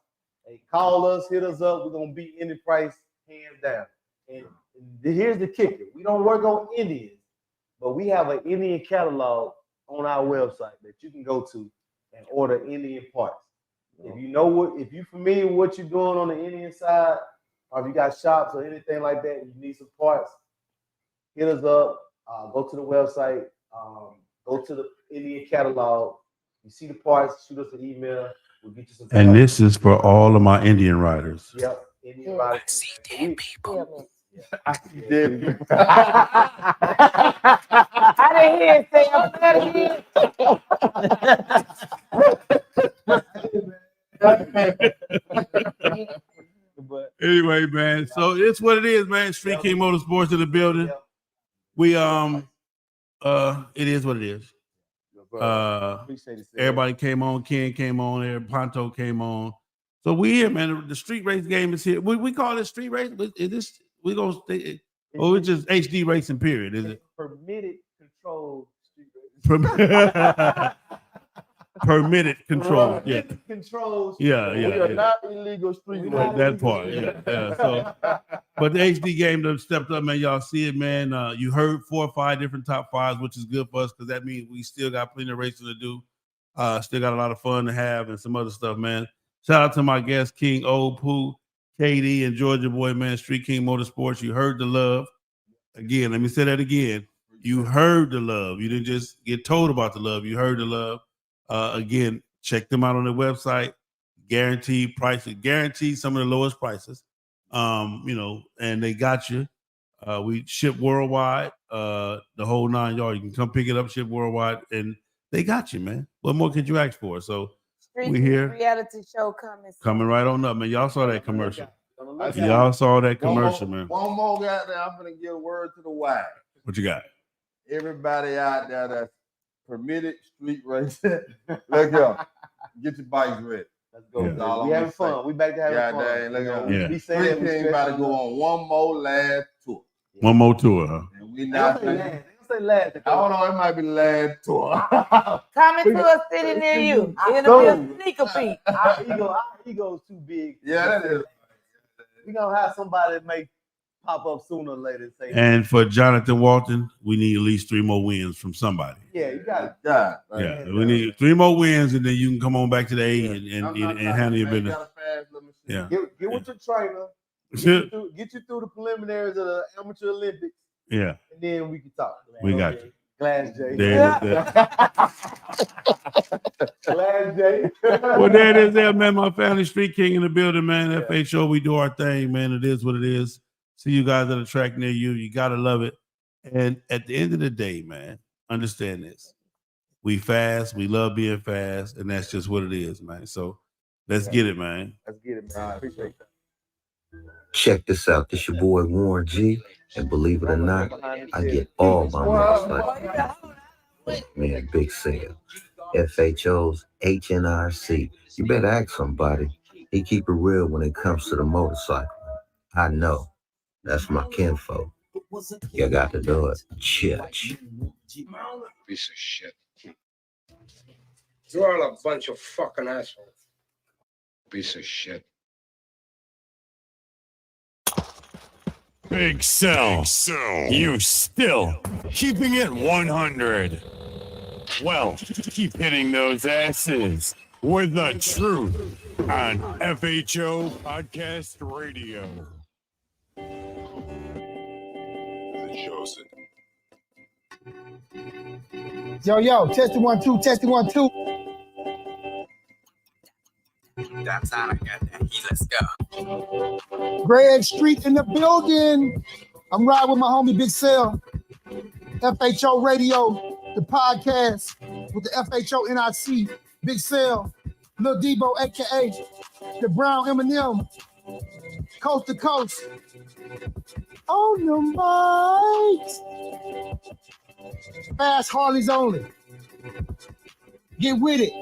Hey, call us, hit us up. We're gonna beat any price, hands down. And here's the kicker: we don't work on Indians, but we have an Indian catalog on our website that you can go to and order Indian parts. If you're familiar with what you're doing on the Indian side, or if you got shops or anything like that, and you need some parts, hit us up. Go to the website. Go to the Indian catalog. You see the parts, shoot us an email. We'll get you some parts. And this is for all of my Indian riders. Yep. Anybody. I see dead people. I see dead people. I didn't hear it say I'm But Anyway, man. So it's what it is, man. StreetKing Motorsports in the building. We it is what it is. Everybody came on. Ken came on. Ponto came on. So we here, man. The street race game is here. We call it street race. Is this we gonna stay? Or it's just HD racing? Period. Is it permitted control street permitted control? Yeah. Controls. Yeah. We are not illegal street racing. That part. Yeah. So, but the HD game done stepped up, man. Y'all see it, man. You heard 4 or 5 different top 5s, which is good for us because that means we still got plenty of racing to do. Still got a lot of fun to have and some other stuff, man. Shout out to my guest, King Old Pooh, KD, and Georgia Boy, man. StreetKing Motorsports. You heard the love. Again, let me say that again. You heard the love. You didn't just get told about the love. You heard the love. Again, check them out on their website. Guaranteed prices, guaranteed some of the lowest prices. And they got you. We ship worldwide, the whole 9 yards. You can come pick it up, ship worldwide, and they got you, man. What more could you ask for? So we here. Reality show coming right on up, man. Y'all saw that commercial. Y'all saw that commercial, man. One more out there. I'm gonna give a word to the wide. What you got? Everybody out there that's permitted street racing, look here. Get your bikes ready. Let's go. Yeah. We having fun. We back to having fun. Dang, look at Yeah. We say that StreetKing about to go on one more last tour. One more tour, huh? And we not They gonna say last. I don't know, it might be the last tour. Coming to a city near you. It'll be a sneaker peek. Our ego's too big. Yeah, that is. We gonna have somebody that may pop up sooner or later and say. And for Jonathan Walton, we need at least 3 more wins from somebody. Yeah, you got it. Yeah, we need 3 more wins, and then you can come on back to the A and handle your business. Yeah. Get with your trainer. Get you through the preliminaries of the Amateur Olympics. Yeah. And then we can talk. We got you. Glass J. Glass J. Well, there it is there, man. My family, StreetKing in the building, man. FHO, we do our thing, man. It is what it is. See you guys at a track near you. You got to love it. And at the end of the day, man, understand this. We fast. We love being fast. And that's just what it is, man. So let's get it, man. Let's get it, man. I appreciate that. Check this out. This your boy Warren G. And believe it or not, I get all my motorcycles. Man, big sale. FHO's HNRC. You better ask somebody. He keep it real when it comes to the motorcycle. I know. That's my kinfolk. You got to do it. Church. Piece of shit. You're all a bunch of fucking assholes. Piece of shit. Big Cell. You still keeping it 100. Well, keep hitting those asses with the truth on FHO Podcast Radio. The Chosen. Yo, testing 1 2, testing 1 2. That's how I got that. Let's go. Greg Street in the building. I'm riding with my homie Big Cell. FHO Radio, the podcast with the FHO NIC. Big Cell, Lil Debo, aka the Brown Eminem, coast to coast. On the mic. Fast Harleys only. Get with it.